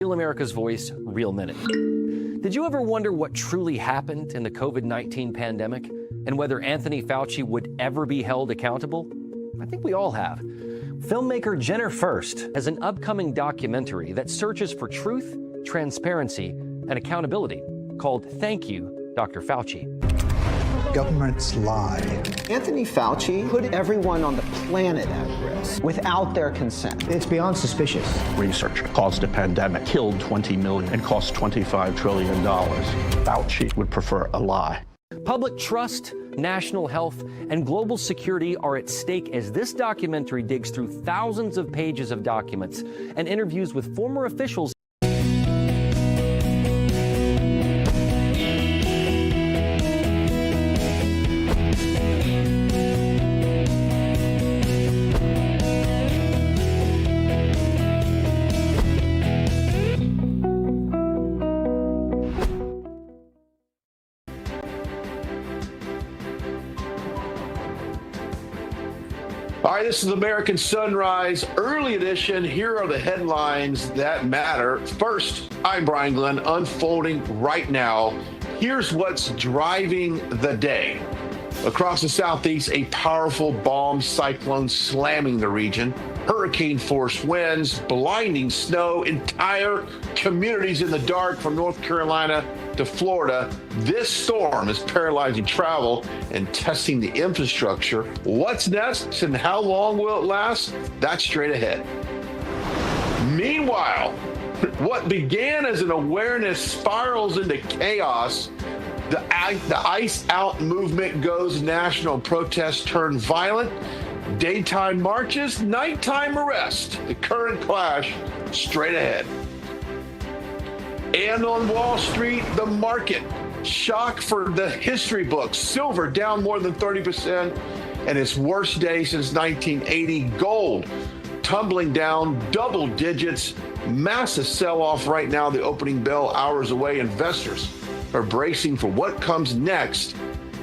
Real America's Voice, Real Minute. Did you ever wonder what truly happened in the COVID-19 pandemic and whether Anthony Fauci would ever be held accountable? I think we all have. Filmmaker Jenner First has an upcoming documentary that searches for truth, transparency, and accountability called Thank You, Dr. Fauci. Governments lie. Anthony Fauci put everyone on the planet at risk without their consent. It's beyond suspicious. Research caused a pandemic, killed 20 million, and cost $25 trillion. Fauci would prefer a lie. Public trust, national health, and global security are at stake as this documentary digs through thousands of pages of documents and interviews with former officials. All right, this is American Sunrise Early Edition. Here are the headlines that matter. First, I'm Brian Glenn, unfolding right now. Here's what's driving the day. Across the southeast, a powerful bomb cyclone slamming the region. Hurricane-force winds, blinding snow, entire communities in the dark from North Carolina to Florida. This storm is paralyzing travel and testing the infrastructure. What's next and how long will it last? That's straight ahead. Meanwhile, what began as an awareness spirals into chaos. The Ice Out movement goes national. Protests turn violent. Daytime marches, nighttime arrest. The current clash straight ahead. And on Wall Street, the market. Shock for the history books. Silver down more than 30% and its worst day since 1980. Gold tumbling down double digits. Massive sell-off right now. The opening bell hours away. Investors are bracing for what comes next.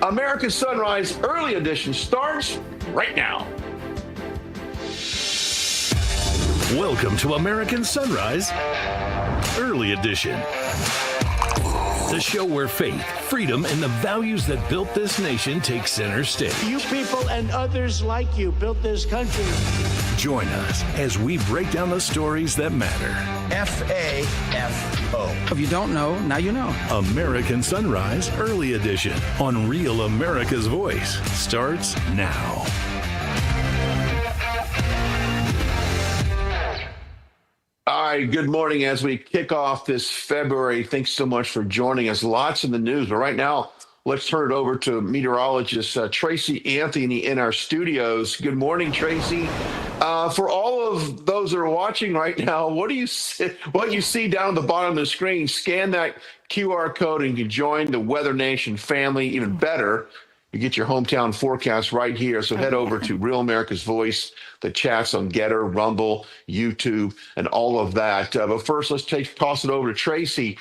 American Sunrise Early Edition starts right now. Welcome to American Sunrise Early Edition. The show where faith, freedom, and the values that built this nation take center stage. You people and others like you built this country. Join us as we break down the stories that matter. F-A-F-O. If you don't know, now you know. American Sunrise Early Edition on Real America's Voice starts now. All right, good morning as we kick off this February. Thanks so much for joining us. Lots in the news, but right now, let's turn it over to meteorologist Tracy Anthony in our studios. Good morning, Tracy. For all of those that are watching right now, what you see down at the bottom of the screen, scan that QR code and you can join the Weather Nation family. Even better, you get your hometown forecast right here. So head over to Real America's Voice, the chats on Getter, Rumble, YouTube, and all of that. But first, let's toss it over to Tracy.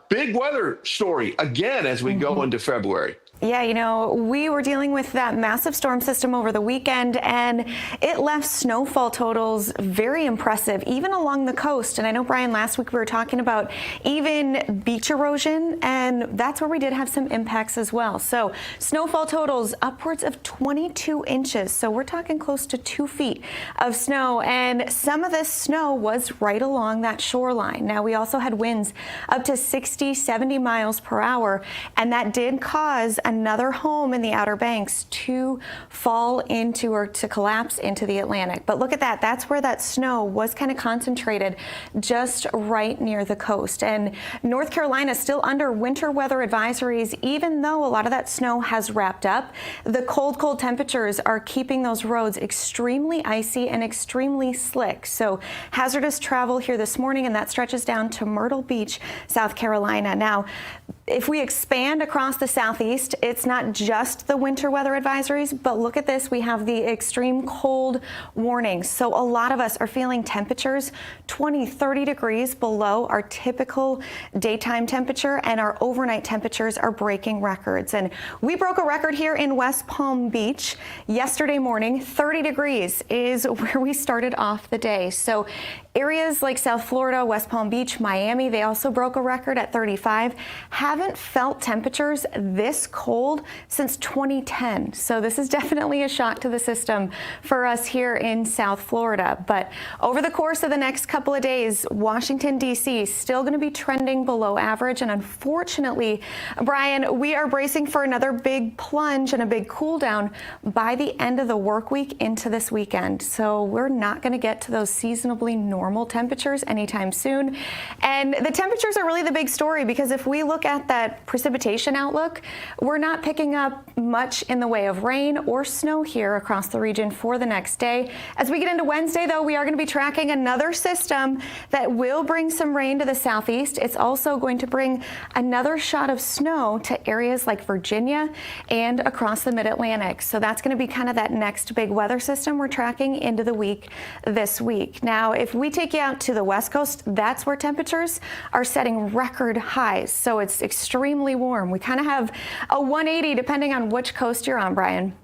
Big weather story again as we go into February. Yeah, you know, we were dealing with that massive storm system over the weekend, and it left snowfall totals very impressive, even along the coast. And I know, Brian, last week we were talking about even beach erosion, and that's where we did have some impacts as well. So snowfall totals upwards of 22 inches. So we're talking close to 2 feet of snow, and some of this snow was right along that shoreline. Now, we also had winds up to 60, 70 miles per hour, and that did cause another home in the Outer Banks to fall into or to collapse into the Atlantic. But look at that. That's where that snow was kind of concentrated, just right near the coast. And North Carolina still under winter weather advisories, even though a lot of that snow has wrapped up. The cold temperatures are keeping those roads extremely icy and extremely slick. So hazardous travel here this morning, and that stretches down to Myrtle Beach, South Carolina. Now, if we expand across the southeast, it's not just the winter weather advisories, but look at this. We have the extreme cold warnings. So a lot of us are feeling temperatures 20, 30 degrees below our typical daytime temperature, and our overnight temperatures are breaking records. And we broke a record here in West Palm Beach yesterday morning. 30 degrees is where we started off the day. So Areas like South Florida, West Palm Beach, Miami, they also broke a record at 35. Haven't felt temperatures this cold since 2010. So this is definitely a shock to the system for us here in South Florida. But over the course of the next couple of days, Washington, D.C. still going to be trending below average. And unfortunately, Brian, we are bracing for another big plunge and a big cool down by the end of the work week into this weekend. So we're not going to get to those seasonably normal temperatures anytime soon. And the temperatures are really the big story, because if we look at that precipitation outlook, we're not picking up much in the way of rain or snow here across the region for the next day. As we get into Wednesday, though, we are going to be tracking another system that will bring some rain to the southeast. It's also going to bring another shot of snow to areas like Virginia and across the mid-Atlantic. So that's going to be kind of that next big weather system we're tracking into the week this week. Now, if we take you out to the West Coast, that's where temperatures are setting record highs. So it's extremely warm. We kind of have a 180 depending on which coast you're on, Brian.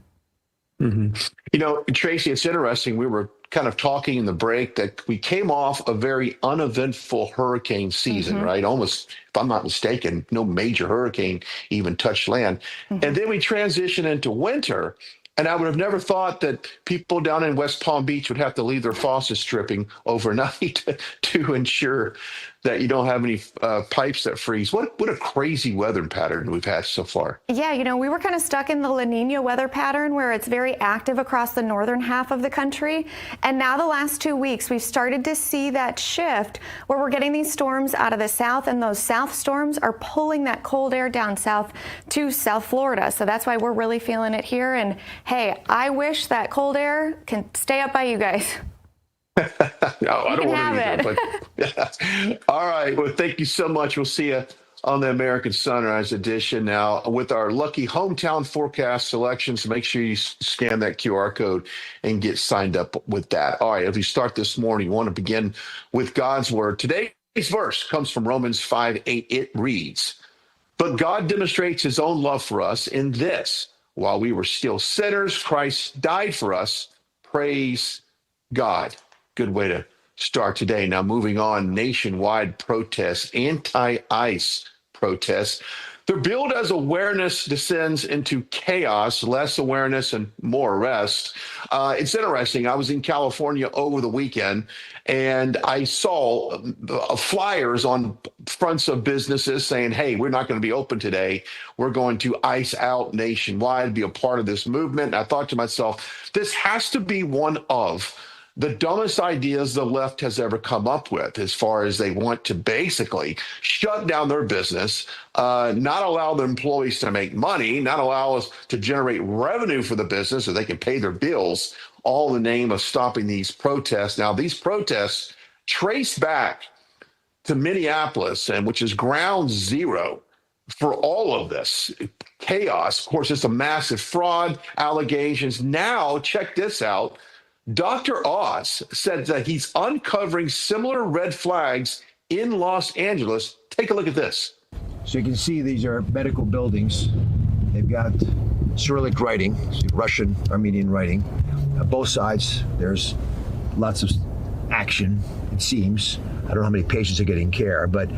Mm-hmm. You know, Tracy, it's interesting. We were kind of talking in the break that we came off a very uneventful hurricane season, right? Almost, if I'm not mistaken, no major hurricane even touched land. And then we transition into winter. And I would have never thought that people down in West Palm Beach would have to leave their faucets dripping overnight to ensure that you don't have any pipes that freeze. What a crazy weather pattern we've had so far. Yeah, you know, we were kind of stuck in the La Nina weather pattern where it's very active across the northern half of the country. And now the last 2 weeks, we've started to see that shift where we're getting these storms out of the south, and those south storms are pulling that cold air down south to South Florida. So that's why we're really feeling it here. And hey, I wish that cold air can stay up by you guys. No, I don't want it either. But, all right. Well, thank you so much. We'll see you on the American Sunrise edition. Now, with our lucky hometown forecast selections, make sure you scan that QR code and get signed up with that. All right. As we start this morning, we want to begin with God's word. Today's verse comes from Romans 5:8. It reads, "But God demonstrates his own love for us in this: while we were still sinners, Christ died for us. Praise God." Good way to start today. Now, moving on, nationwide protests, anti-ICE protests. They're billed as awareness descends into chaos, less awareness and more arrests. It's interesting. I was in California over the weekend, and I saw flyers on fronts of businesses saying, hey, we're not going to be open today. We're going to ICE out nationwide, be a part of this movement. And I thought to myself, this has to be one of the dumbest ideas the left has ever come up with, as far as they want to basically shut down their business, not allow their employees to make money, not allow us to generate revenue for the business so they can pay their bills, all in the name of stopping these protests. Now, these protests trace back to Minneapolis, and which is ground zero for all of this chaos. Of course, it's a massive fraud allegations. Now, check this out. Dr. Oz said that he's uncovering similar red flags in Los Angeles. Take a look at this. So you can see these are medical buildings. They've got Cyrillic writing, Russian, Armenian writing. Both sides, there's lots of action, it seems. I don't know how many patients are getting care, but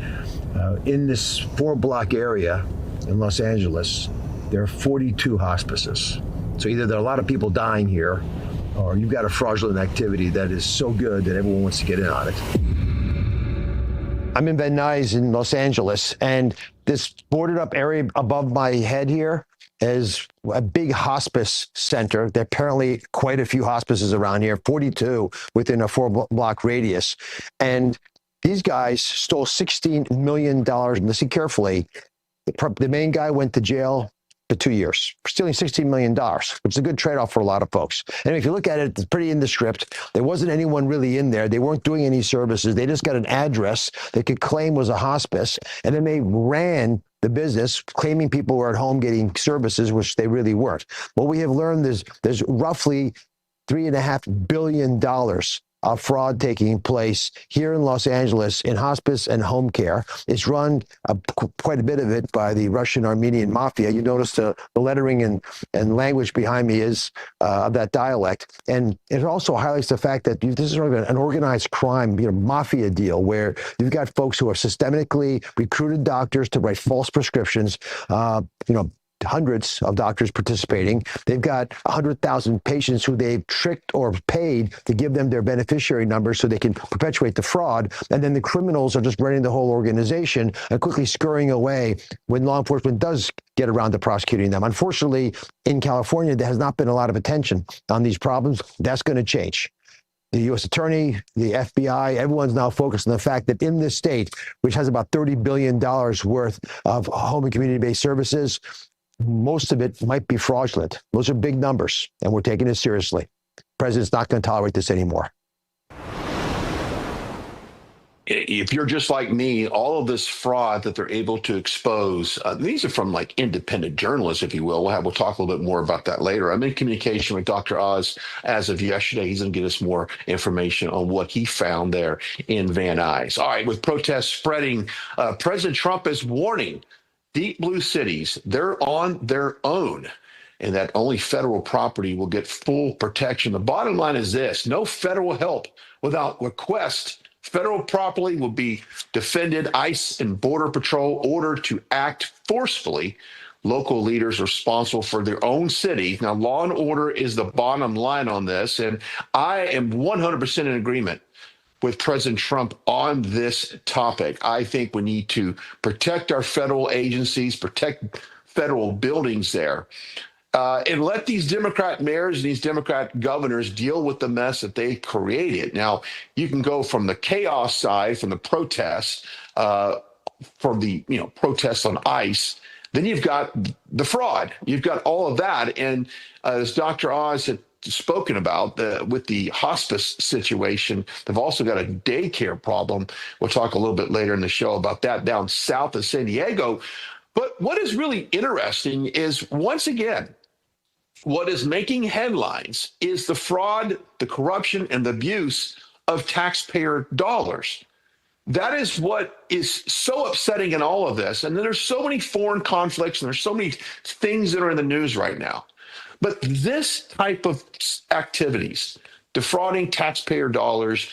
in this 4-block area in Los Angeles, there are 42 hospices. So either there are a lot of people dying here, or you've got a fraudulent activity that is so good that everyone wants to get in on it. I'm in Van Nuys in Los Angeles, and this boarded up area above my head here is a big hospice center. There are apparently quite a few hospices around here, 42 within a 4-block radius. And these guys stole $16 million. Listen carefully. The main guy went to jail for 2 years, for stealing $16 million, which is a good trade-off for a lot of folks. And if you look at it, it's pretty indescript. There wasn't anyone really in there. They weren't doing any services. They just got an address they could claim was a hospice, and then they ran the business claiming people were at home getting services, which they really weren't. What we have learned is there's roughly $3.5 billion fraud taking place here in Los Angeles in hospice and home care. It's run quite a bit of it by the Russian-Armenian mafia. You notice the lettering and language behind me is of that dialect. And it also highlights the fact that this is sort of an organized crime, mafia deal where you've got folks who have systemically recruited doctors to write false prescriptions, hundreds of doctors participating. They've got 100,000 patients who they've tricked or paid to give them their beneficiary numbers so they can perpetuate the fraud. And then the criminals are just running the whole organization and quickly scurrying away when law enforcement does get around to prosecuting them. Unfortunately, in California, there has not been a lot of attention on these problems. That's going to change. The U.S. Attorney, the FBI, everyone's now focused on the fact that in this state, which has about $30 billion worth of home and community-based services, most of it might be fraudulent. Those are big numbers, and we're taking it seriously. The president's not going to tolerate this anymore. If you're just like me, all of this fraud that they're able to expose, these are from like independent journalists, if you will. We'll talk a little bit more about that later. I'm in communication with Dr. Oz as of yesterday. He's going to get us more information on what he found there in Van Nuys. All right, with protests spreading, President Trump is warning deep blue cities, they're on their own, and that only federal property will get full protection. The bottom line is this: no federal help without request. Federal property will be defended. ICE and Border Patrol ordered to act forcefully. Local leaders are responsible for their own city. Now, law and order is the bottom line on this, and I am 100% in agreement with President Trump on this topic. I think we need to protect our federal agencies, protect federal buildings there, and let these Democrat mayors and these Democrat governors deal with the mess that they created. Now, you can go from the chaos side, from the protests, from the protests on ICE. Then you've got the fraud. You've got all of that. And as Dr. Oz had spoken about with the hospice situation, they've also got a daycare problem. We'll talk a little bit later in the show about that down south of San Diego. But what is really interesting is, once again, what is making headlines is the fraud, the corruption, and the abuse of taxpayer dollars. That is what is so upsetting in all of this. And then there's so many foreign conflicts and there's so many things that are in the news right now. But this type of activities, defrauding taxpayer dollars,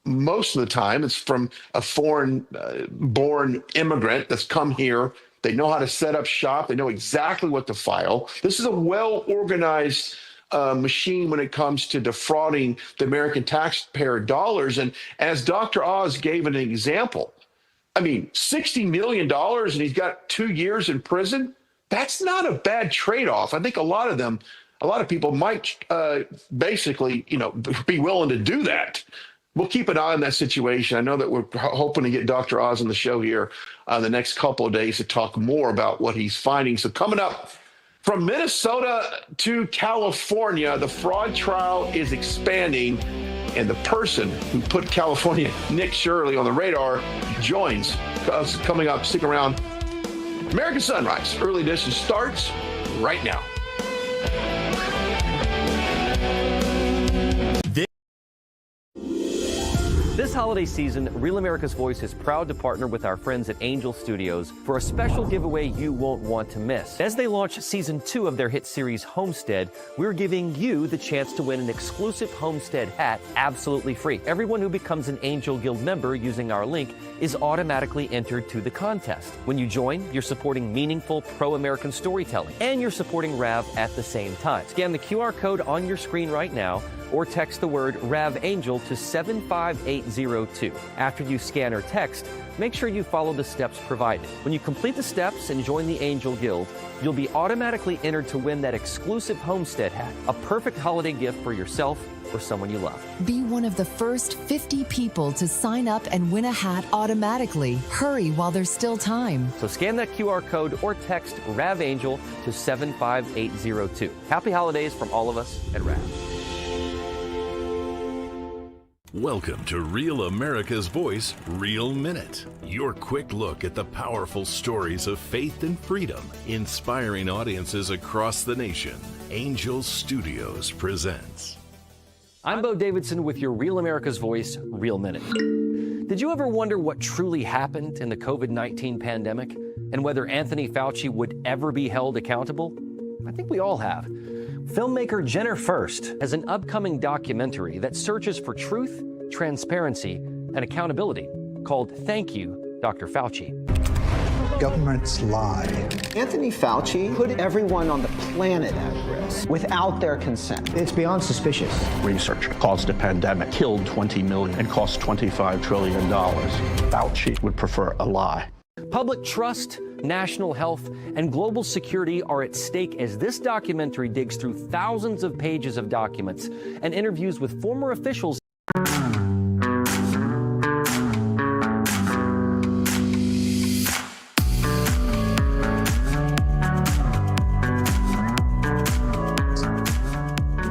most of the time it's from a foreign-born immigrant that's come here. They know how to set up shop. They know exactly what to file. This is a well-organized machine when it comes to defrauding the American taxpayer dollars. And as Dr. Oz gave an example, I mean, $60 million and he's got 2 years in prison. That's not a bad trade-off. I think a lot of people might basically, be willing to do that. We'll keep an eye on that situation. I know that we're hoping to get Dr. Oz on the show here the next couple of days to talk more about what he's finding. So coming up, from Minnesota to California, the fraud trial is expanding, and the person who put California, Nick Shirley, on the radar joins us coming up. Stick around. American Sunrise Early Edition starts right now. This holiday season, Real America's Voice is proud to partner with our friends at Angel Studios for a special giveaway you won't want to miss. As they launch season 2 of their hit series Homestead, we're giving you the chance to win an exclusive Homestead hat absolutely free. Everyone who becomes an Angel Guild member using our link is automatically entered to the contest. When you join, you're supporting meaningful pro-American storytelling, and you're supporting RAV at the same time. Scan the QR code on your screen right now, or text the word RAV Angel to 75802. After you scan or text, make sure you follow the steps provided. When you complete the steps and join the Angel Guild, you'll be automatically entered to win that exclusive Homestead hat, a perfect holiday gift for yourself or someone you love. Be one of the first 50 people to sign up and win a hat automatically. Hurry while there's still time. So scan that QR code or text RAV Angel to 75802. Happy holidays from all of us at RAV. Welcome to Real America's Voice, Real Minute. Your quick look at the powerful stories of faith and freedom, inspiring audiences across the nation. Angel Studios presents. I'm Bo Davidson with your Real America's Voice, Real Minute. Did you ever wonder what truly happened in the COVID-19 pandemic and whether Anthony Fauci would ever be held accountable? I think we all have. Filmmaker Jenner First has an upcoming documentary that searches for truth, transparency, and accountability called Thank You, Dr. Fauci. Governments lie. Anthony Fauci put everyone on the planet at risk without their consent. It's beyond suspicious. Research caused a pandemic, killed 20 million, and cost $25 trillion. Fauci would prefer a lie. Public trust, national health, and global security are at stake as this documentary digs through thousands of pages of documents and interviews with former officials.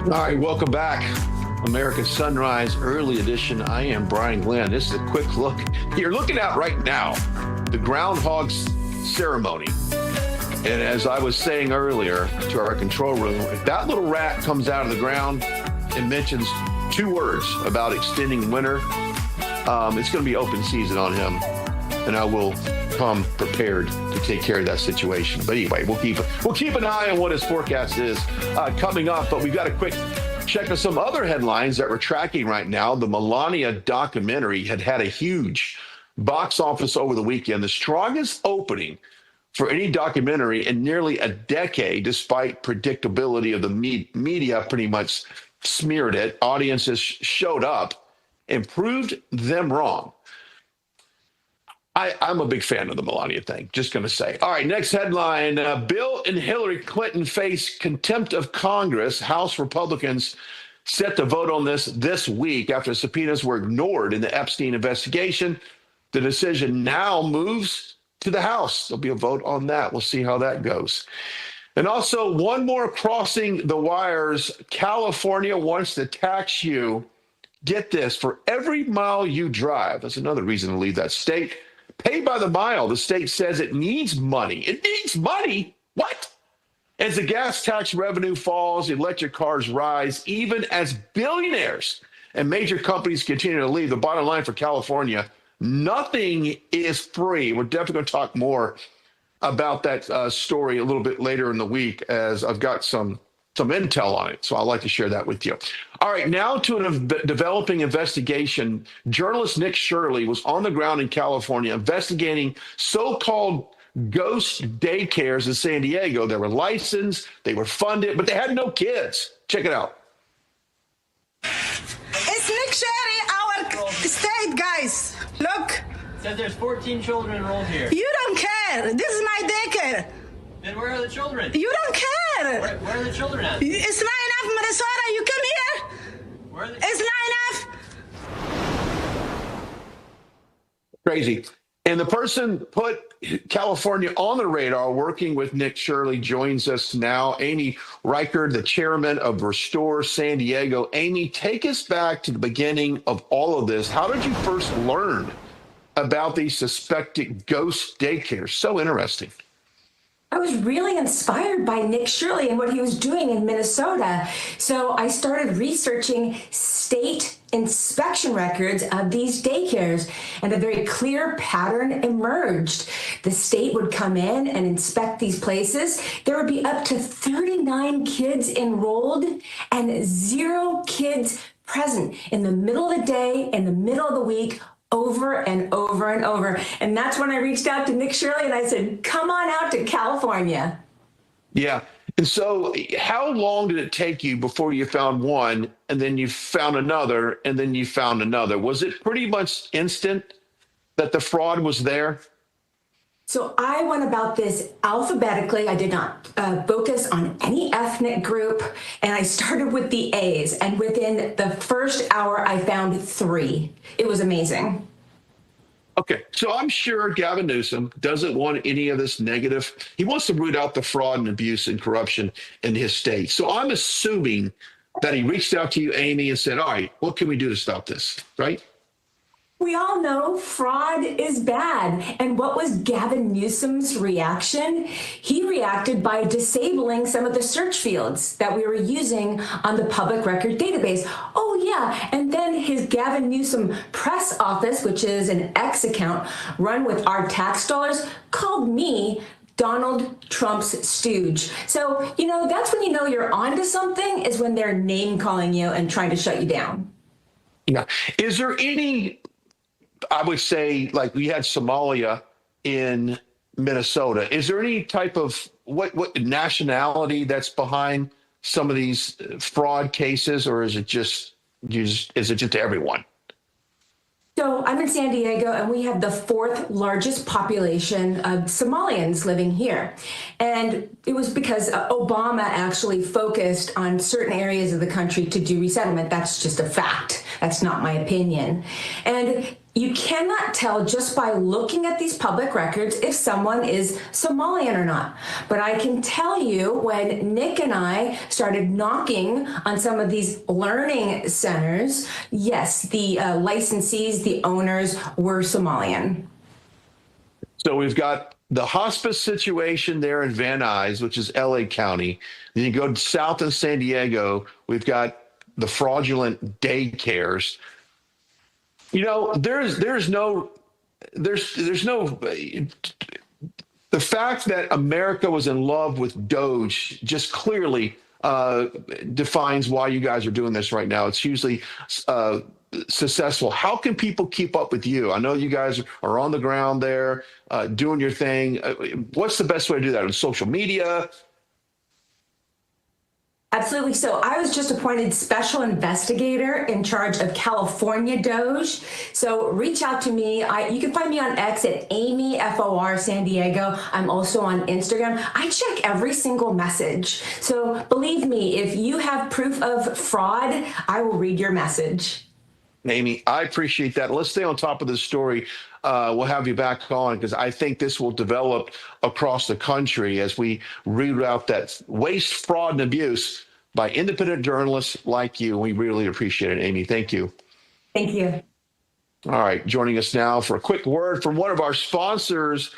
All right, welcome back. American Sunrise Early Edition. I am Brian Glenn. This is a quick look. You're looking at right now the groundhog ceremony. And as I was saying earlier to our control room, if that little rat comes out of the ground and mentions 2 words about extending winter, it's going to be open season on him. And I will come prepared to take care of that situation. But anyway, we'll keep an eye on what his forecast is coming up. But we've got a quick check of some other headlines that we're tracking right now. The Melania documentary had a huge box office over the weekend, the strongest opening for any documentary in nearly a decade, despite predictability of the media pretty much smeared it. Audiences showed up and proved them wrong. I'm a big fan of the Melania thing, just going to say. All right, next headline. Bill and Hillary Clinton face contempt of Congress. House Republicans set to vote on this week after subpoenas were ignored in the Epstein investigation. The decision now moves to the House. There'll be a vote on that. We'll see how that goes. And also, one more crossing the wires. California wants to tax you, get this, for every mile you drive. That's another reason to leave that state. Pay by the mile. The state says it needs money. It needs money? What? As the gas tax revenue falls, electric cars rise, even as billionaires and major companies continue to leave. The bottom line for California, nothing is free. We're definitely going to talk more about that story a little bit later in the week, as I've got some intel on it. So I'd like to share that with you. All right, now to a developing investigation. Journalist Nick Shirley was on the ground in California investigating so-called ghost daycares in San Diego. They were licensed, they were funded, but they had no kids. Check it out. It's Nick Shirley, our state, guys. Look. It says there's 14 children enrolled here. You don't care. This is my daycare. Then where are the children? You don't care. Where are the children at? It's not enough, Minnesota. You come here. Where are the It's not enough. Crazy. And the person put California on the radar, working with Nick Shirley, joins us now. Amy Reichert, the chairman of Restore San Diego. Amy, take us back to the beginning of all of this. How did you first learn about these suspected ghost daycares? So interesting. I was really inspired by Nick Shirley and what he was doing in Minnesota. So I started researching state inspection records of these daycares, and a very clear pattern emerged. The state would come in and inspect these places. There would be up to 39 kids enrolled and 0 kids present in the middle of the day, in the middle of the week, over and over and over. And that's when I reached out to Nick Shirley and I said, come on out to California. Yeah. And so how long did it take you before you found one, and then you found another, and then you found another? Was it pretty much instant that the fraud was there? So I went about this alphabetically. I did not focus on any ethnic group, and I started with the A's, and within the first hour, I found 3. It was amazing. Okay, so I'm sure Gavin Newsom doesn't want any of this negative. He wants to root out the fraud and abuse and corruption in his state. So I'm assuming that he reached out to you, Amy, and said, all right, what can we do to stop this, right? We all know fraud is bad. And what was Gavin Newsom's reaction? He reacted by disabling some of the search fields that we were using on the public record database. Oh, Yeah, and then his Gavin Newsom press office, which is an X account run with our tax dollars, called me Donald Trump's stooge. So, that's when you know you're onto something, is when they're name calling you and trying to shut you down. Yeah. Is there any, I would say, like we had Somalia in Minnesota, is there any type of what nationality that's behind some of these fraud cases, or is it just everyone? So I'm in San Diego, and we have the 4th largest population of Somalians living here. And it was because Obama actually focused on certain areas of the country to do resettlement. That's just a fact. That's not my opinion. And you cannot tell just by looking at these public records if someone is Somalian or not. But I can tell you, when Nick and I started knocking on some of these learning centers, yes, the licensees, the owners were Somalian. So we've got the hospice situation there in Van Nuys, which is LA County. Then you go south in San Diego, we've got the fraudulent daycares. There's no, the fact that America was in love with Doge just clearly defines why you guys are doing this right now. It's hugely successful. How can people keep up with you? I know you guys are on the ground there doing your thing. What's the best way to do that? On social media? Absolutely. So I was just appointed special investigator in charge of California Doge. So reach out to me. You can find me on X at Amy FOR San Diego. I'm also on Instagram. I check every single message. So believe me, if you have proof of fraud, I will read your message. Amy, I appreciate that. Let's stay on top of this story. We'll have you back on, because I think this will develop across the country as we root out that waste, fraud, and abuse by independent journalists like you. We really appreciate it, Amy. Thank you. Thank you. All right, joining us now for a quick word from one of our sponsors.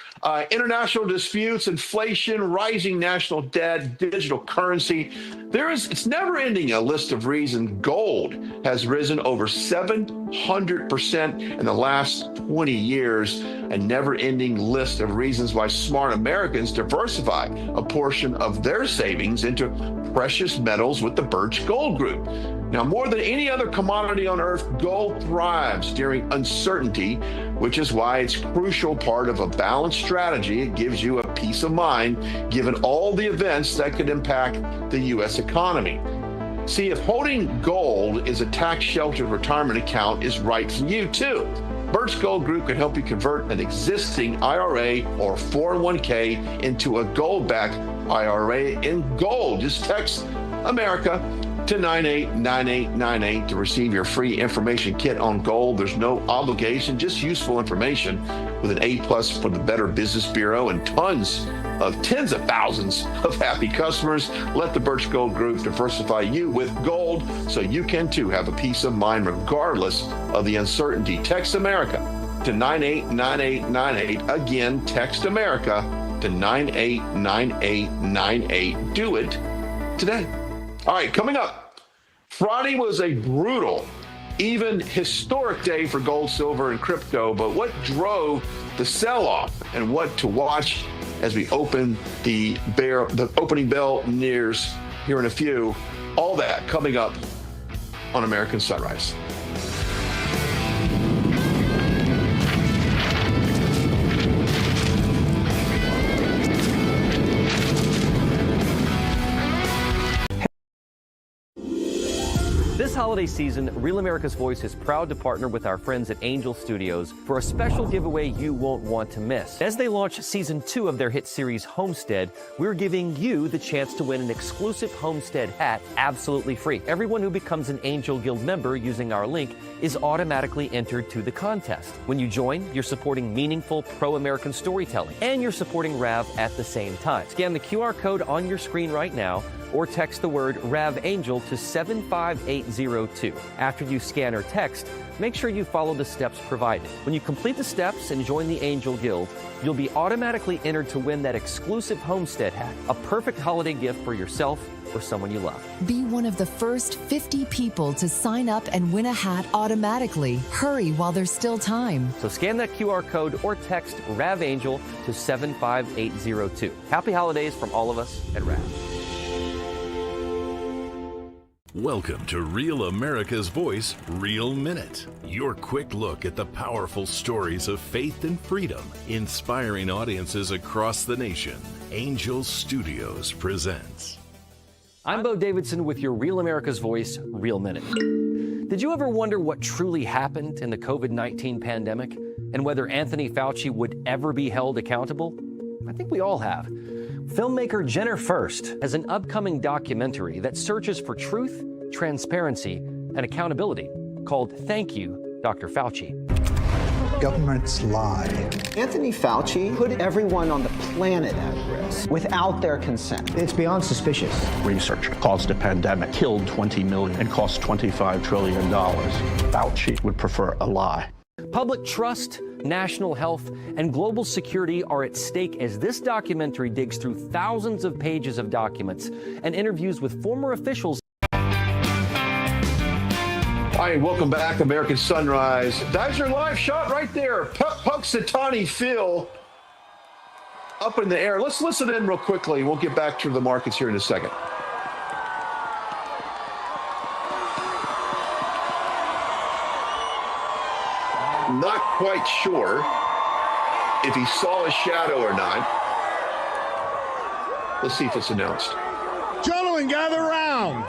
International disputes, inflation, rising national debt, digital currency. It's never ending a list of reasons gold has risen over 700% in the last 20 years, a never ending list of reasons why smart Americans diversify a portion of their savings into precious metals with the Birch Gold Group. Now, more than any other commodity on earth, gold thrives during uncertainty, which is why it's a crucial part of a balanced strategy. It gives you a peace of mind, given all the events that could impact the U.S. economy. See, if holding gold is a tax-sheltered retirement account is right for you, too. Birch Gold Group can help you convert an existing IRA or 401k into a gold-backed IRA in gold. Just text America to 989898 to receive your free information kit on gold. There's no obligation, just useful information with an A+ for the Better Business Bureau and tens of thousands of happy customers. Let the Birch Gold Group diversify you with gold so you can too have a peace of mind regardless of the uncertainty. Text America to 989898. Again, text America to 989898. Do it today. All right, coming up, Friday was a brutal, even historic day for gold, silver, and crypto. But what drove the sell-off and what to watch as we open the opening bell nears here in a few? All that coming up on American Sunrise. This holiday season, Real America's Voice is proud to partner with our friends at Angel Studios for a special giveaway you won't want to miss. As they launch season 2 of their hit series Homestead, we're giving you the chance to win an exclusive Homestead hat absolutely free. Everyone who becomes an Angel Guild member using our link is automatically entered to the contest. When you join, you're supporting meaningful pro-American storytelling, and you're supporting RAV at the same time. Scan the QR code on your screen right now, or text the word RAV Angel to 75802. After you scan or text, make sure you follow the steps provided. When you complete the steps and join the Angel Guild, you'll be automatically entered to win that exclusive Homestead hat, a perfect holiday gift for yourself or someone you love. Be one of the first 50 people to sign up and win a hat automatically. Hurry while there's still time. So scan that QR code or text RAVAngel to 75802. Happy holidays from all of us at RAV. Welcome to Real America's Voice, Real Minute. Your quick look at the powerful stories of faith and freedom, inspiring audiences across the nation. Angel Studios presents. I'm Bo Davidson with your Real America's Voice, Real Minute. Did you ever wonder what truly happened in the COVID-19 pandemic and whether Anthony Fauci would ever be held accountable? I think we all have. Filmmaker Jenner First has an upcoming documentary that searches for truth, transparency, and accountability called Thank You, Dr. Fauci. Governments lie. Anthony Fauci put everyone on the planet at risk without their consent. It's beyond suspicious. Research caused a pandemic, killed 20 million, and cost $25 trillion. Fauci would prefer a lie. Public trust, national health, and global security are at stake as this documentary digs through thousands of pages of documents and interviews with former officials. Hi, welcome back, American Sunrise. That's your live shot right there. Punxsutawney Phil up in the air. Let's listen in real quickly. We'll get back to the markets here in a second. Not quite sure if he saw a shadow or not. Let's see if it's announced. Gentlemen, gather round.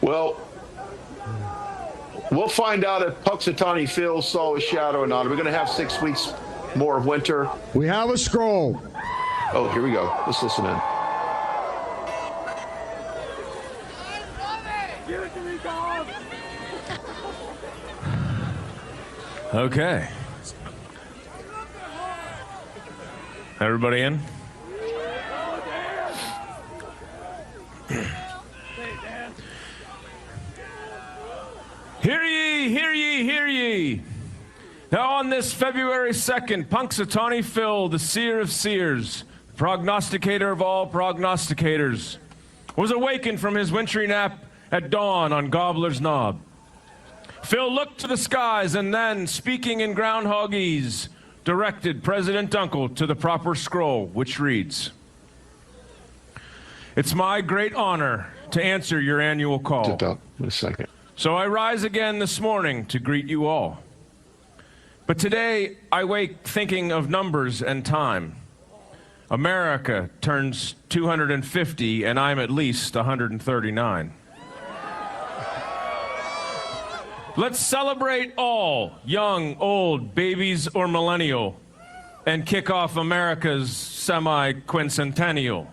Well, we'll find out if Punxsutawney Phil saw a shadow or not. Are we going to have 6 weeks more of winter? We have a scroll. Oh, here we go. Let's listen in. Okay. Everybody in? Hear ye, hear ye, hear ye. Now on this February 2nd, Punxsutawney Phil, the seer of seers, prognosticator of all prognosticators, was awakened from his wintry nap at dawn on Gobbler's Knob. Phil looked to the skies and then, speaking in groundhogese, directed President Dunkel to the proper scroll, which reads, "It's my great honor to answer your annual call. Just up in a second. So I rise again this morning to greet you all. But today I wake thinking of numbers and time. America turns 250 and I'm at least 139. Let's celebrate all, young, old, babies, or millennial, and kick off America's semi-quincentennial.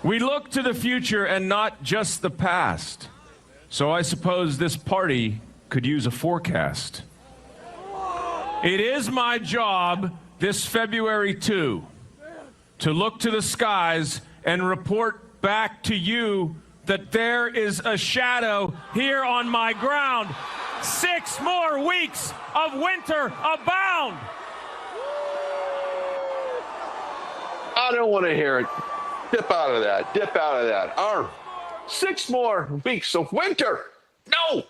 We look to the future and not just the past. So I suppose this party could use a forecast. It is my job this February 2 to look to the skies and report back to you that there is a shadow here on my ground. 6 more weeks of winter abound. I don't want to hear it. Dip out of that. Dip out of that. 6 more weeks of winter. No.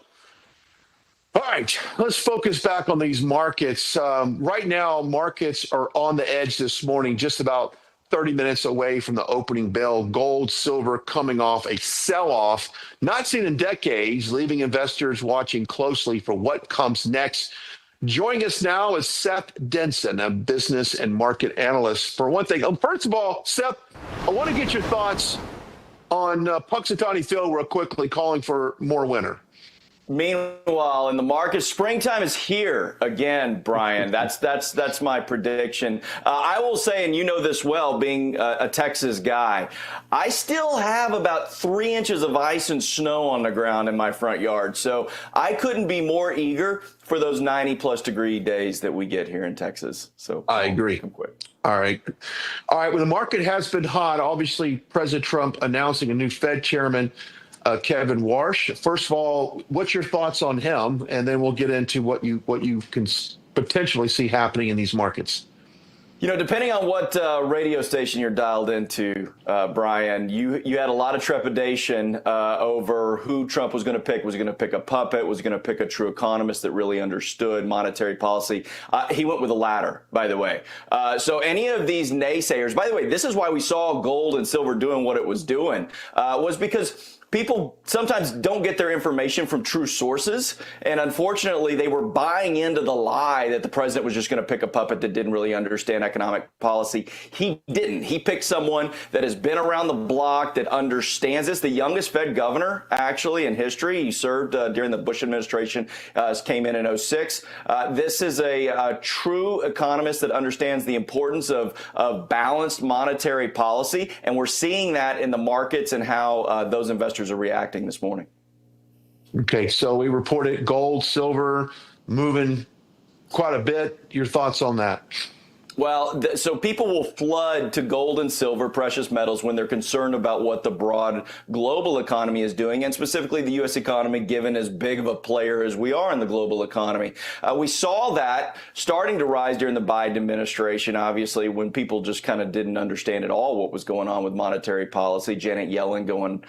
All right, let's focus back on these markets. Right now, markets are on the edge this morning, just about 30 minutes away from the opening bell. Gold, silver coming off a sell-off, not seen in decades, leaving investors watching closely for what comes next. Joining us now is Seth Denson, a business and market analyst. For one thing, first of all, Seth, I want to get your thoughts on Punxsutawney Phil real quickly, calling for more winter. Meanwhile, in the market, springtime is here again, Brian. That's my prediction. I will say, and you know this well, being a Texas guy, I still have about 3 inches of ice and snow on the ground in my front yard. So I couldn't be more eager for those 90-plus degree days that we get here in Texas. So I agree. All right. Well, the market has been hot. Obviously, President Trump announcing a new Fed chairman. Kevin Warsh. First of all, what's your thoughts on him? And then we'll get into what you can potentially see happening in these markets. You know, depending on what radio station you're dialed into, Brian, you had a lot of trepidation over who Trump was going to pick. Was he going to pick a puppet? Was he going to pick a true economist that really understood monetary policy? He went with the latter, by the way. So any of these naysayers, by the way, this is why we saw gold and silver doing what it was doing, was because people sometimes don't get their information from true sources. And unfortunately, they were buying into the lie that the president was just going to pick a puppet that didn't really understand economic policy. He didn't. He picked someone that has been around the block, that understands this. The youngest Fed governor, actually, in history. He served during the Bush administration, came in 2006. This is a true economist that understands the importance of balanced monetary policy. And we're seeing that in the markets and how those investors are reacting this morning. Okay, so we reported gold, silver moving quite a bit. Your thoughts on that? Well, so people will flood to gold and silver, precious metals, when they're concerned about what the broad global economy is doing, and specifically the U.S. economy, given as big of a player as we are in the global economy. We saw that starting to rise during the Biden administration, obviously, when people just kind of didn't understand at all what was going on with monetary policy. Janet Yellen going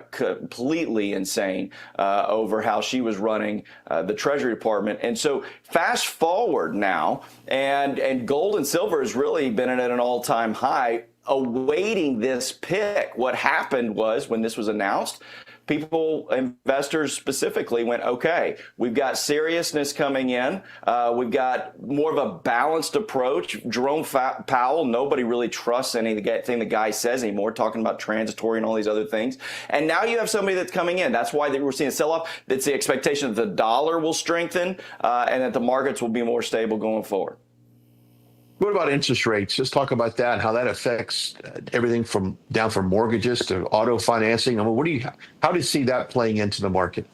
completely insane over how she was running the Treasury Department. And so fast forward now, and gold and silver has really been at an all-time high, awaiting this pick. What happened was, when this was announced, people, investors specifically, went, okay, we've got seriousness coming in. We've got more of a balanced approach. Jerome Powell, nobody really trusts anything the guy says anymore, talking about transitory and all these other things. And now you have somebody that's coming in. That's why we're seeing a sell-off. That's the expectation that the dollar will strengthen and that the markets will be more stable going forward. What about interest rates? Just talk about that, how that affects everything from down from mortgages to auto financing. I mean, how do you see that playing into the market?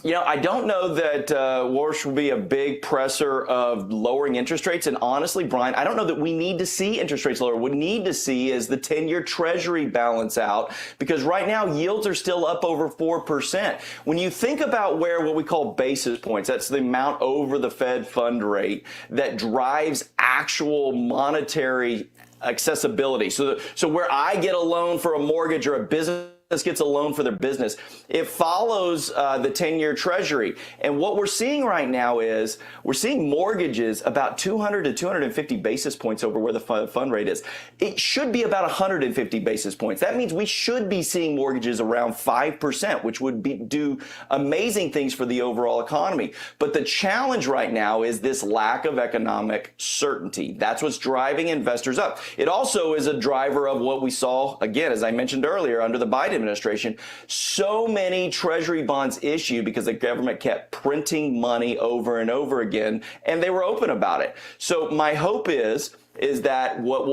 You know, I don't know that Warsh will be a big presser of lowering interest rates. And honestly, Brian, I don't know that we need to see interest rates lower. What we need to see is the 10-year Treasury balance out, because right now yields are still up over 4%. When you think about where what we call basis points, that's the amount over the Fed fund rate that drives actual monetary accessibility. So where I get a loan for a mortgage or a business gets a loan for their business, it follows the 10-year Treasury. And what we're seeing right now is we're seeing mortgages about 200 to 250 basis points over where the fund rate is. It should be about 150 basis points. That means we should be seeing mortgages around 5%, which would do amazing things for the overall economy. But the challenge right now is this lack of economic certainty. That's what's driving investors up. It also is a driver of what we saw, again, as I mentioned earlier, under the Biden administration, so many Treasury bonds issued because the government kept printing money over and over again, and they were open about it. So my hope is that what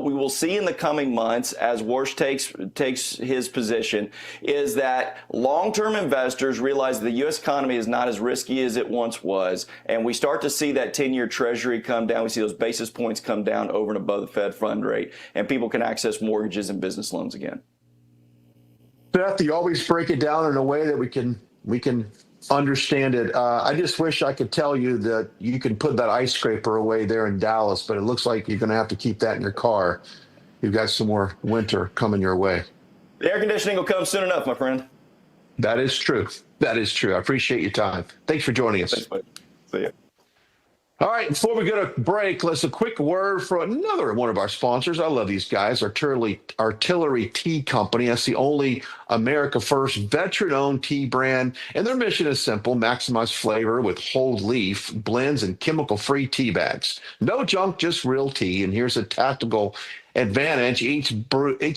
we will see in the coming months as Warsh takes his position is that long-term investors realize the U.S. economy is not as risky as it once was, and we start to see that 10-year Treasury come down. We see those basis points come down over and above the Fed fund rate, and people can access mortgages and business loans again. Beth, you always break it down in a way that we can understand it. I just wish I could tell you that you can put that ice scraper away there in Dallas, but it looks like you're going to have to keep that in your car. You've got some more winter coming your way. The air conditioning will come soon enough, my friend. That is true. That is true. I appreciate your time. Thanks for joining us. Thanks, buddy. See ya. All right, before we go to break, let's a quick word for another one of our sponsors. I love these guys, Artillery Tea Company. That's the only America First veteran-owned tea brand, and their mission is simple: maximize flavor with whole leaf blends and chemical-free tea bags. No junk, just real tea. And here's a tactical advantage: each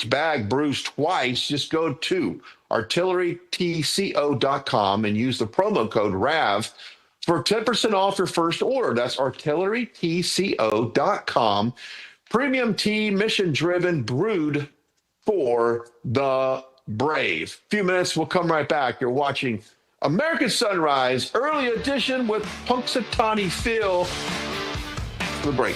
bag brews twice. Just go to artillerytco.com and use the promo code RAV for 10% off your first order. That's artillerytco.com. Premium tea, mission-driven, brewed for the brave. Few minutes, we'll come right back. You're watching American Sunrise, early edition with Punxsutawney Phil. For the break.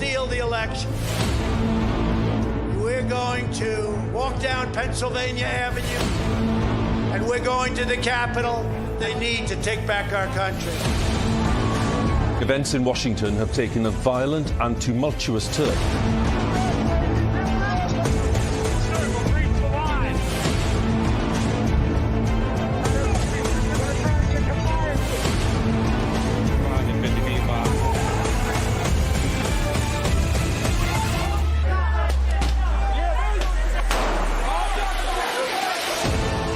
seal the election. We're going to walk down Pennsylvania Avenue, and we're going to the Capitol. They need to take back our country. Events in Washington have taken a violent and tumultuous turn.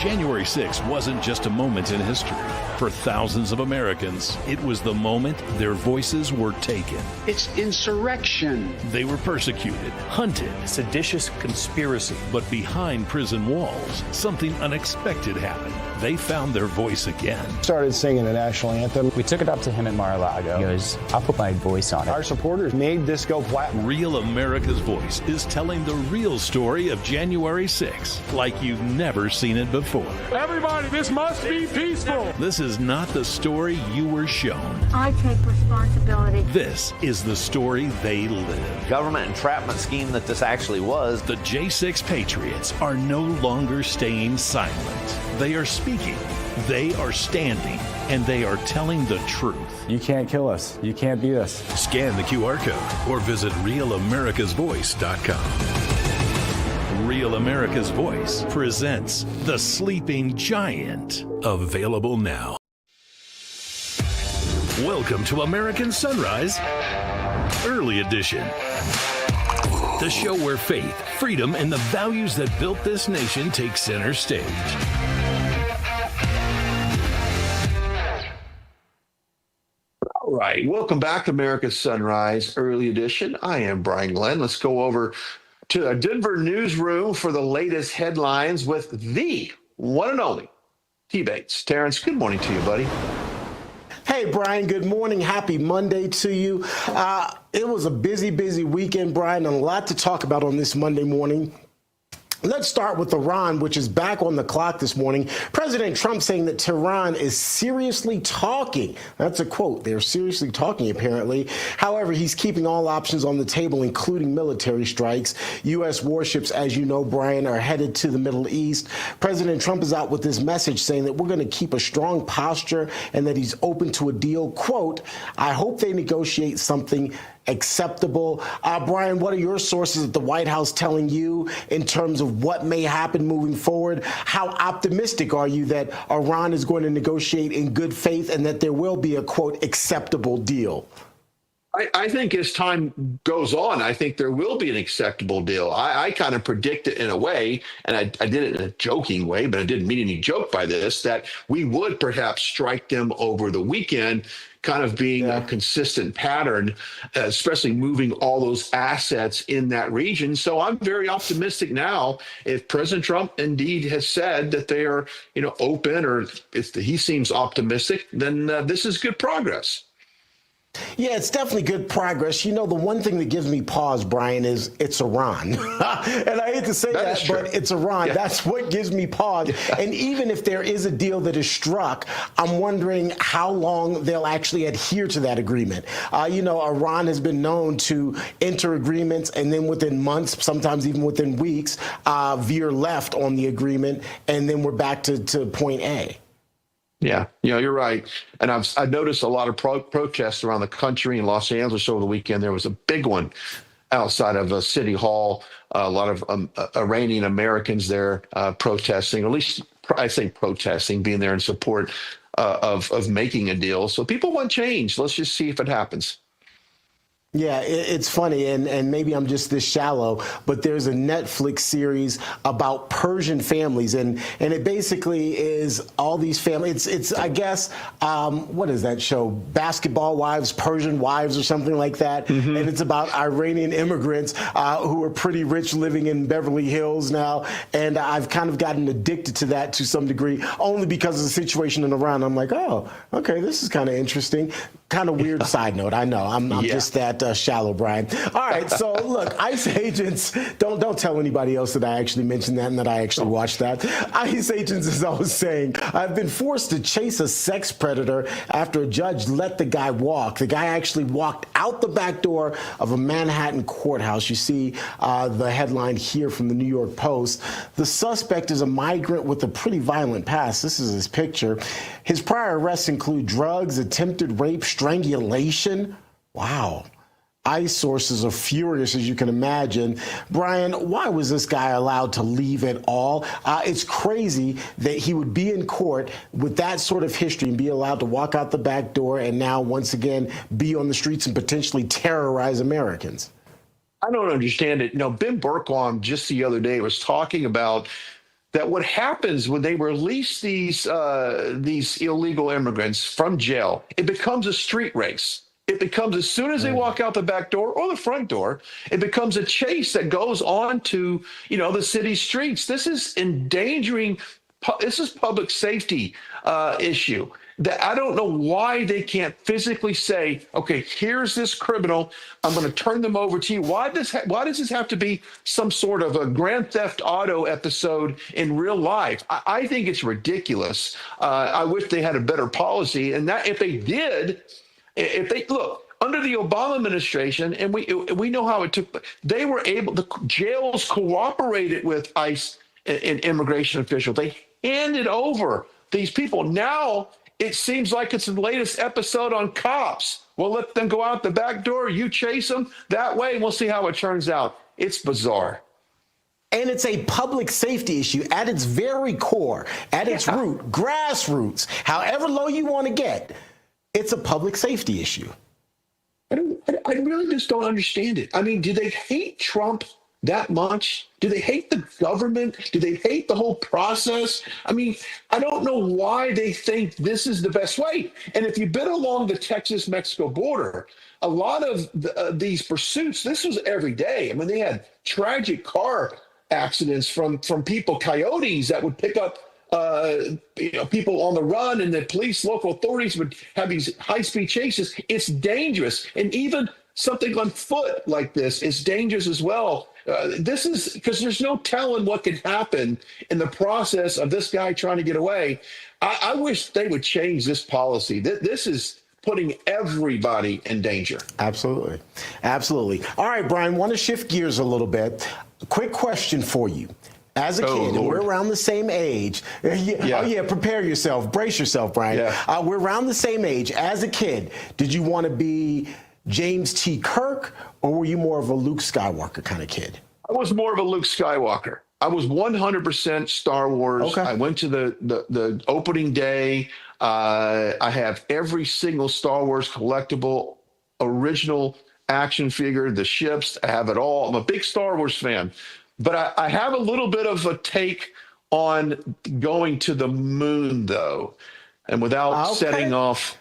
January 6th wasn't just a moment in history. For thousands of Americans, it was the moment their voices were taken. It's insurrection. They were persecuted, hunted, Seditious conspiracy. but behind prison walls, something unexpected happened. They found their voice again. Started singing the national anthem. We took it up to him at Mar-a-Lago. He goes, I'll put my voice on it. Our supporters made this go platinum. Real America's Voice is telling the real story of January 6th like you've never seen it before. Everybody, this must be peaceful. This is not the story you were shown. I take responsibility. This is the story they live. Government entrapment scheme that this actually was. The J6 Patriots are no longer staying silent. They are speaking, they are standing, and they are telling the truth. You can't kill us. You can't beat us. Scan the QR code or visit RealAmericasVoice.com. Real America's Voice presents The Sleeping Giant. Available now. Welcome to American Sunrise Early Edition. The show where faith, freedom, and the values that built this nation take center stage. All right. Welcome back to America's Sunrise Early Edition. I am Brian Glenn. Let's go over to a Denver newsroom for the latest headlines with the one and only T. Bates. Terrance, good morning to you, buddy. Hey, Brian, good morning. Happy Monday to you. It was a busy weekend, Brian, and a lot to talk about on this Monday morning. Let's start with Iran, which is back on the clock this morning. President Trump saying that Tehran is seriously talking. That's a quote. They're seriously talking, apparently. However, he's keeping all options on the table, including military strikes. U.S. warships, as you know, Brian, are headed to the Middle East. President Trump is out with this message saying that we're going to keep a strong posture and that he's open to a deal. Quote, I hope they negotiate something acceptable. Brian, what are your sources at the White House telling you in terms of what may happen moving forward? How optimistic are you that Iran is going to negotiate in good faith and that there will be a, quote, acceptable deal? I think as time goes on, I think there will be an acceptable deal. I kind of predict it in a way, and I did it in a joking way, but I didn't mean any joke by this, that we would perhaps strike them over the weekend, kind of being a consistent pattern, especially moving all those assets in that region. So I'm very optimistic now. If President Trump indeed has said that they are, open, or if he seems optimistic, then this is good progress. Yeah, it's definitely good progress. The one thing that gives me pause, Brian, is it's Iran. And I hate to say that, but it's Iran. Yeah. That's what gives me pause. Yeah. And even if there is a deal that is struck, I'm wondering how long they'll actually adhere to that agreement. Iran has been known to enter agreements and then within months, sometimes even within weeks, veer left on the agreement, and then we're back to point A. Yeah, you're right. And I've noticed a lot of protests around the country. In Los Angeles over the weekend, there was a big one outside of City Hall. A lot of Iranian Americans there protesting, or at least I say protesting, being there in support of making a deal. So people want change. Let's just see if it happens. Yeah, it's funny, and maybe I'm just this shallow, but there's a Netflix series about Persian families, and it basically is all these families. It's I guess, what is that show? Basketball Wives, Persian Wives, or something like that. Mm-hmm. And it's about Iranian immigrants who are pretty rich living in Beverly Hills now, and I've kind of gotten addicted to that to some degree, only because of the situation in Iran. I'm like, oh, okay, this is kind of interesting. Kind of weird side note. I know. I'm just that shallow, Brian. All right. So look, ICE agents, don't tell anybody else that I actually mentioned that and that I actually watched that. ICE agents, as I was saying, I've been forced to chase a sex predator after a judge let the guy walk. The guy actually walked out the back door of a Manhattan courthouse. You see the headline here from the New York Post. The suspect is a migrant with a pretty violent past. This is his picture. His prior arrests include drugs, attempted rape, strangulation. Wow. ICE sources are furious, as you can imagine. Brian, why was this guy allowed to leave at all? It's crazy that he would be in court with that sort of history and be allowed to walk out the back door and now, once again, be on the streets and potentially terrorize Americans. I don't understand it. Ben Bergquam just the other day was talking about that what happens when they release these illegal immigrants from jail, it becomes a street race. It becomes, as soon as they walk out the back door or the front door, it becomes a chase that goes on to, the city streets. This is endangering, this is public safety issue. That I don't know why they can't physically say, okay, here's this criminal, I'm going to turn them over to you. Why does this have to be some sort of a Grand Theft Auto episode in real life? I think it's ridiculous. I wish they had a better policy. And that if they did, look, under the Obama administration, and we know how it took, they were able, the jails cooperated with ICE and immigration officials. They handed over these people. Now, it seems like it's the latest episode on Cops. We'll let them go out the back door. You chase them that way, and we'll see how it turns out. It's bizarre. And it's a public safety issue at its very core, at its root, grassroots, however low you want to get. It's a public safety issue. I really just don't understand it. I mean, do they hate Trump that much? Do they hate the government? Do they hate the whole process? I mean, I don't know why they think this is the best way. And if you've been along the Texas-Mexico border, a lot of these pursuits, this was every day. I mean, they had tragic car accidents from people, coyotes that would pick up people on the run, and the police, local authorities would have these high-speed chases. It's dangerous. And even something on foot like this is dangerous as well. This is because there's no telling what could happen in the process of this guy trying to get away. I wish they would change this policy. This is putting everybody in danger. Absolutely. Absolutely. All right, Brian, want to shift gears a little bit. A quick question for you. As a kid, and we're around the same age. Oh, yeah, prepare yourself. Brace yourself, Brian. Yeah. We're around the same age. As a kid, did you want to be James T. Kirk, or were you more of a Luke Skywalker kind of kid? I was more of a Luke Skywalker. I was 100% Star Wars. Okay. I went to the opening day. I have every single Star Wars collectible, original action figure, the ships. I have it all. I'm a big Star Wars fan. But I have a little bit of a take on going to the moon, though, and without setting off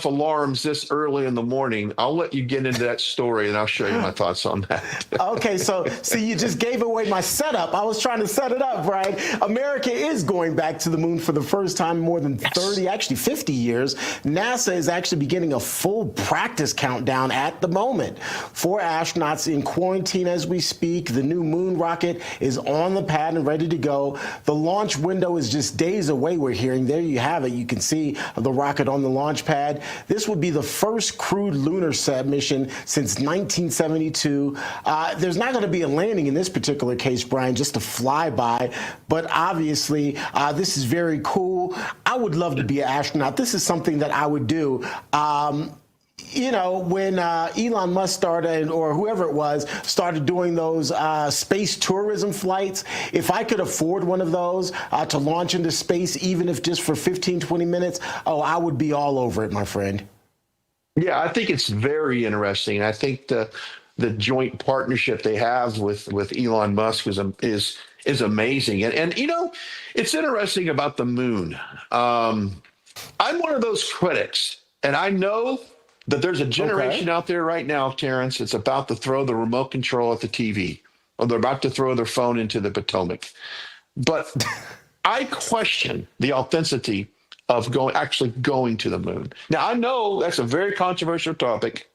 alarms this early in the morning. I'll let you get into that story, and I'll show you my thoughts on that. Okay, so you just gave away my setup. I was trying to set it up, Brian. America is going back to the moon for the first time in more than 30, actually 50 years. NASA is actually beginning a full practice countdown at the moment. 4 astronauts in quarantine as we speak. The new moon rocket is on the pad and ready to go. The launch window is just days away, we're hearing. There you have it. You can see the rocket on the launch pad. This would be the first crewed lunar mission since 1972. There's not going to be a landing in this particular case, Brian, just a flyby, but obviously this is very cool. I would love to be an astronaut. This is something that I would do. When Elon Musk started, or whoever it was, started doing those space tourism flights, if I could afford one of those to launch into space, even if just for 15, 20 minutes, I would be all over it, my friend. Yeah, I think it's very interesting. I think the joint partnership they have with Elon Musk is amazing. And it's interesting about the moon. I'm one of those critics, and I know that there's a generation out there right now, Terrance, it's about to throw the remote control at the TV, or they're about to throw their phone into the Potomac. But I question the authenticity of actually going to the moon. Now, I know that's a very controversial topic,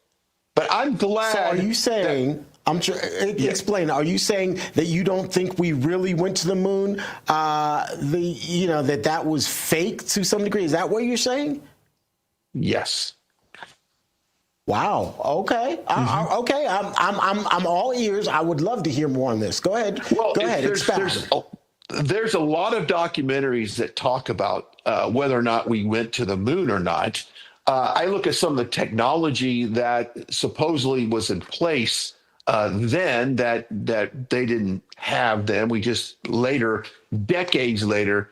but I'm glad. So are you saying, explain, are you saying that you don't think we really went to the moon? That was fake to some degree? Is that what you're saying? Yes. Wow. Okay. Okay. I'm all ears. I would love to hear more on this. Go ahead. Well, Go ahead. Expound. There's a lot of documentaries that talk about whether or not we went to the moon or not. I look at some of the technology that supposedly was in place then that they didn't have then. We just later, decades later,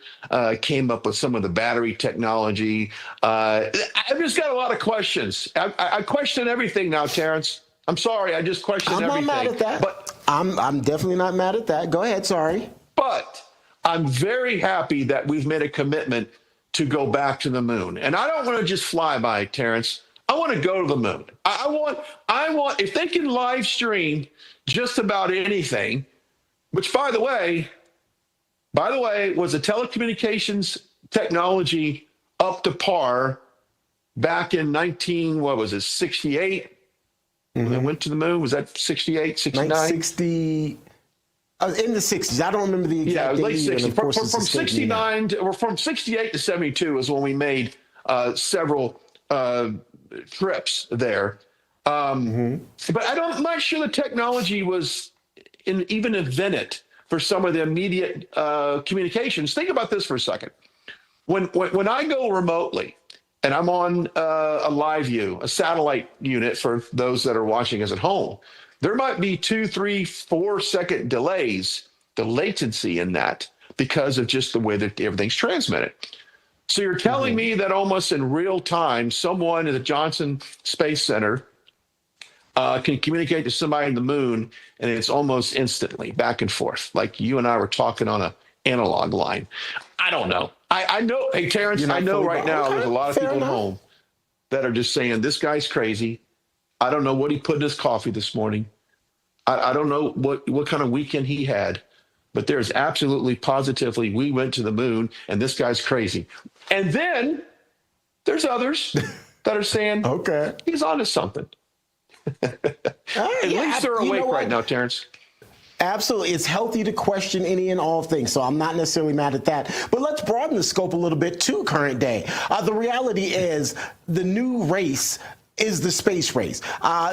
came up with some of the battery technology. I've just got a lot of questions. I question everything now, Terrance. I'm sorry, I just question everything. I'm not mad at that. But I'm definitely not mad at that. Go ahead, sorry. But I'm very happy that we've made a commitment to go back to the moon. And I don't want to just fly by, Terrance. I want to go to the moon. I want, if they can live stream just about anything, which by the way, was the telecommunications technology up to par back in 68? When they went to the moon? Was that 68, 69? 1960. In the 60s. I don't remember the exact date. Late 60s. From 69 or from 68 to 72 is when we made several trips there. But I'm not sure the technology was even invented for some of the immediate communications. Think about this for a second. When I go remotely and I'm on a live view, a satellite unit for those that are watching us at home, there might be 2, 3, 4 second delays, the latency in that, because of just the way that everything's transmitted. So you're telling me that almost in real time, someone at the Johnson Space Center can communicate to somebody on the moon, and it's almost instantly back and forth, like you and I were talking on an analog line. I don't know. I know. Hey, Terrance, I know right now there's a lot of people at home that are just saying, this guy's crazy. I don't know what he put in his coffee this morning. I don't know what kind of weekend he had, but there's absolutely positively we went to the moon and this guy's crazy. And then there's others that are saying, okay, he's onto something. At least they're awake right now, Terrance. Absolutely. It's healthy to question any and all things, so I'm not necessarily mad at that. But let's broaden the scope a little bit to current day. The reality is the new race is the space race.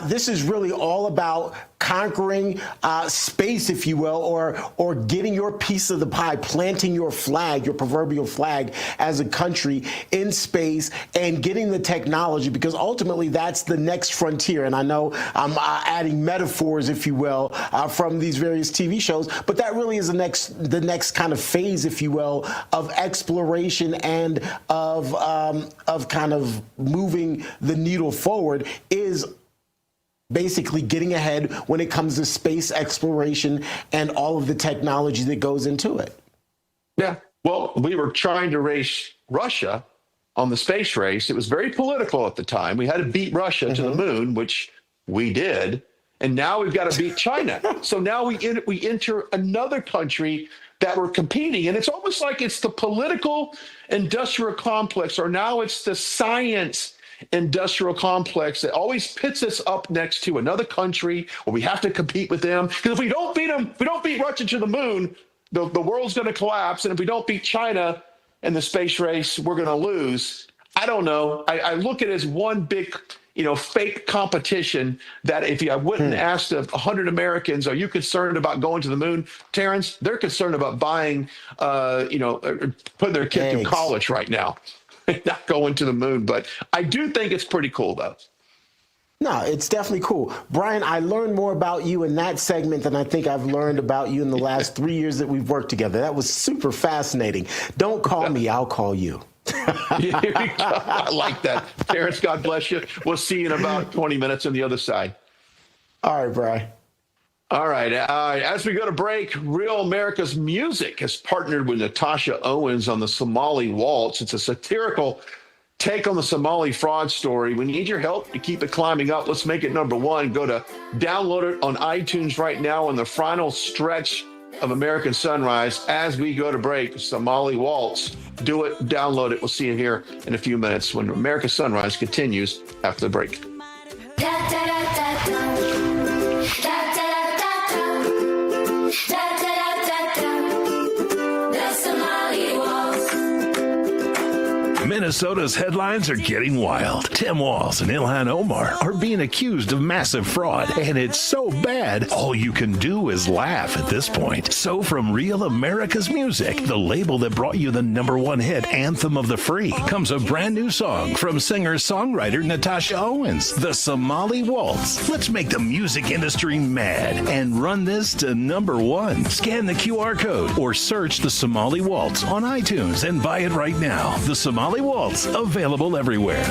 This is really all about conquering space, if you will, or getting your piece of the pie, planting your flag, your proverbial flag as a country in space and getting the technology, because ultimately that's the next frontier. And I know I'm adding metaphors, if you will, from these various TV shows, but that really is the next kind of phase, if you will, of exploration and of kind of moving the needle forward is basically getting ahead when it comes to space exploration and all of the technology that goes into it. Yeah. Well, we were trying to race Russia on the space race. It was very political at the time. We had to beat Russia to the moon, which we did. And now we've got to beat China. So now we enter another country that we're competing. And it's almost like it's the political industrial complex, or now it's the science industrial complex that always pits us up next to another country where we have to compete with them. Because if we don't beat them, if we don't beat Russia to the moon, the world's going to collapse. And if we don't beat China in the space race, we're going to lose. I don't know. I look at it as one big, fake competition that if I wouldn't ask 100 Americans, are you concerned about going to the moon, Terrance? They're concerned about buying, putting their kid through college right now. Not going to the moon, but I do think it's pretty cool, though. No, it's definitely cool. Brian, I learned more about you in that segment than I think I've learned about you in the last 3 years that we've worked together. That was super fascinating. Don't call me, I'll call you. I like that. Terrance, God bless you. We'll see you in about 20 minutes on the other side. All right, Brian. All right. As we go to break, Real America's Music has partnered with Natasha Owens on the Somali Waltz. It's a satirical take on the Somali fraud story. We need your help to keep it climbing up. Let's make it number one. Go to download it on iTunes right now on the final stretch of American Sunrise. As we go to break, Somali Waltz Do it, download it. We'll see you here in a few minutes when America's Sunrise continues after the break. Minnesota's headlines are getting wild. Tim Walz and Ilhan Omar are being accused of massive fraud, and it's so bad, all you can do is laugh at this point. So from Real America's Music, the label that brought you the #1 hit, Anthem of the Free, comes a brand new song from singer-songwriter Natasha Owens, The Somali Waltz. Let's make the music industry mad and run this to #1. Scan the QR code or search The Somali Waltz on iTunes and buy it right now. The Somali Waltz, available everywhere.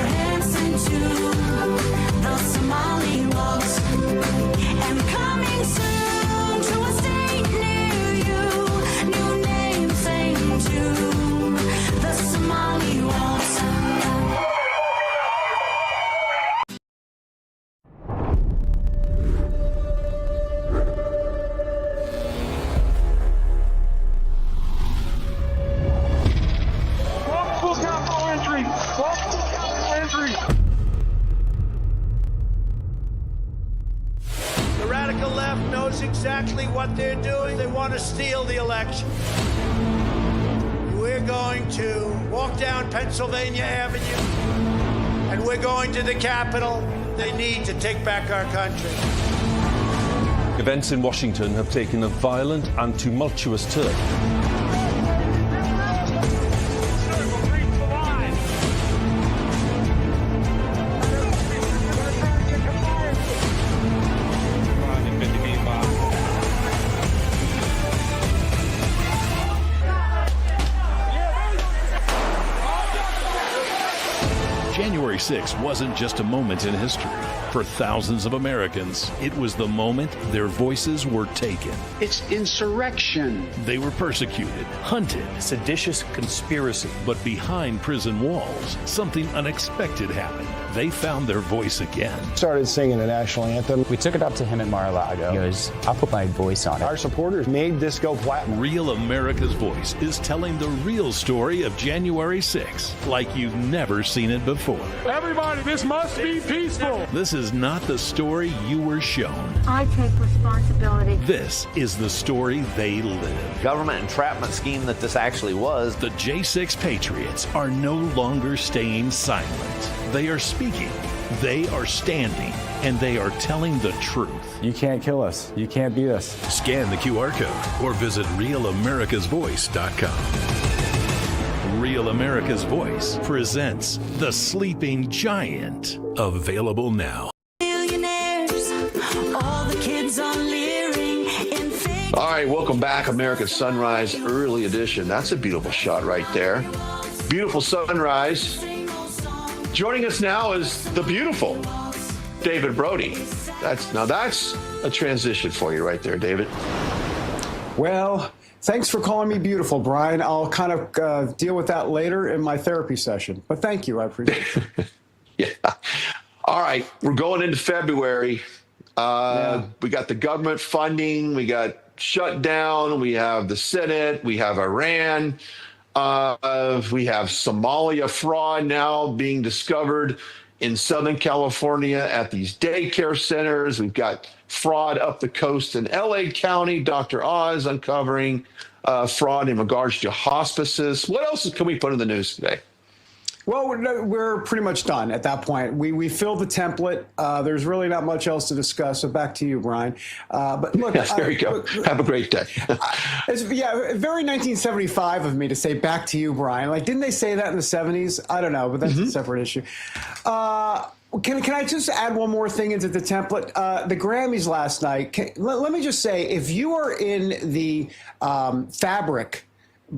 The radical left knows exactly what they're doing. They want to steal the election. We're going to walk down Pennsylvania Avenue, and we're going to the Capitol. They need to take back our country. Events in Washington have taken a violent and tumultuous turn. January 6th wasn't just a moment in history. For thousands of Americans, it was the moment their voices were taken. It's insurrection. They were persecuted, hunted. Seditious conspiracy. But behind prison walls, something unexpected happened. They found their voice again. Started singing the national anthem. We took it up to him at Mar-a-Lago. He goes, I'll put my voice on it. Our supporters made this go platinum. Real America's Voice is telling the real story of January 6th like you've never seen it before. Everybody, this must be peaceful. This is not the story you were shown. I take responsibility. This is the story they live. Government entrapment scheme that this actually was. The J6 Patriots are no longer staying silent. They are speaking, they are standing, and they are telling the truth. You can't kill us. You can't beat us. Scan the QR code or visit RealAmericasVoice.com. Real America's Voice presents The Sleeping Giant. Available now. All right, welcome back, America's Sunrise Early Edition. That's a beautiful shot right there. Beautiful sunrise. Joining us now is the beautiful David Brody. That's a transition for you right there, David. Well, thanks for calling me beautiful, Brian. I'll kind of deal with that later in my therapy session. But thank you. I appreciate it. Yeah. All right. We're going into February. We got the government funding. We got shutdown. We have the Senate. We have Iran. We have Somalia fraud now being discovered in Southern California at these daycare centers. We've got fraud up the coast in LA County. Dr. Oz uncovering fraud in regards to hospices. What else can we put in the news today? Well, we're pretty much done at that point. We filled the template. There's really not much else to discuss. So back to you, Brian. But look, yes, there you go. Have a great day. It's very 1975 of me to say back to you, Brian. Like, didn't they say that in the 70s? I don't know, but that's a separate issue. Can I just add one more thing into the template? The Grammys last night. Let me just say, if you are in the fabric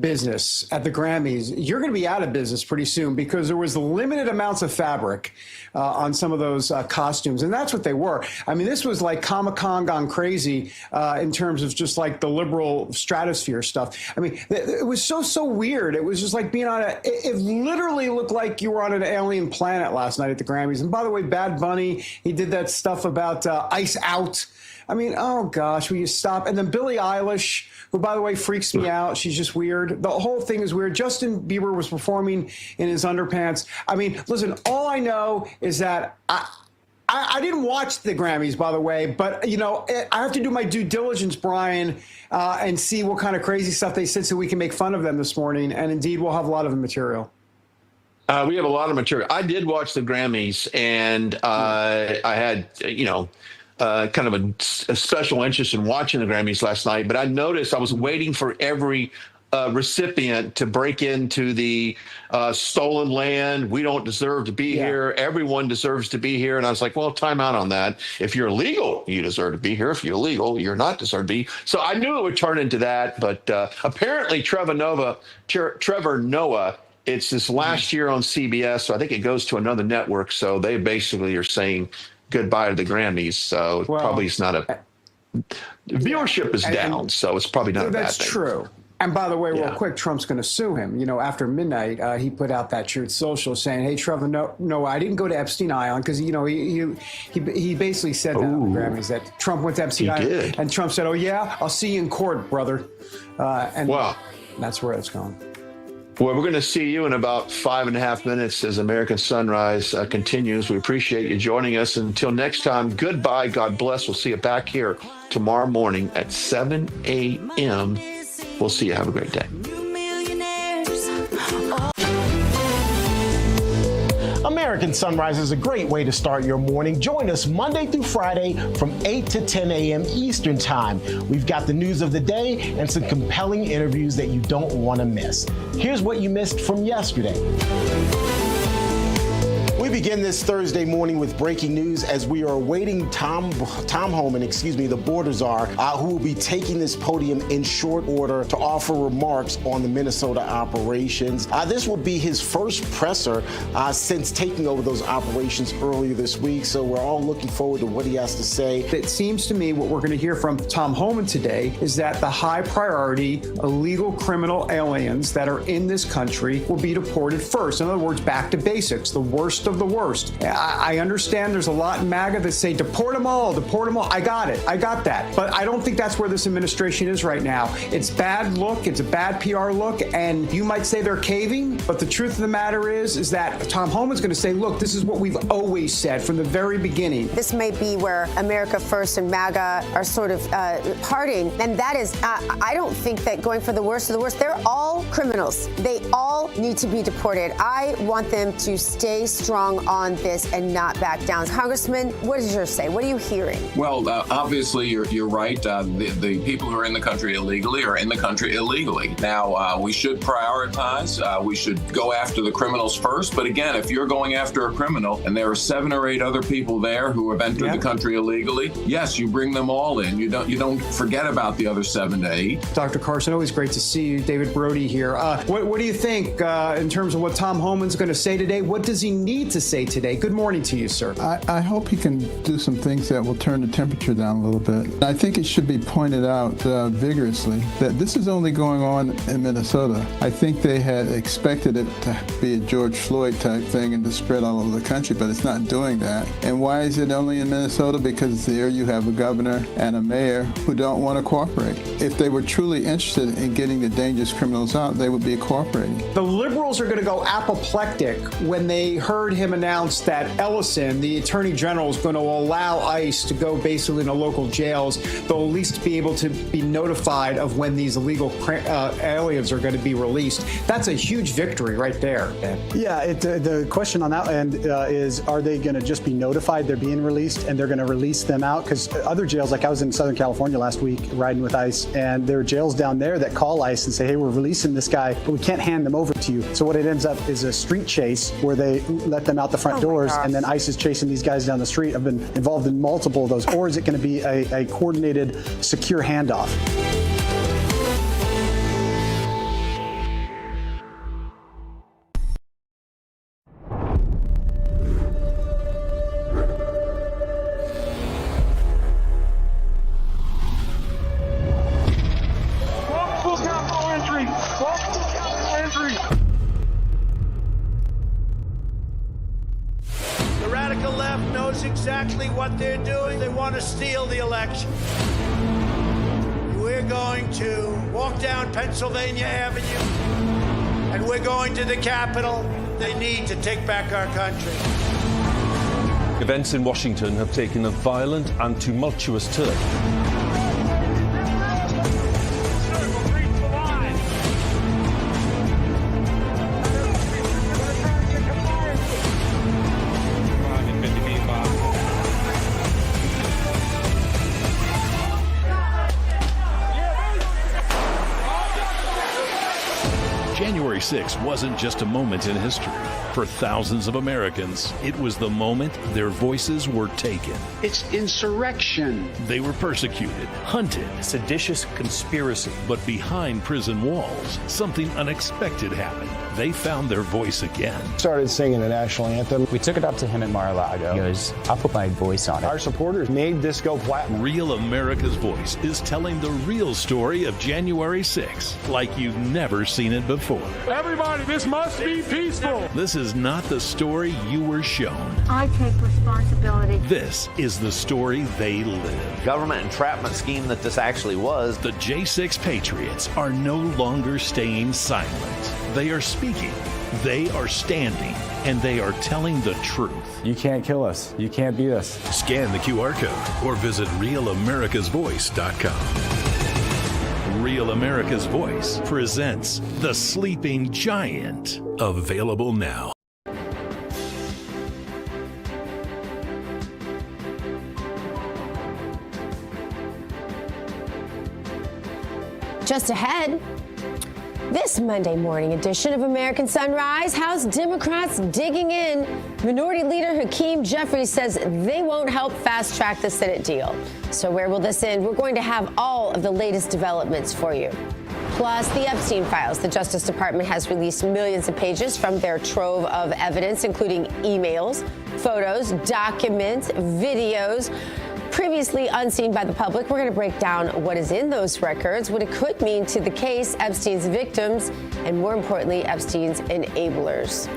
business at the Grammys, you're going to be out of business pretty soon because there was limited amounts of fabric on some of those costumes, and that's what they were. I mean, this was like Comic-Con gone crazy in terms of just like the liberal stratosphere stuff. I mean, it was so weird. It was just like being on it literally looked like you were on an alien planet last night at the Grammys. And by the way, Bad Bunny, he did that stuff about Ice Out. I mean, oh gosh, will you stop? And then Billie Eilish, who, by the way, freaks me out. She's just weird. The whole thing is weird. Justin Bieber was performing in his underpants. I mean, listen, all I know is that I didn't watch the Grammys, by the way, but, you know, I have to do my due diligence, Brian, and see what kind of crazy stuff they said so we can make fun of them this morning. And indeed, we'll have a lot of the material. We have a lot of material. I did watch the Grammys, and I had, kind of a special interest in watching the Grammys last night. But I noticed I was waiting for every recipient to break into the stolen land. We don't deserve to be here. Everyone deserves to be here. And I was like, well, time out on that. If you're illegal, you deserve to be here. If you're illegal, you're not deserved to be. So I knew it would turn into that. But apparently Trevor Noah, it's this last year on CBS. So I think it goes to another network. So they basically are saying goodbye to the Grammys. So probably it's not a viewership is down. So it's probably not a bad thing. That's true. And by the way, real quick, Trump's going to sue him. You know, after midnight, he put out that Truth Social saying, "Hey, Trevor, no, I didn't go to Epstein Island," because he basically said that on the Grammys that Trump went to Epstein Island, and Trump said, "Oh yeah, I'll see you in court, brother." And that's where it's going. Well, we're going to see you in about 5.5 minutes as American Sunrise continues. We appreciate you joining us. Until next time, goodbye. God bless. We'll see you back here tomorrow morning at 7 a.m. We'll see you. Have a great day. American Sunrise is a great way to start your morning. Join us Monday through Friday from 8 to 10 a.m. Eastern Time. We've got the news of the day and some compelling interviews that you don't want to miss. Here's what you missed from yesterday. We begin this Thursday morning with breaking news as we are awaiting Tom Homan, the border czar, who will be taking this podium in short order to offer remarks on the Minnesota operations. This will be his first presser since taking over those operations earlier this week, so we're all looking forward to what he has to say. It seems to me what we're going to hear from Tom Homan today is that the high priority illegal criminal aliens that are in this country will be deported first. In other words, back to basics, the worst of the worst. I understand there's a lot in MAGA that say deport them all. I got it. I got that. But I don't think that's where this administration is right now. It's bad look. It's a bad PR look. And you might say they're caving, but the truth of the matter is that Tom Homan's going to say, look, this is what we've always said from the very beginning. This may be where America First and MAGA are sort of parting. And that is, I don't think that going for the worst of the worst, they're all criminals. They all need to be deported. I want them to stay strong on this and not back down. Congressman, what does yours say? What are you hearing? Well, obviously, you're right. The people who are in the country illegally are in the country illegally. Now, we should prioritize. We should go after the criminals first. But again, if you're going after a criminal and there are 7 or 8 other people there who have entered the country illegally, yes, you bring them all in. You don't forget about the other 7 to 8. Dr. Carson, always great to see you. David Brody here. What do you think in terms of what Tom Homan's going to say today? What does he need to say today? Good morning to you, sir. I hope he can do some things that will turn the temperature down a little bit. I think it should be pointed out vigorously that this is only going on in Minnesota. I think they had expected it to be a George Floyd type thing and to spread all over the country, but it's not doing that. And why is it only in Minnesota? Because there you have a governor and a mayor who don't want to cooperate. If they were truly interested in getting the dangerous criminals out, they would be cooperating. The liberals are going to go apoplectic when they heard him announce that Ellison, the attorney general, is going to allow ICE to go basically into local jails. They'll at least be able to be notified of when these illegal aliens are going to be released. That's a huge victory right there. Yeah, the question on that end is, are they going to just be notified they're being released and they're going to release them out? Because other jails, like I was in Southern California last week riding with ICE, and there are jails down there that call ICE and say, hey, we're releasing this guy, but we can't hand them over to you. So what it ends up is a street chase where they let them out the front doors, and then ICE is chasing these guys down the street. I've been involved in multiple of those. Or is it going to be a coordinated, secure handoff? Exactly what they're doing. They want want to steal the election. We're going to walk down Pennsylvania Avenue, and we're going to the Capitol. They need to take back our country. Events in Washington have taken a violent and tumultuous turn. January 6 wasn't just a moment in history. For thousands of Americans, it was the moment their voices were taken. It's insurrection. They were persecuted, hunted, Seditious conspiracy. but behind prison walls, something unexpected happened. They found their voice again. Started singing the national anthem. We took it up to him at Mar-a-Lago. He goes, I'll put my voice on it. Our supporters made this go platinum. Real America's Voice is telling the real story of January 6 like you've never seen it before. Everybody, this must be peaceful. This is not the story you were shown. I take responsibility. This is the story they live. Government entrapment scheme that this actually was. The J6 Patriots are no longer staying silent. They are speaking, they are standing, and they are telling the truth. You can't kill us. You can't beat us. Scan the QR code or visit RealAmericasVoice.com. Real America's Voice presents The Sleeping Giant. Available now. Just ahead, this Monday morning edition of American Sunrise, House Democrats digging in. Minority Leader Hakeem Jeffries says they won't help fast-track the Senate deal. So where will this end? We're going to have all of the latest developments for you. Plus, the Epstein files. The Justice Department has released millions of pages from their trove of evidence, including emails, photos, documents, videos, previously unseen by the public. We're going to break down what is in those records, what it could mean to the case, Epstein's victims, and more importantly, Epstein's enablers.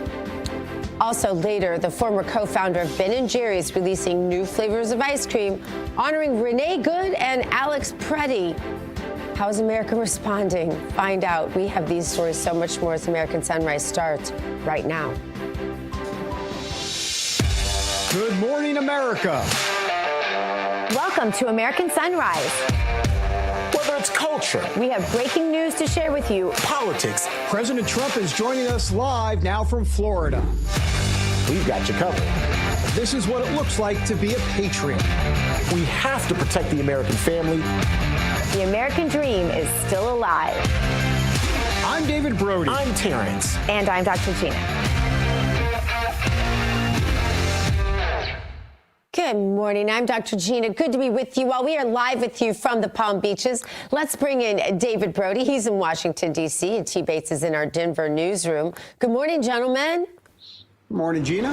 Also later, the former co-founder of Ben & Jerry's releasing new flavors of ice cream, honoring Renee Good and Alex Preddy. How is America responding? Find out. We have these stories, so much more as American Sunrise starts right now. Good morning, America. Welcome to American Sunrise. Whether it's culture, We have breaking news to share with you. politics, President Trump is joining us live now from Florida. we've got you covered. This is what it looks like to be a patriot. We have to protect the American family. The American dream is still alive. I'm David Brody. I'm Terrance. And I'm Dr. Gina. Good morning. I'm Dr. Gina. Good to be with you while we are live with you from the Palm Beaches. Let's bring in David Brody. He's in Washington, D.C., and T. Bates is in our Denver newsroom. Good morning, gentlemen. Good morning, Gina.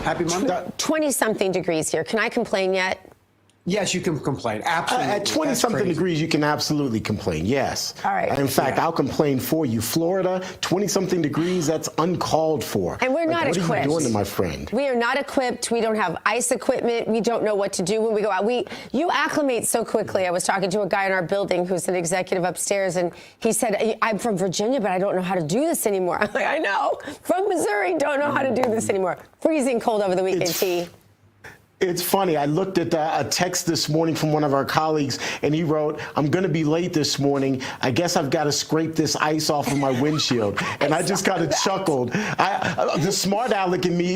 Happy Monday. 20-something degrees here. Can I complain yet? Yes, you can complain. Absolutely. At 20-something degrees, you can absolutely complain, yes. All right. In fact, I'll complain for you. Florida, 20-something degrees, that's uncalled for. And we're not equipped. What are you doing to my friend? We are not equipped. We don't have ice equipment. We don't know what to do when we go out. You acclimate so quickly. I was talking to a guy in our building who's an executive upstairs, and he said, I'm from Virginia, but I don't know how to do this anymore. I'm like, I know. From Missouri, don't know how to do this anymore. Freezing cold over the weekend, T. It's funny. I looked at a text this morning from one of our colleagues, and he wrote, I'm going to be late this morning. I guess I've got to scrape this ice off of my windshield. And I just kind of chuckled. The smart aleck in me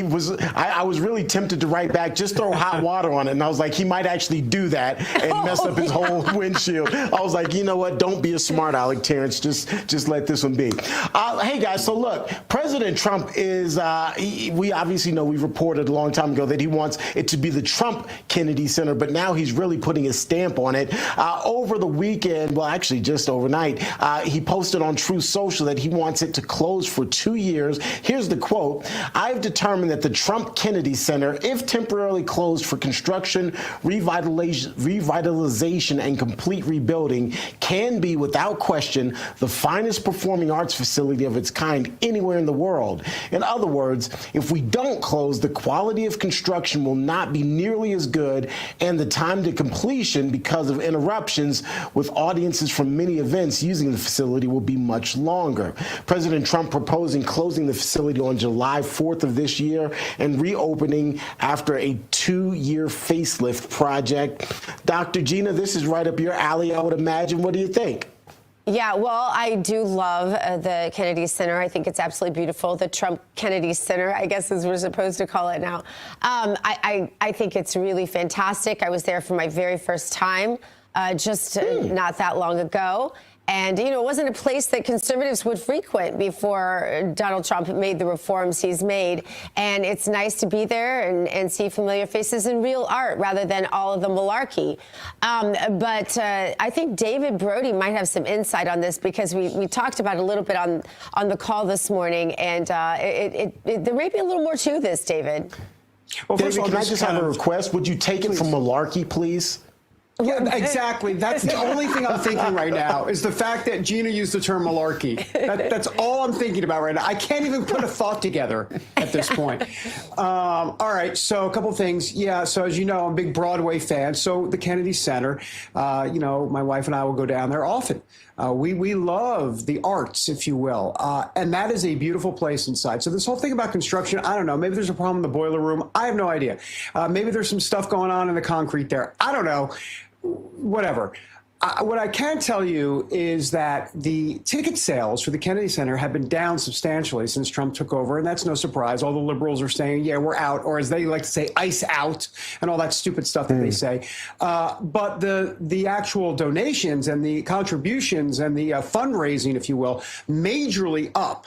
I was really tempted to write back, just throw hot water on it. And I was like, he might actually do that and mess up his whole windshield. I was like, you know what? Don't be a smart aleck, Terrance. Just let this one be. Hey, guys, so look, President Trump is, we obviously know, we reported a long time ago that he wants it to be the Trump Kennedy Center, but now he's really putting his stamp on it. Over the weekend, well, actually just overnight, he posted on Truth Social that he wants it to close for 2 years. Here's the quote: I've determined that the Trump Kennedy Center, if temporarily closed for construction, revitalization, and complete rebuilding, can be, without question, the finest performing arts facility of its kind anywhere in the world. In other words, if we don't close, the quality of construction will not be be nearly as good, and the time to completion, because of interruptions with audiences from many events using the facility, will be much longer. President Trump proposing closing the facility on July 4th of this year and reopening after a 2-year facelift project. Dr. Gina, this is right up your alley, I would imagine. What do you think? Yeah, well, I do love the Kennedy Center. I think it's absolutely beautiful. The Trump Kennedy Center, I guess, as we're supposed to call it now. I think it's really fantastic. I was there for my very first time just not that long ago. And, you know, it wasn't a place that conservatives would frequent before Donald Trump made the reforms he's made. And it's nice to be there and see familiar faces and real art rather than all of the malarkey. But I think David Brody might have some insight on this, because we talked about it a little bit on the call this morning. And there may be a little more to this, David. Well, David, can I just have a request? Would you take it from malarkey, please? Yeah, exactly. That's the only thing I'm thinking right now, is the fact that Gina used the term malarkey. That's all I'm thinking about right now. I can't even put a thought together at this point. All right, so a couple things. Yeah, so as you know, I'm a big Broadway fan. So the Kennedy Center, you know, my wife and I will go down there often. We love the arts, if you will, and that is a beautiful place inside. So this whole thing about construction, I don't know. Maybe there's a problem in the boiler room. I have no idea. Maybe there's some stuff going on in the concrete there. I don't know. Whatever. What I can tell you is that the ticket sales for the Kennedy Center have been down substantially since Trump took over, and that's no surprise. All the liberals are saying, yeah, we're out, or as they like to say, ice out, and all that stupid stuff that they say. But the actual donations and the contributions and the fundraising, if you will, majorly up.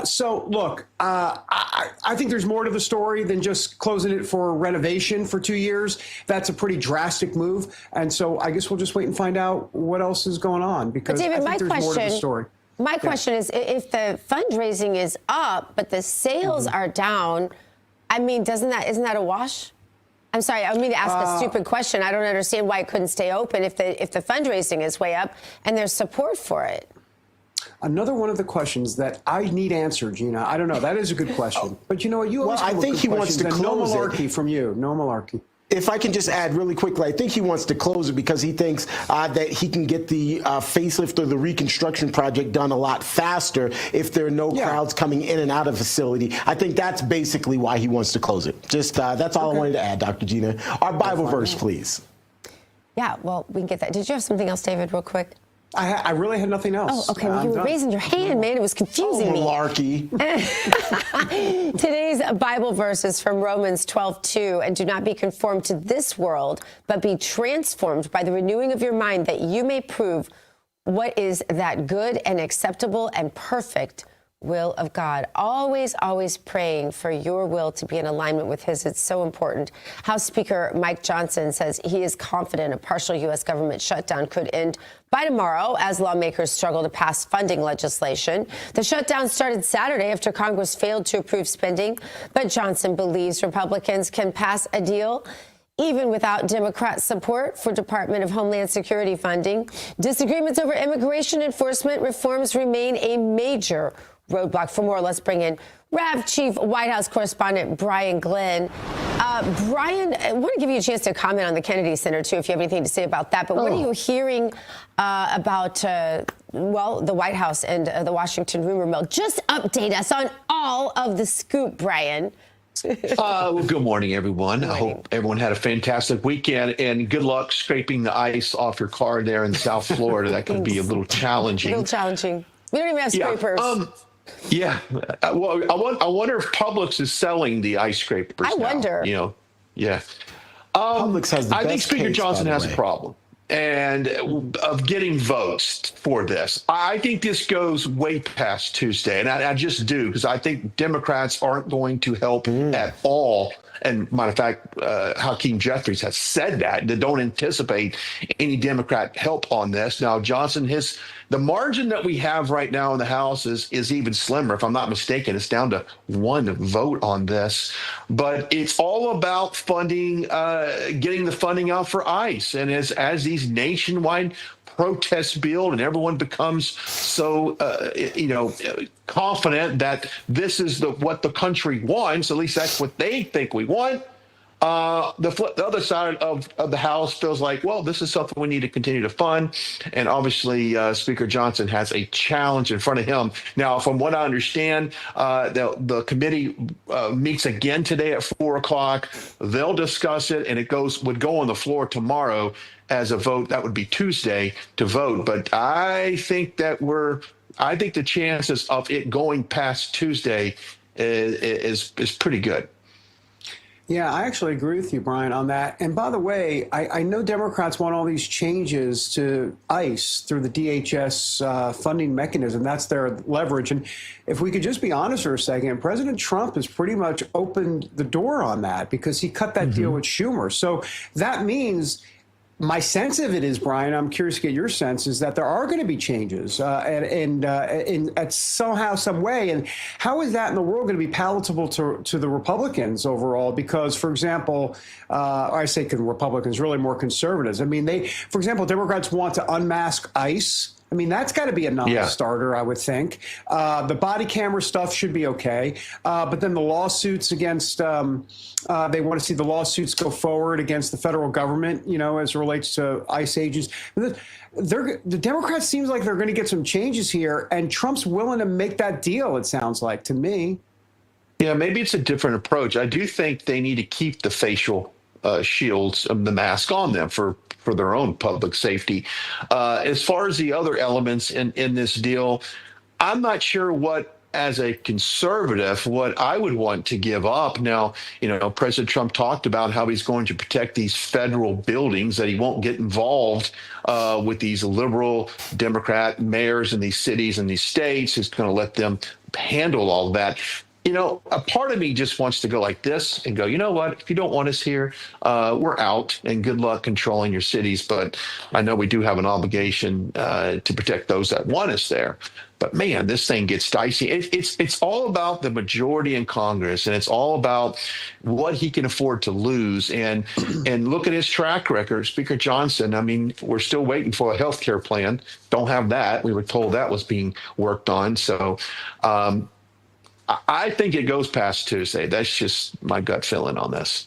So, look, I think there's more to the story than just closing it for renovation for 2 years. That's a pretty drastic move, and so I guess we'll just wait and find out what else is going on, because David, I think there's more to the story. My question is, if the fundraising is up but the sales are down, I mean, isn't that a wash? I'm sorry, I mean to ask a stupid question. I don't understand why it couldn't stay open if the fundraising is way up and there's support for it. Another one of the questions that I need answered, Gina. I don't know. That is a good question. But you know what? You always I think he wants to close no malarkey from you. No malarkey. If I can just add really quickly, I think he wants to close it because he thinks that he can get the facelift or the reconstruction project done a lot faster if there are no crowds coming in and out of the facility. I think that's basically why he wants to close it. Just that's all I wanted to add, Dr. Gina. Our Bible verse, please. Yeah, well, we can get that. Did you have something else, David, real quick? I really had nothing else. Oh, okay. Well, you were raising your hand, man. It was confusing me. Malarkey. Today's Bible verse is from Romans 12:2. And do not be conformed to this world, but be transformed by the renewing of your mind, that you may prove what is that good and acceptable and perfect will of God. Always, always praying for your will to be in alignment with his. It's so important. House Speaker Mike Johnson says he is confident a partial U.S. government shutdown could end by tomorrow as lawmakers struggle to pass funding legislation. The shutdown started Saturday after Congress failed to approve spending, but Johnson believes Republicans can pass a deal even without Democrat support for Department of Homeland Security funding. Disagreements over immigration enforcement reforms remain a major roadblock. For more, let's bring in RAV Chief White House Correspondent Brian Glenn. Brian, I want to give you a chance to comment on the Kennedy Center, too, if you have anything to say about that. But what are you hearing about, well, the White House and the Washington rumor mill? Just update us on all of the scoop, Brian. Well, good morning, everyone. I hope everyone had a fantastic weekend, and good luck scraping the ice off your car there in South Florida. That could be a little challenging. A little challenging. We don't even have scrapers. Yeah. Well, I wonder if Publix is selling the ice scrapers I wonder. You know, yeah. Publix has the I think best Speaker case, Johnson by the has way. a problem and of getting votes for this. I think this goes way past Tuesday, and I just do, because I think Democrats aren't going to help at all. And matter of fact, Hakeem Jeffries has said that they don't anticipate any Democrat help on this. Now, Johnson, the margin that we have right now in the House is even slimmer. If I'm not mistaken, it's down to one vote on this. But it's all about funding, getting the funding out for ICE. And as these nationwide protests build and everyone becomes so, confident that this is what the country wants, at least that's what they think we want, The other side of the House feels like, well, this is something we need to continue to fund. And obviously, Speaker Johnson has a challenge in front of him. Now, from what I understand, the committee meets again today at 4 o'clock. They'll discuss it, and it would go on the floor tomorrow as a vote. That would be Tuesday to vote. But I think the chances of it going past Tuesday is pretty good. Yeah, I actually agree with you, Brian, on that. And by the way, I know Democrats want all these changes to ICE through the DHS funding mechanism. That's their leverage. And if we could just be honest for a second, President Trump has pretty much opened the door on that because he cut that deal with Schumer. So that means, my sense of it is, Brian, I'm curious to get your sense, is that there are going to be changes in somehow, some way. And how is that in the world going to be palatable to the Republicans overall? Because, for example, I say Republicans, really more conservatives. I mean, for example, Democrats want to unmask ICE. I mean, that's got to be a non-starter, I would think. The body camera stuff should be okay. But then the lawsuits against, they want to see the lawsuits go forward against the federal government, as it relates to ICE agents. The Democrats seems like they're going to get some changes here, and Trump's willing to make that deal, it sounds like, to me. Yeah, maybe it's a different approach. I do think they need to keep the facial shields, the mask on them for their own public safety. As far as the other elements in this deal, I'm not sure as a conservative, what I would want to give up. Now, President Trump talked about how he's going to protect these federal buildings, that he won't get involved with these liberal Democrat mayors in these cities and these states. He's going to let them handle all of that. A part of me just wants to go like this and go, you know what, if you don't want us here, we're out, and good luck controlling your cities. But I know we do have an obligation to protect those that want us there. But man, this thing gets dicey. It's all about the majority in Congress, and it's all about what he can afford to lose. And look at his track record, Speaker Johnson. I mean, we're still waiting for a health care plan. Don't have that. We were told that was being worked on. So I think it goes past Tuesday. That's just my gut feeling on this.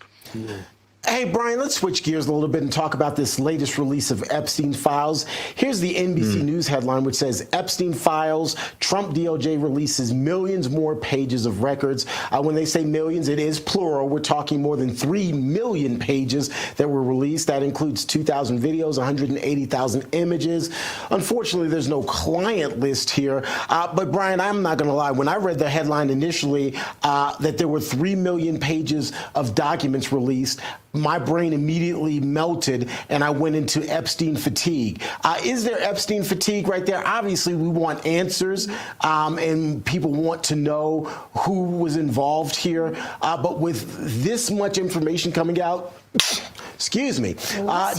Hey, Brian, let's switch gears a little bit and talk about this latest release of Epstein files. Here's the NBC News headline, which says, Epstein files, Trump DOJ releases millions more pages of records. When they say millions, it is plural. We're talking more than 3 million pages that were released. That includes 2,000 videos, 180,000 images. Unfortunately, there's no client list here. But, Brian, I'm not going to lie. When I read the headline initially that there were 3 million pages of documents released, my brain immediately melted and I went into Epstein fatigue. Is there Epstein fatigue right there? Obviously, we want answers and people want to know who was involved here. But with this much information coming out, excuse me.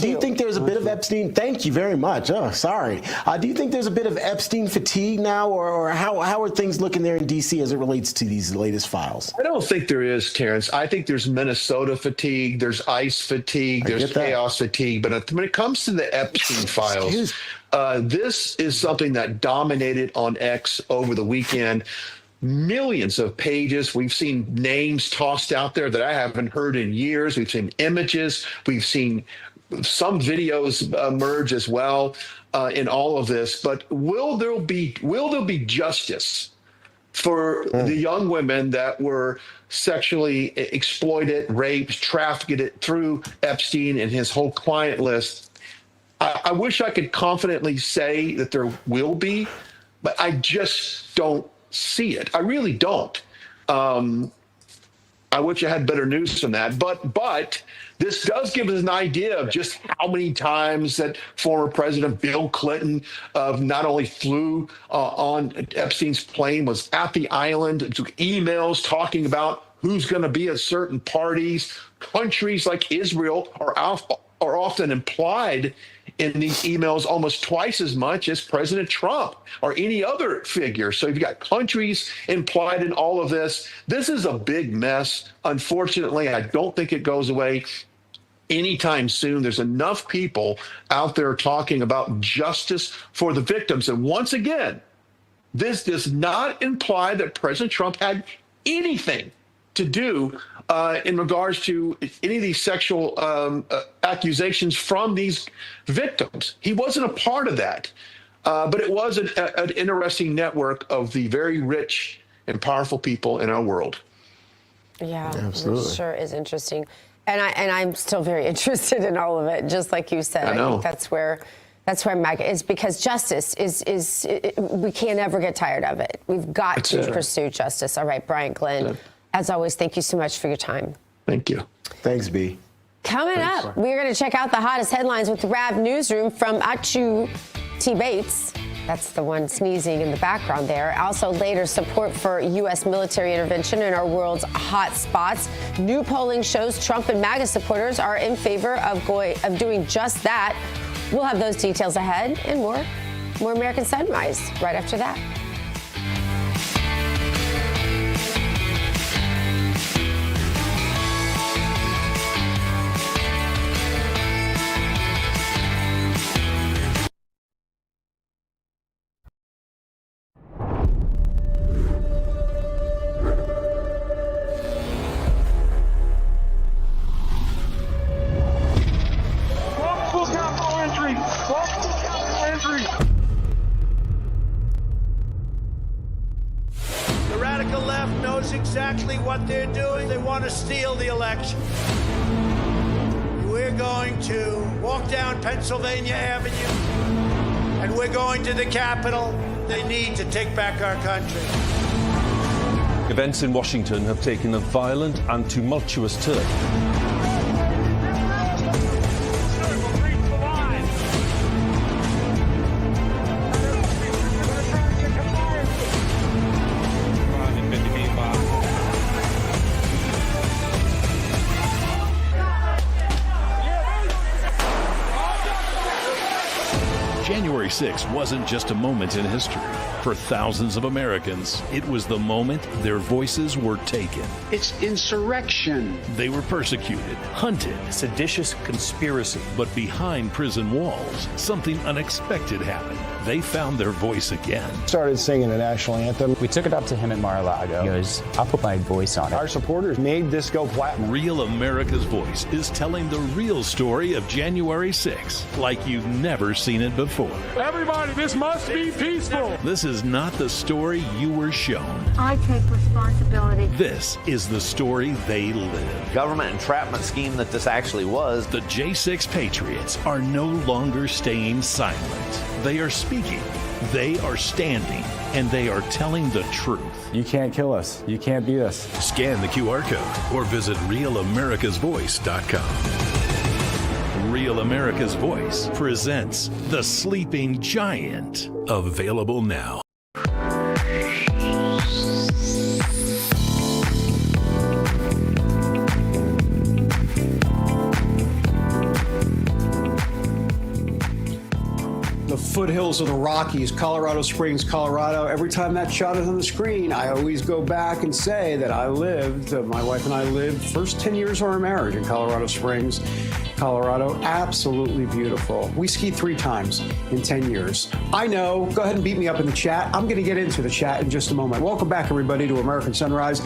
Do you think there's a bit of Epstein? Thank you very much. Oh, sorry. Do you think there's a bit of Epstein fatigue now, or how are things looking there in D.C. as it relates to these latest files? I don't think there is, Terrance. I think there's Minnesota fatigue, there's ICE fatigue, there's chaos fatigue. But when it comes to the Epstein files, this is something that dominated on X over the weekend. Millions of pages. We've seen names tossed out there that I haven't heard in years. We've seen images. We've seen some videos emerge as well in all of this. But will there be justice for the young women that were sexually exploited, raped, trafficked through Epstein and his whole client list? I wish I could confidently say that there will be, but I just don't see it. I really don't. I wish I had better news than that. But this does give us an idea of just how many times that former President Bill Clinton not only flew on Epstein's plane, was at the island, took emails talking about who's going to be at certain parties. Countries like Israel are often implied in these emails almost twice as much as President Trump or any other figure. So you've got countries implied in all of this. This is a big mess. Unfortunately, I don't think it goes away anytime soon. There's enough people out there talking about justice for the victims. And once again, this does not imply that President Trump had anything to do in regards to any of these sexual accusations from these victims. He wasn't a part of that. But it was an interesting network of the very rich and powerful people in our world. Yeah, absolutely. It sure is interesting. And I'm still very interested in all of it, just like you said. I think that's where MAGA is, because justice is we can't ever get tired of it. We've got to pursue justice. All right, Brian Glenn, as always, thank you so much for your time. Thank you. Thanks, B. Coming up, we're going to check out the hottest headlines with the RAV Newsroom from Achu T. Bates. That's the one sneezing in the background there. Also later, support for U.S. military intervention in our world's hot spots. New polling shows Trump and MAGA supporters are in favor of doing just that. We'll have those details ahead and more. More American Sunrise right after that. The radical left knows exactly what they're doing. They want to steal the election. We're going to walk down Pennsylvania Avenue, and we're going to the Capitol. They need to take back our country. Events in Washington have taken a violent and tumultuous turn. January 6th wasn't just a moment in history. For thousands of Americans, it was the moment their voices were taken. It's insurrection. They were persecuted, hunted, Seditious conspiracy. but behind prison walls, something unexpected happened. They found their voice again. Started singing the national anthem. We took it up to him at Mar-a-Lago. He goes, I'll put my voice on it. Our supporters made this go platinum. Real America's Voice is telling the real story of January 6th, like you've never seen it before. Everybody, this must be peaceful. This is not the story you were shown. I take responsibility. This is the story they live. Government entrapment scheme that this actually was. The J6 Patriots are no longer staying silent. They are speaking, they are standing, and they are telling the truth. You can't kill us. You can't beat us. Scan the QR code or visit RealAmericasVoice.com. Real America's Voice presents The Sleeping Giant. Available now. The foothills of the Rockies, Colorado Springs, Colorado. Every time that shot is on the screen, I always go back and say that my wife and I lived first 10 years of our marriage in Colorado Springs, Colorado. Absolutely beautiful. We skied 3 times in 10 years. I know. Go ahead and beat me up in the chat. I'm going to get into the chat in just a moment. Welcome back, everybody, to American Sunrise.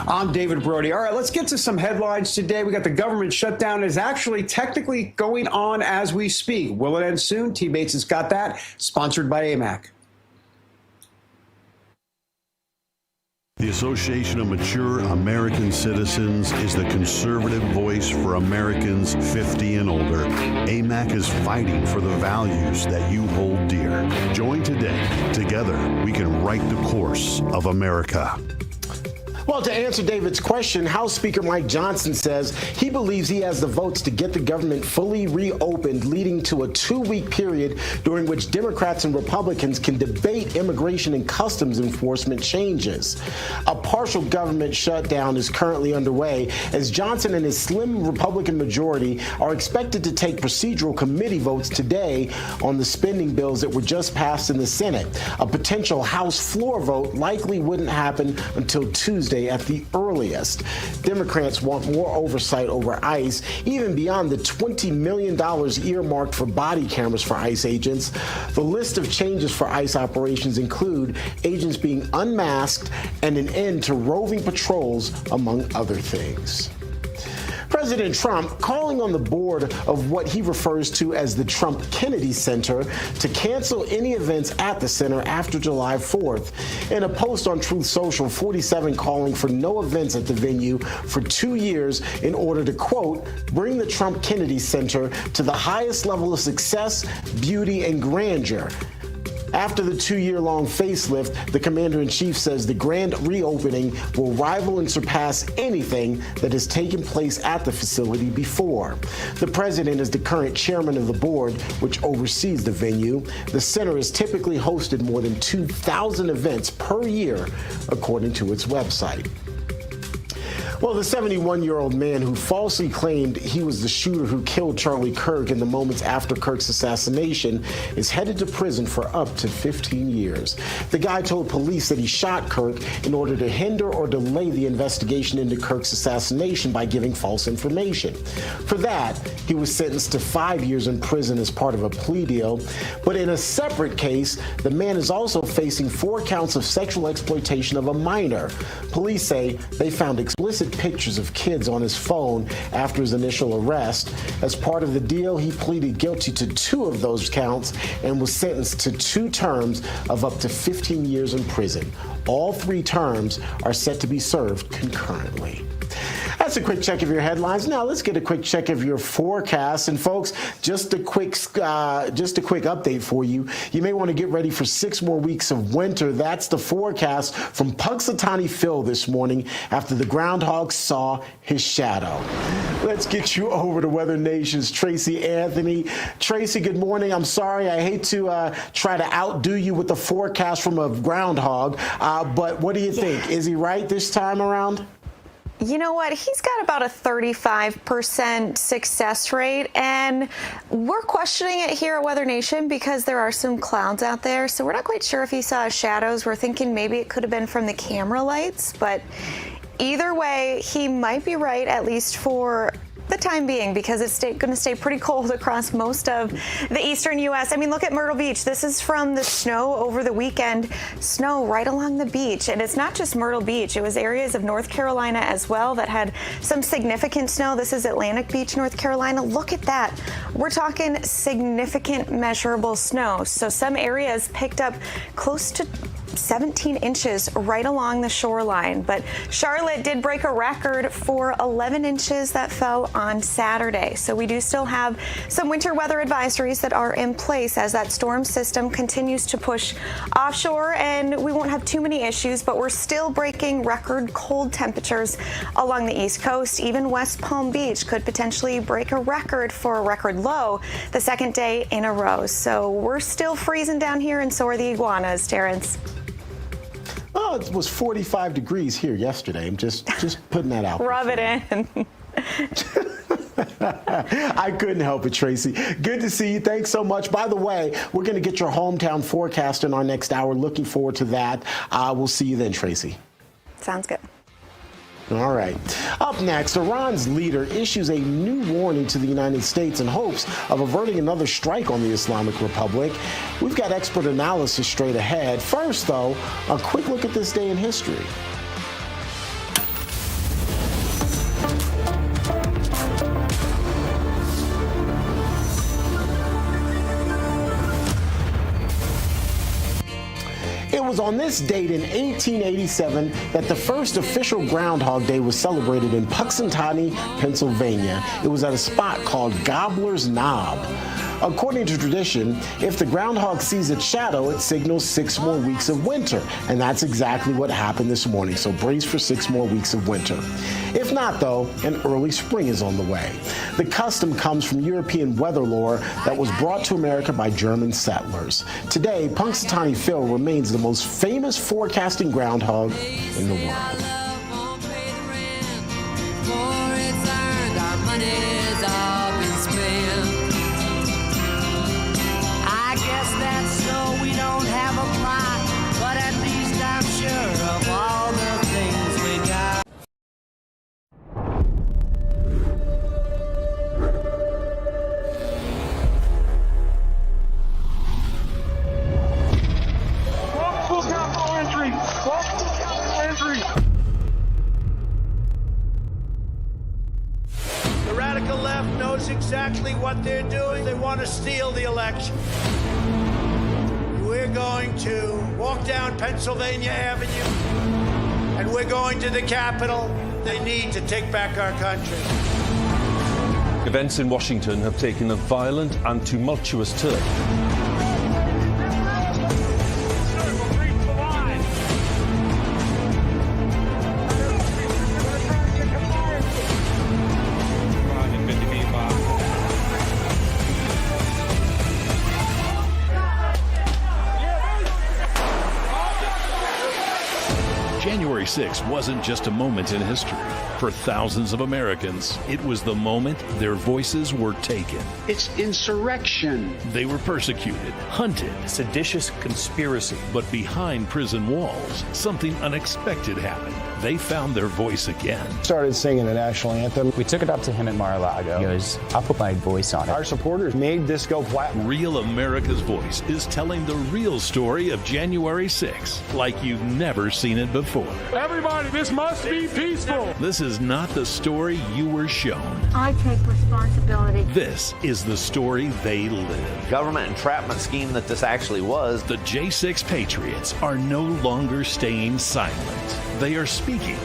I'm David Brody. All right, let's get to some headlines today. We got the government shutdown is actually technically going on as we speak. Will it end soon? T. Bates has got that. Sponsored by AMAC. The Association of Mature American Citizens is the conservative voice for Americans 50 and older. AMAC is fighting for the values that you hold dear. Join today. Together, we can write the course of America. Well, to answer David's question, House Speaker Mike Johnson says he believes he has the votes to get the government fully reopened, leading to a 2-week period during which Democrats and Republicans can debate immigration and customs enforcement changes. A partial government shutdown is currently underway as Johnson and his slim Republican majority are expected to take procedural committee votes today on the spending bills that were just passed in the Senate. A potential House floor vote likely wouldn't happen until Tuesday Tuesday at the earliest. Democrats want more oversight over ICE, even beyond the $20 million earmarked for body cameras for ICE agents. The list of changes for ICE operations include agents being unmasked and an end to roving patrols, among other things. President Trump calling on the board of what he refers to as the Trump Kennedy Center to cancel any events at the center after July 4th. In a post on Truth Social, 47 calling for no events at the venue for 2 years in order to, quote, bring the Trump Kennedy Center to the highest level of success, beauty, and grandeur. After the 2-year-long facelift, the commander-in-chief says the grand reopening will rival and surpass anything that has taken place at the facility before. The president is the current chairman of the board, which oversees the venue. The center has typically hosted more than 2,000 events per year, according to its website. Well, the 71-year-old man who falsely claimed he was the shooter who killed Charlie Kirk in the moments after Kirk's assassination is headed to prison for up to 15 years. The guy told police that he shot Kirk in order to hinder or delay the investigation into Kirk's assassination by giving false information. For that, he was sentenced to 5 years in prison as part of a plea deal. But in a separate case, the man is also facing 4 counts of sexual exploitation of a minor. Police say they found explicit pictures of kids on his phone after his initial arrest. As part of the deal, he pleaded guilty to 2 of those counts and was sentenced to 2 terms of up to 15 years in prison. All 3 terms are set to be served concurrently. That's a quick check of your headlines. Now let's get a quick check of your forecast. And folks, just a quick update for you. You may want to get ready for 6 more weeks of winter. That's the forecast from Punxsutawney Phil this morning after the groundhog saw his shadow. Let's get you over to Weather Nation's Tracy Anthony. Tracy, good morning. I'm sorry, I hate to try to outdo you with the forecast from a groundhog, but what do you think? Is he right this time around? You know what? He's got about a 35% success rate, and we're questioning it here at Weather Nation because there are some clouds out there, so we're not quite sure if he saw shadows. We're thinking maybe it could have been from the camera lights, but either way, he might be right, at least for the time being, because it's going to stay pretty cold across most of the eastern U.S. I mean, look at Myrtle Beach. This is from the snow over the weekend. Snow right along the beach. And it's not just Myrtle Beach. It was areas of North Carolina as well that had some significant snow. This is Atlantic Beach, North Carolina. Look at that. We're talking significant measurable snow. So some areas picked up close to 17 inches right along the shoreline. But Charlotte did break a record for 11 inches that fell on Saturday. So we do still have some winter weather advisories that are in place as that storm system continues to push offshore, and we won't have too many issues, but we're still breaking record cold temperatures along the East Coast. Even West Palm Beach could potentially break a record for a record low the 2nd day in a row. So we're still freezing down here, and so are the iguanas, Terrance. Oh, it was 45 degrees here yesterday. I'm just putting that out. Rub it in. I couldn't help it, Tracy. Good to see you. Thanks so much. By the way, we're going to get your hometown forecast in our next hour. Looking forward to that. We'll see you then, Tracy. Sounds good. All right. Up next, Iran's leader issues a new warning to the United States in hopes of averting another strike on the Islamic Republic. We've got expert analysis straight ahead. First, though, a quick look at this day in history. It was on this date in 1887 that the first official Groundhog Day was celebrated in Punxsutawney, Pennsylvania. It was at a spot called Gobbler's Knob. According to tradition, if the groundhog sees its shadow, it signals 6 more weeks of winter. And that's exactly what happened this morning. So brace for 6 more weeks of winter. If not, though, an early spring is on the way. The custom comes from European weather lore that was brought to America by German settlers. Today, Punxsutawney Phil remains the most famous forecasting groundhog in the world. That's so we don't have a plot, but at least I'm sure of all the things we got. steal the election. We're going to walk down Pennsylvania Avenue, and we're going to the Capitol. They need to take back our country. Events in Washington have taken a violent and tumultuous turn. January 6th wasn't just a moment in history. For thousands of Americans, it was the moment their voices were taken. It's insurrection. They were persecuted, hunted, Seditious conspiracy. but behind prison walls, something unexpected happened. They found their voice again. Started singing the national anthem. We took it up to him at Mar-a-Lago. He goes, I'll put my voice on it. Our supporters made this go platinum. Real America's Voice is telling the real story of January 6th like you've never seen it before. Everybody, this must be peaceful. This is not the story you were shown. I take responsibility. This is the story they live. Government entrapment scheme that this actually was. The J6 Patriots are no longer staying silent. They are speaking,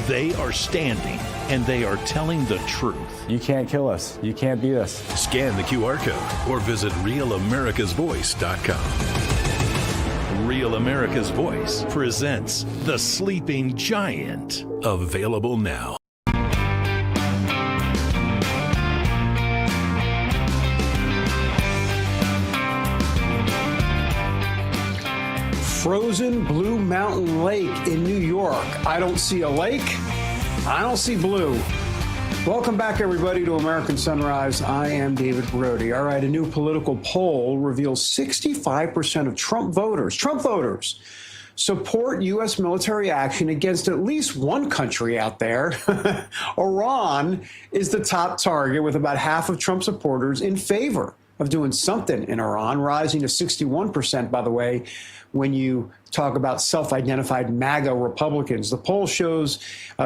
they are standing, and they are telling the truth. You can't kill us. You can't beat us. Scan the QR code or visit realamericasvoice.com. Real America's Voice presents The Sleeping Giant. Available now. Frozen Blue Mountain Lake in New York. I don't see a lake. I don't see blue. Welcome back, everybody, to American Sunrise. I am David Brody. All right, a new political poll reveals 65% of Trump voters support U.S. military action against at least one country out there. Iran is the top target, with about half of Trump supporters in favor of doing something in Iran, rising to 61%, by the way, when you talk about self-identified MAGA Republicans. The poll shows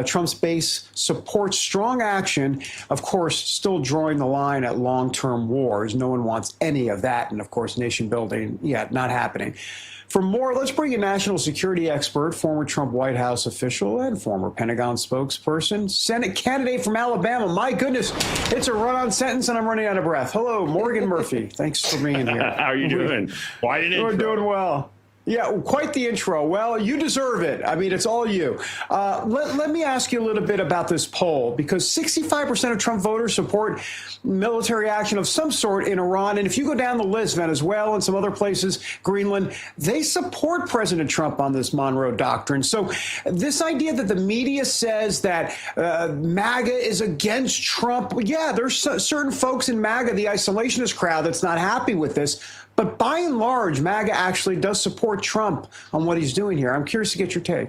Trump's base supports strong action, of course, still drawing the line at long-term wars. No one wants any of that. And, of course, nation building, not happening. For more, let's bring a national security expert, former Trump White House official and former Pentagon spokesperson, Senate candidate from Alabama. My goodness, it's a run-on sentence and I'm running out of breath. Hello, Morgan Murphy. Thanks for being here. How are you doing? Quite an intro. We're doing well. Yeah, quite the intro. Well, you deserve it. I mean, it's all you. Let me ask you a little bit about this poll, because 65% of Trump voters support military action of some sort in Iran. And if you go down the list, Venezuela and some other places, Greenland, they support President Trump on this Monroe Doctrine. So this idea that the media says that MAGA is against Trump, there's certain folks in MAGA, the isolationist crowd, that's not happy with this. But by and large, MAGA actually does support Trump on what he's doing here. I'm curious to get your take.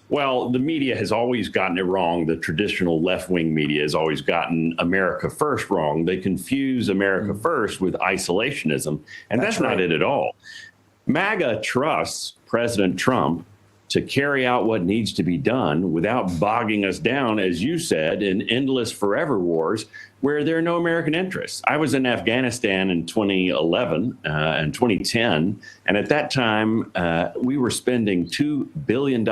Well, the media has always gotten it wrong. The traditional left-wing media has always gotten America first wrong. They confuse America first with isolationism, and that's not it at all. MAGA trusts President Trump to carry out what needs to be done without bogging us down, as you said, in endless forever wars where there are no American interests. I was in Afghanistan in 2011 and 2010, and at that time, we were spending $2 billion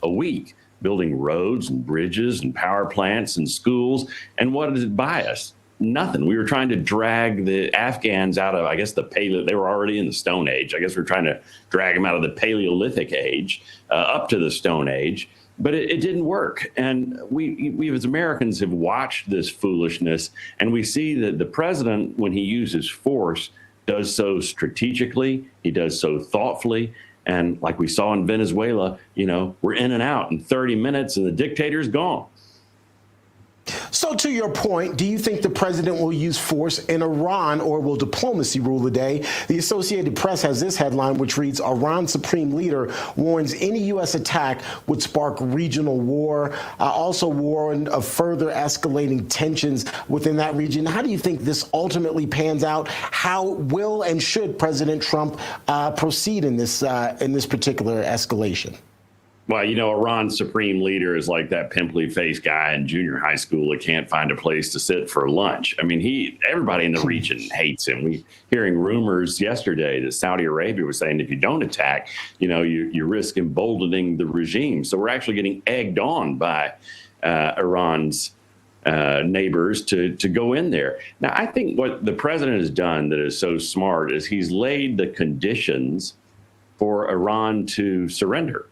a week building roads and bridges and power plants and schools. And what did it buy us? Nothing. We were trying to drag the Afghans out of, I guess, the Paleo. They were already in the Stone Age. I guess we're trying to drag them out of the Paleolithic age up to the Stone Age. But it didn't work. And we as Americans have watched this foolishness, and we see that the president, when he uses force, does so strategically. He does so thoughtfully. And like we saw in Venezuela, we're in and out in 30 minutes and the dictator's gone. So to your point, do you think the president will use force in Iran, or will diplomacy rule the day? The Associated Press has this headline, which reads, Iran Supreme Leader warns any U.S. attack would spark regional war. Also warned of further escalating tensions within that region. How do you think this ultimately pans out? How will and should President Trump proceed in this particular escalation? Well, Iran's supreme leader is like that pimply-faced guy in junior high school that can't find a place to sit for lunch. I mean, everybody in the region hates him. We hearing rumors yesterday that Saudi Arabia was saying if you don't attack, you risk emboldening the regime. So we're actually getting egged on by Iran's neighbors to go in there. Now, I think what the president has done that is so smart is he's laid the conditions for Iran to surrender.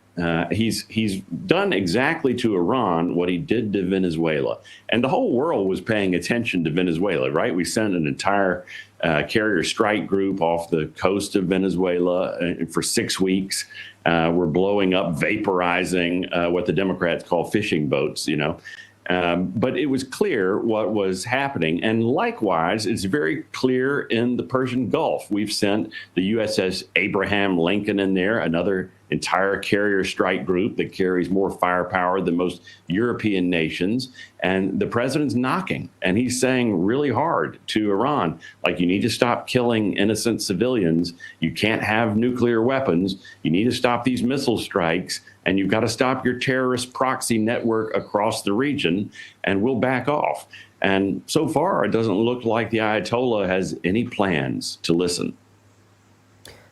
He's done exactly to Iran what he did to Venezuela. And the whole world was paying attention to Venezuela, right? We sent an entire carrier strike group off the coast of Venezuela for 6 weeks. We're blowing up, vaporizing what the Democrats call fishing boats, But it was clear what was happening. And likewise, it's very clear in the Persian Gulf. We've sent the USS Abraham Lincoln in there, another entire carrier strike group that carries more firepower than most European nations. And the president's knocking, and he's saying really hard to Iran, like, you need to stop killing innocent civilians. You can't have nuclear weapons. You need to stop these missile strikes, and you've got to stop your terrorist proxy network across the region, and we'll back off. And so far, it doesn't look like the Ayatollah has any plans to listen.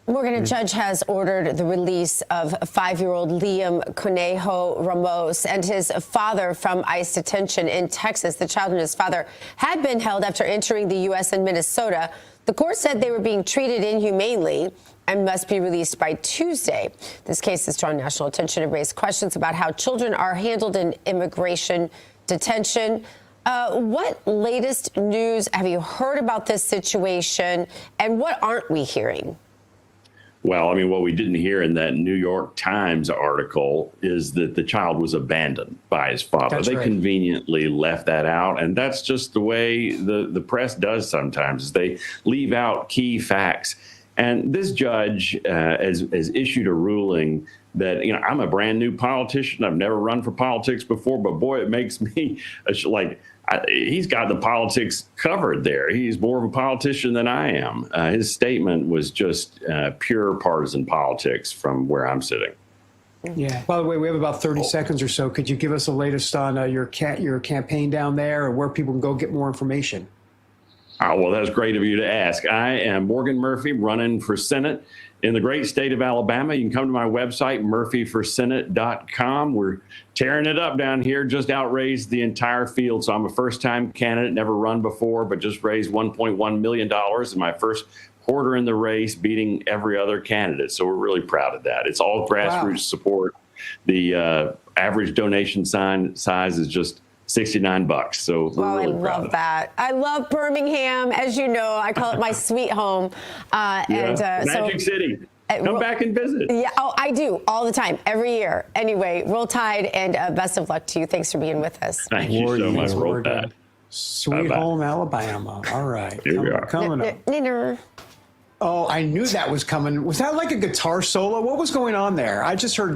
Morgan, a judge has ordered the release of 5-year-old Liam Conejo Ramos and his father from ICE detention in Texas. The child and his father had been held after entering the U.S. and Minnesota. The court said they were being treated inhumanely and must be released by Tuesday. This case has drawn national attention and raised questions about how children are handled in immigration detention. What latest news have you heard about this situation, and what aren't we hearing? Well, I mean, what we didn't hear in that New York Times article is that the child was abandoned by his father. They conveniently left that out. And that's just the way the press does sometimes, is they leave out key facts. And this judge has issued a ruling that, I'm a brand new politician. I've never run for politics before, but boy, it makes me he's got the politics covered there. He's more of a politician than I am. His statement was just pure partisan politics from where I'm sitting. Yeah. By the way, we have about 30 seconds or so. Could you give us the latest on your campaign down there, or where people can go get more information? Oh, well, that's great of you to ask. I am Morgan Murphy, running for Senate in the great state of Alabama. You can come to my website, murphyforsenate.com. We're tearing it up down here, just outraised the entire field. So I'm a first-time candidate, never run before, but just raised $1.1 million in my first quarter in the race, beating every other candidate. So we're really proud of that. It's all grassroots support. The average donation size is just $69. So we're really proud of that. I love Birmingham. As you know, I call it my sweet home. Magic City. Come back and visit. Yeah. Oh, I do all the time, every year. Anyway, Roll Tide, and best of luck to you. Thanks for being with us. Thank you so much. Roll Tide. Sweet home Alabama. All right. Here we are. Coming up. Oh, I knew that was coming. Was that like a guitar solo? What was going on there? I just heard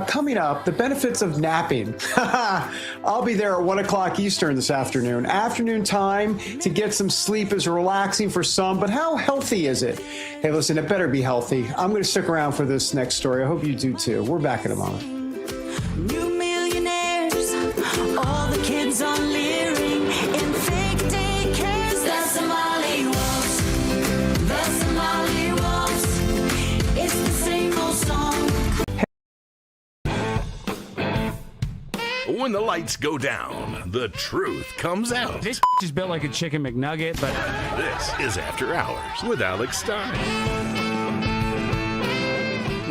coming up, the benefits of napping. I'll be there at 1 o'clock Eastern this afternoon. Afternoon time to get some sleep is relaxing for some, but how healthy is it? Hey, listen, it better be healthy. I'm going to stick around for this next story. I hope you do too. We're back in a moment. New millionaires, all the kids on Leering in fake daycares. The Somali wolves, the Somali wolves. It's the same old song. When the lights go down, the truth comes out. This is built like a chicken McNugget, but This is After Hours with Alex Stein.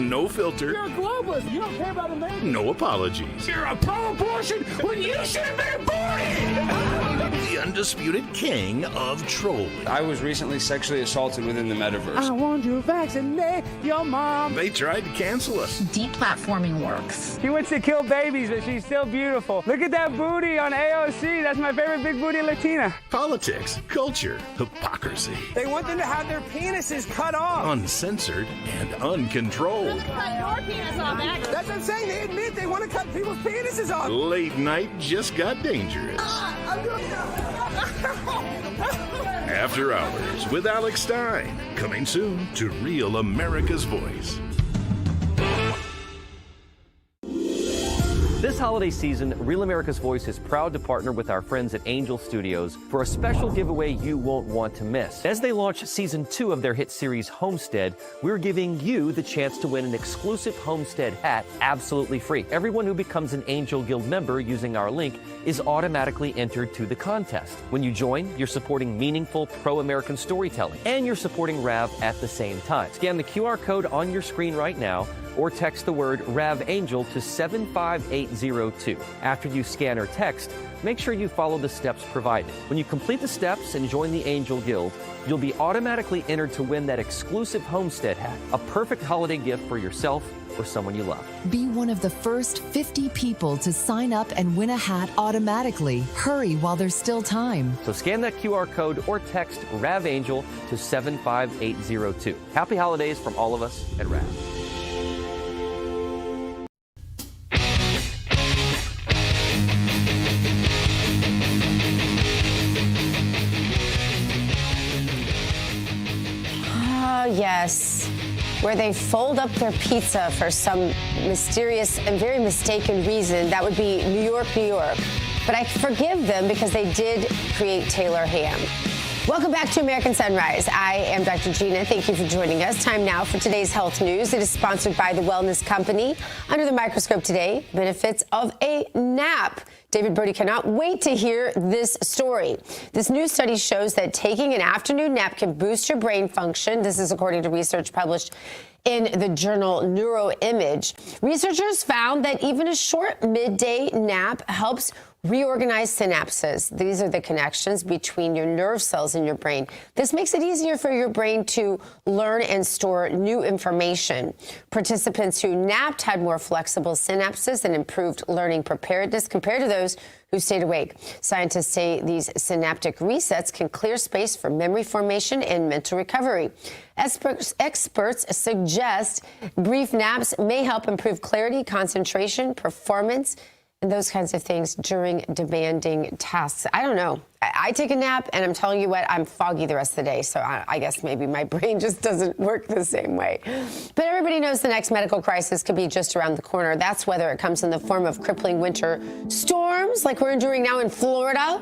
No filter. you're a globalist. You don't care about America. No apologies. You're a pro-abortion when you should have been aborted. The undisputed king of trolling. I was recently sexually assaulted within the metaverse. I want you to vaccinate your mom. They tried to cancel us. Deplatforming works. She wants to kill babies, but she's still beautiful. Look at that booty on AOC. That's my favorite big booty Latina. Politics, culture, hypocrisy. They want them to have their penises cut off. Uncensored and uncontrolled. That's what I'm saying. They admit they want to cut people's penises off. Late night just got dangerous. After Hours with Alex Stein. Coming soon to Real America's Voice. This holiday season, Real America's Voice is proud to partner with our friends at Angel Studios for a special giveaway you won't want to miss. As they launch season 2 of their hit series Homestead, we're giving you the chance to win an exclusive Homestead hat absolutely free. Everyone who becomes an Angel Guild member using our link is automatically entered to the contest. When you join, you're supporting meaningful pro-American storytelling, and you're supporting RAV at the same time. Scan the QR code on your screen right now, or text the word RAV Angel to 75802. After you scan or text, make sure you follow the steps provided. When you complete the steps and join the Angel Guild, you'll be automatically entered to win that exclusive Homestead hat, a perfect holiday gift for yourself or someone you love. Be one of the first 50 people to sign up and win a hat automatically. Hurry while there's still time. So scan that QR code or text RAV Angel to 75802. Happy holidays from all of us at RAV. Yes, where they fold up their pizza for some mysterious and very mistaken reason. That would be New York, New York. But I forgive them because they did create Taylor ham. Welcome back to American Sunrise. I am Dr. Gina. Thank you for joining us. Time now for today's health news. It is sponsored by the Wellness Company. Under the microscope today, benefits of a nap. David Brody cannot wait to hear this story. This new study shows that taking an afternoon nap can boost your brain function. This is according to research published in the journal Neuroimage. Researchers found that even a short midday nap helps reorganize synapses. These are the connections between your nerve cells in your brain. This makes it easier for your brain to learn and store new information. Participants who napped had more flexible synapses and improved learning preparedness compared to those who stayed awake. Scientists say these synaptic resets can clear space for memory formation and mental recovery. Experts suggest brief naps may help improve clarity, concentration, performance, and those kinds of things during demanding tasks. I don't know. I take a nap, and I'm telling you what, I'm foggy the rest of the day, so I guess maybe my brain just doesn't work the same way. But everybody knows the next medical crisis could be just around the corner. That's whether it comes in the form of crippling winter storms, like we're enduring now in Florida,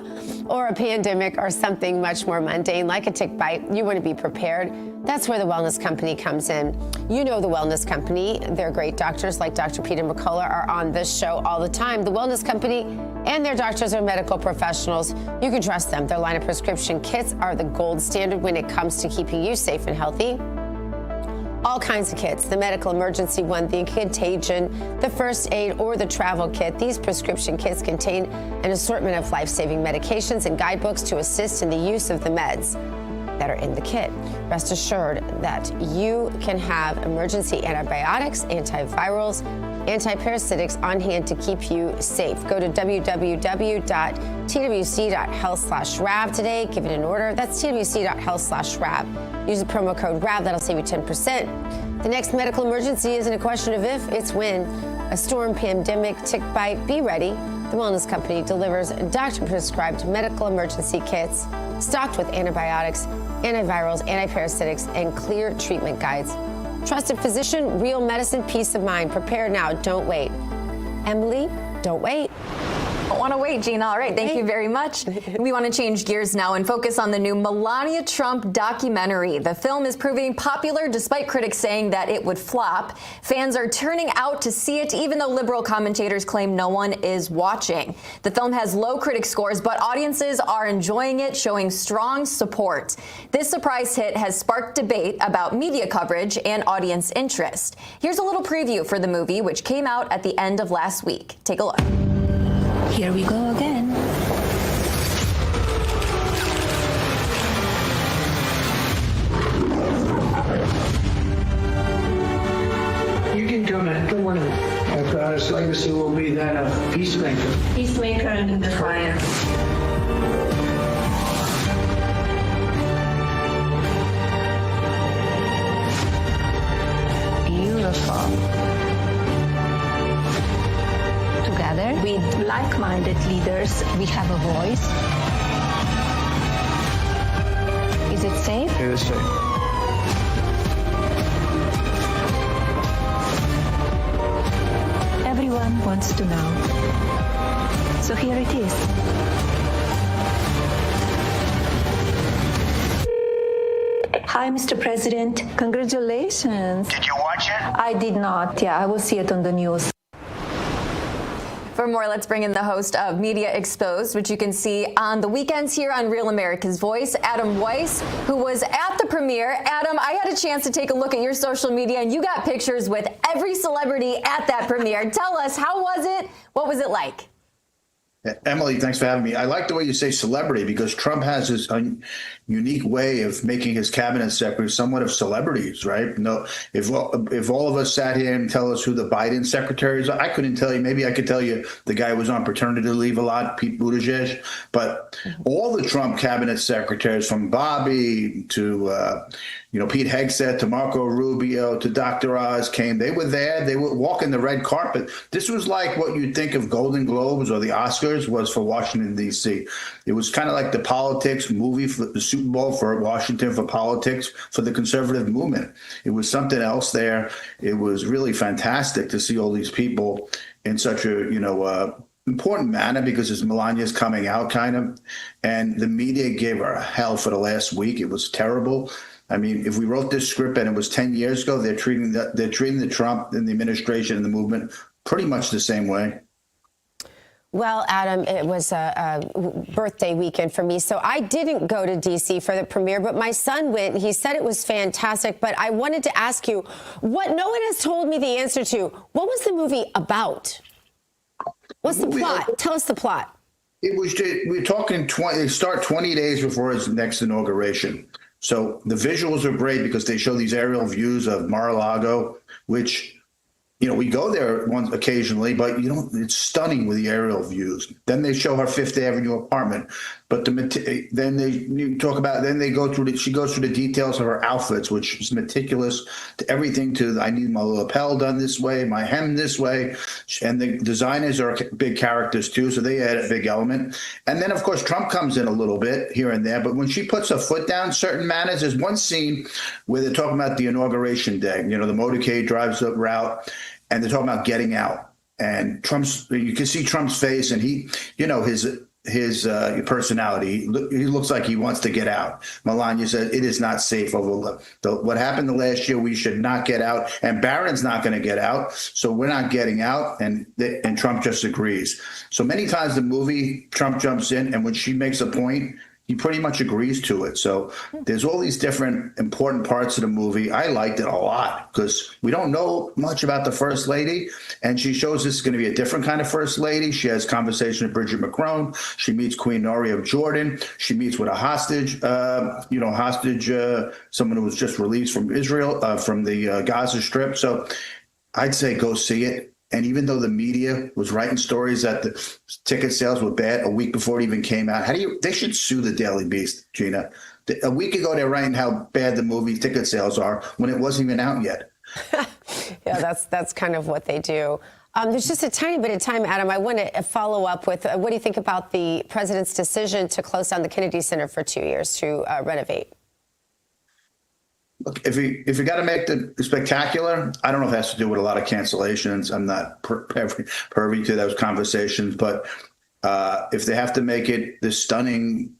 or a pandemic, or something much more mundane, like a tick bite. You want to be prepared. That's where the Wellness Company comes in. You know the Wellness Company. They're great doctors like Dr. Peter McCullough are on this show all the time. The Wellness Company and their doctors are medical professionals. You can trust them. Their line of prescription kits are the gold standard when it comes to keeping you safe and healthy. All kinds of kits, the medical emergency one, the contagion, the first aid, or the travel kit. These prescription kits contain an assortment of life-saving medications and guidebooks to assist in the use of the meds that are in the kit. Rest assured that you can have emergency antibiotics, antivirals, antiparasitics on hand to keep you safe. Go to www.twc.health/RAV today. Give it an order. That's twc.health/RAV. Use the promo code RAV. That'll save you 10%. The next medical emergency isn't a question of if, it's when. A storm, pandemic, tick bite, be ready. The Wellness Company delivers doctor-prescribed medical emergency kits stocked with antibiotics, antivirals, antiparasitics, and clear treatment guides. Trusted physician, real medicine, peace of mind. Prepare now, don't wait. Emily, don't wait. Don't want to wait, Gina. All right, thank you very much. We want to change gears now and focus on the new Melania Trump documentary. The film is proving popular despite critics saying that it would flop. Fans are turning out to see it, even though liberal commentators claim no one is watching. The film has low critic scores, but audiences are enjoying it, showing strong support. This surprise hit has sparked debate about media coverage and audience interest. Here's a little preview for the movie, which came out at the end of last week. Take a look. Here we go again. You can come in. Good morning. Our God's legacy will be that of peacemaker. Peacemaker and defiance. Beautiful. Together with like-minded leaders, we have a voice. Is it safe? It is safe. Everyone wants to know So here it is. Hi, Mr. President. Congratulations. Did you watch it? I did not. Yeah, I will see it on the news. For more, let's bring in the host of Media Exposed, which you can see on the weekends here on Real America's Voice, Adam Weiss, who was at the premiere. Adam, I had a chance to take a look at your social media, and you got pictures with every celebrity at that premiere. Tell us, how was it? What was it like? Emily, thanks for having me. I like the way you say celebrity because Trump has his unique way of making his cabinet secretaries somewhat of celebrities, right? No, if all of us sat here and tell us who the Biden secretaries are, I couldn't tell you. Maybe I could tell you the guy who was on paternity leave a lot, Pete Buttigieg. But all the Trump cabinet secretaries, from Bobby to Pete Hegseth to Marco Rubio to Dr. Oz came. They were there. They were walking the red carpet. This was like what you'd think of Golden Globes or the Oscars was for Washington, D.C. It was kind of like the politics movie for the Super Bowl for Washington, for politics for the conservative movement. It was something else there. It was really fantastic to see all these people in such a, important manner because as Melania's coming out kind of, and the media gave her hell for the last week. It was terrible. I mean, if we wrote this script and it was 10 years ago, they're treating the Trump and the administration and the movement pretty much the same way. Well, Adam, it was a birthday weekend for me, so I didn't go to D.C. for the premiere, but my son went. He said it was fantastic, but I wanted to ask you what no one has told me the answer to. What was the movie about? What's the plot? Tell us the plot. We're talking they start 20 days before his next inauguration. So the visuals are great because they show these aerial views of Mar-a-Lago, which, we go there once occasionally, but it's stunning with the aerial views. Then they show her Fifth Avenue apartment, but then they go through she goes through the details of her outfits, which is meticulous to everything I need my lapel done this way, my hem this way. And the designers are big characters too, so they add a big element. And then of course Trump comes in a little bit here and there, but when she puts her foot down certain manners, there's one scene where they're talking about the inauguration day. The motorcade drives the route and they're talking about getting out. And you can see Trump's face and he, his personality. He looks like he wants to get out. Melania said it is not safe over what happened the last year. We should not get out, and Barron's not going to get out, so we're not getting out. And Trump just agrees. So many times the movie, Trump jumps in, and when she makes a point, he pretty much agrees to it. So there's all these different important parts of the movie. I liked it a lot because we don't know much about the First Lady, and she shows this is going to be a different kind of First Lady. She has conversation with Bridget Macron. She meets Queen Nori of Jordan. She meets with a hostage, someone who was just released from Israel, from the Gaza Strip. So I'd say go see it. And even though the media was writing stories that the ticket sales were bad a week before it even came out, they should sue the Daily Beast, Gina. A week ago, they're writing how bad the movie ticket sales are when it wasn't even out yet. Yeah, that's kind of what they do. There's just a tiny bit of time, Adam. I want to follow up with what do you think about the president's decision to close down the Kennedy Center for 2 years to renovate? Look, if you got to make the spectacular, I don't know if it has to do with a lot of cancellations. I'm not privy to those conversations, but if they have to make it this stunning,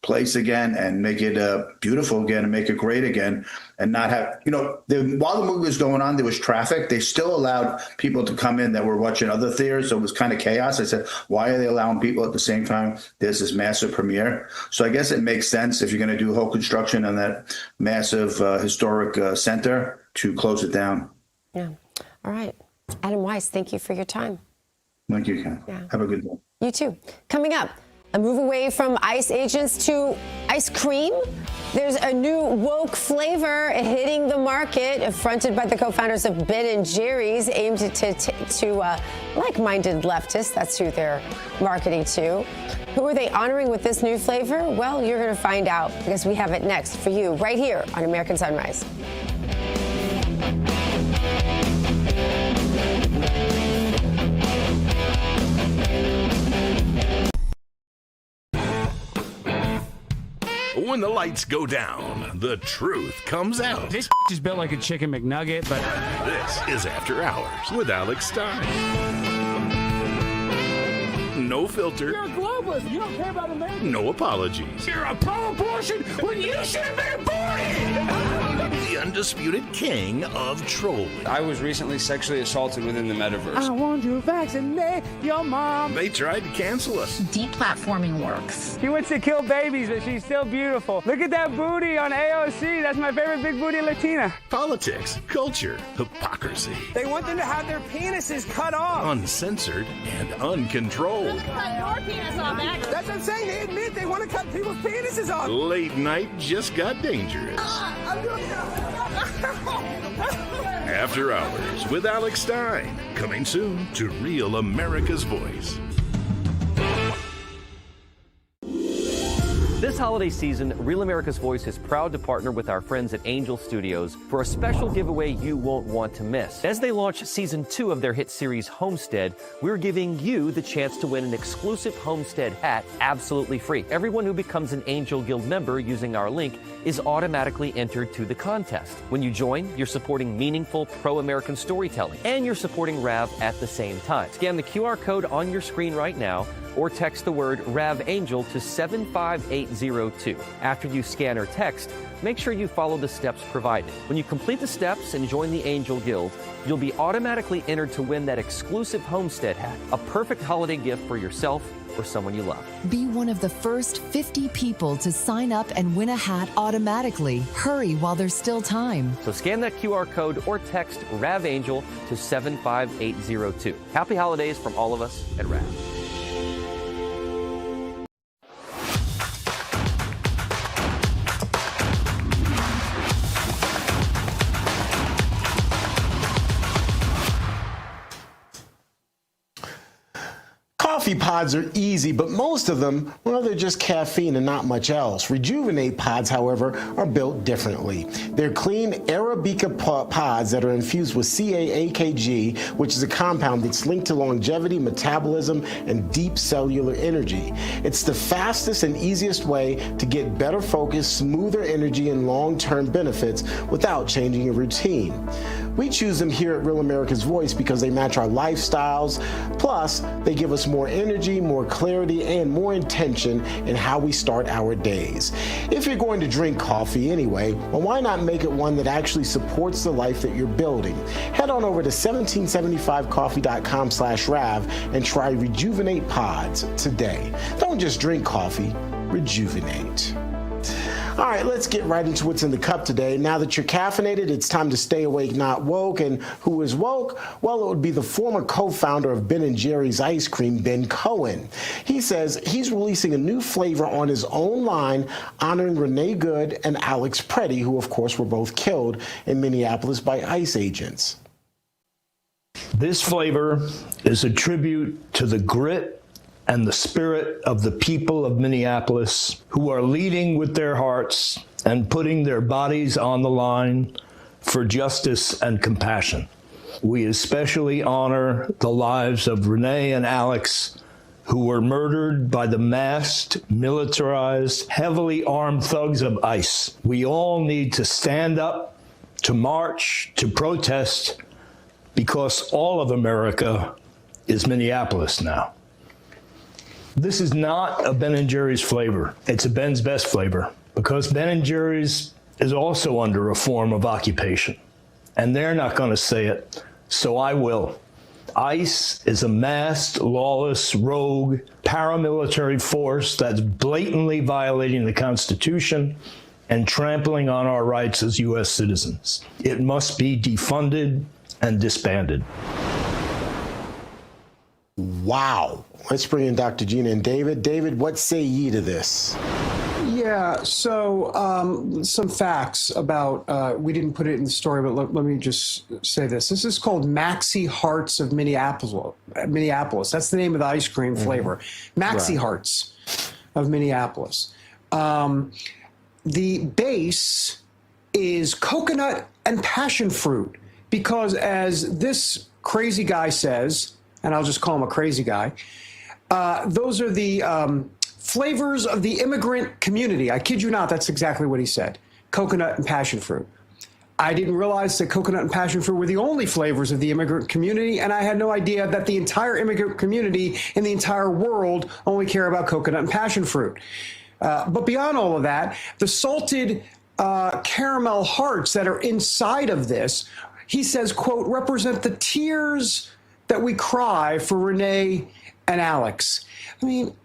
place again and make it beautiful again and make it great again and not have, while the movie was going on, there was traffic. They still allowed people to come in that were watching other theaters. So it was kind of chaos. I said, why are they allowing people at the same time? There's this massive premiere. So I guess it makes sense if you're going to do whole construction on that massive historic center to close it down. Yeah. All right. Adam Weiss, thank you for your time. Thank you, Ken. Yeah. Have a good day. You too. Coming up, a move away from ICE agents to ice cream. There's a new woke flavor hitting the market, fronted by the co-founders of Ben & Jerry's, aimed to like-minded leftists. That's who they're marketing to. Who are they honoring with this new flavor? Well, you're going to find out because we have it next for you right here on American Sunrise. When the lights go down, the truth comes out. This is built like a chicken McNugget, but... This is After Hours with Alex Stein. No filter. You're a globalist. You don't care about America. No apologies. You're a pro-abortion when you should have been aborted. The undisputed king of trolling. I was recently sexually assaulted within the metaverse. I want you to vaccinate your mom. They tried to cancel us. Deplatforming works. She wants to kill babies, but she's still beautiful. Look at that booty on AOC. That's my favorite big booty Latina. Politics, culture, hypocrisy. They want them to have their penises cut off. Uncensored and uncontrolled. Cut your penis off, Max. That's what I'm saying. They admit they want to cut people's penises off. Late night just got dangerous. After Hours with Alex Stein. Coming soon to Real America's Voice. This holiday season, Real America's Voice is proud to partner with our friends at Angel Studios for a special giveaway you won't want to miss. As they launch season 2 of their hit series Homestead, we're giving you the chance to win an exclusive Homestead hat absolutely free. Everyone who becomes an Angel Guild member using our link is automatically entered to the contest. When you join, you're supporting meaningful pro-American storytelling, and you're supporting RAV at the same time. Scan the QR code on your screen right now, or text the word RAVAngel to 75802. After you scan or text, make sure you follow the steps provided. When you complete the steps and join the Angel Guild, you'll be automatically entered to win that exclusive Homestead hat, a perfect holiday gift for yourself or someone you love. Be one of the first 50 people to sign up and win a hat automatically. Hurry while there's still time. So scan that QR code or text RAVAngel to 75802. Happy holidays from all of us at RAV. Coffee pods are easy, but most of them, well, they're just caffeine and not much else. Rejuvenate pods, however, are built differently. They're clean Arabica pods that are infused with CAAKG, which is a compound that's linked to longevity, metabolism, and deep cellular energy. It's the fastest and easiest way to get better focus, smoother energy, and long-term benefits without changing your routine. We choose them here at Real America's Voice because they match our lifestyles. Plus, they give us more energy, more clarity, and more intention in how we start our days. If you're going to drink coffee anyway, well, why not make it one that actually supports the life that you're building? Head on over to 1775coffee.com/RAV and try Rejuvenate Pods today. Don't just drink coffee, rejuvenate. All right, let's get right into what's in the cup today. Now that you're caffeinated, it's time to stay awake, not woke. And who is woke? Well, it would be the former co-founder of Ben & Jerry's ice cream, Ben Cohen. He says he's releasing a new flavor on his own line, honoring Renee Good and Alex Preddy, who, of course, were both killed in Minneapolis by ICE agents. This flavor is a tribute to the grit and the spirit of the people of Minneapolis who are leading with their hearts and putting their bodies on the line for justice and compassion. We especially honor the lives of Renee and Alex, who were murdered by the masked, militarized, heavily armed thugs of ICE. We all need to stand up, to march, to protest, because all of America is Minneapolis now. This is not a Ben & Jerry's flavor. It's a Ben's Best flavor, because Ben & Jerry's is also under a form of occupation, and they're not going to say it, so I will. ICE is a masked, lawless, rogue, paramilitary force that's blatantly violating the Constitution and trampling on our rights as U.S. citizens. It must be defunded and disbanded. Wow. Let's bring in Dr. Gina and David. David, what say ye to this? Yeah, so some facts about, we didn't put it in the story, but let me just say this. This is called Maxi Hearts of Minneapolis. That's the name of the ice cream flavor. Maxi Hearts of Minneapolis. The base is coconut and passion fruit, because as this crazy guy says, and I'll just call him a crazy guy, those are the flavors of the immigrant community. I kid you not, that's exactly what he said. Coconut and passion fruit. I didn't realize that coconut and passion fruit were the only flavors of the immigrant community, and I had no idea that the entire immigrant community in the entire world only care about coconut and passion fruit. But beyond all of that, the salted caramel hearts that are inside of this, he says, quote, represent the tears that we cry for Renee and Alex. I mean,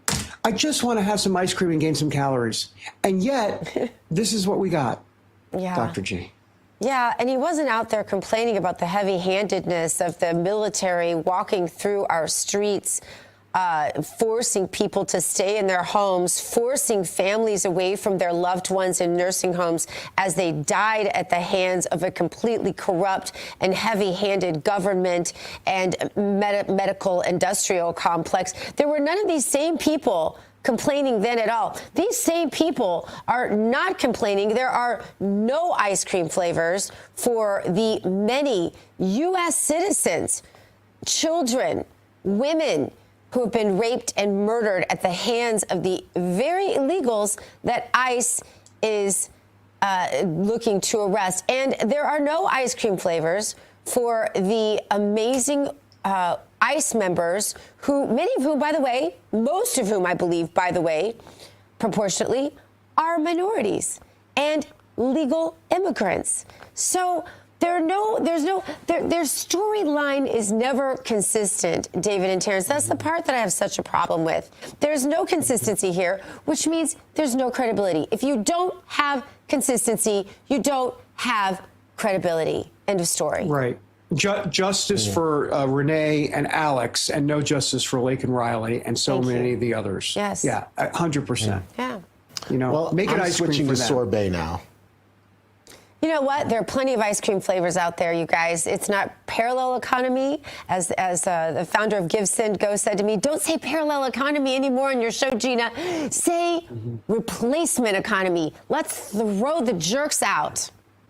I just want to have some ice cream and gain some calories. And yet, this is what we got, Dr. G. Yeah, and he wasn't out there complaining about the heavy-handedness of the military walking through our streets, forcing people to stay in their homes, forcing families away from their loved ones in nursing homes as they died at the hands of a completely corrupt and heavy-handed government and medical industrial complex. There were none of these same people complaining then at all. These same people are not complaining. There are no ice cream flavors for the many U.S. citizens, children, women who have been raped and murdered at the hands of the very illegals that ICE is looking to arrest. And there are no ice cream flavors for the amazing ICE members who, many of whom, by the way, most of whom I believe, by the way, proportionately, are minorities and legal immigrants. So their storyline is never consistent, David and Terrance. That's the part that I have such a problem with. There's no consistency here, which means there's no credibility. If you don't have consistency, you don't have credibility. End of story. Right. Justice for Renee and Alex, and no justice for Lake and Riley and so many of the others. Yes. Yeah, 100%. Yeah. You know, well, make it ice cream switching for to them. sorbet now. You know what? There are plenty of ice cream flavors out there, you guys. It's not parallel economy, as the founder of Give Send Go said to me. Don't say parallel economy anymore on your show, Gina. Say replacement economy. Let's throw the jerks out.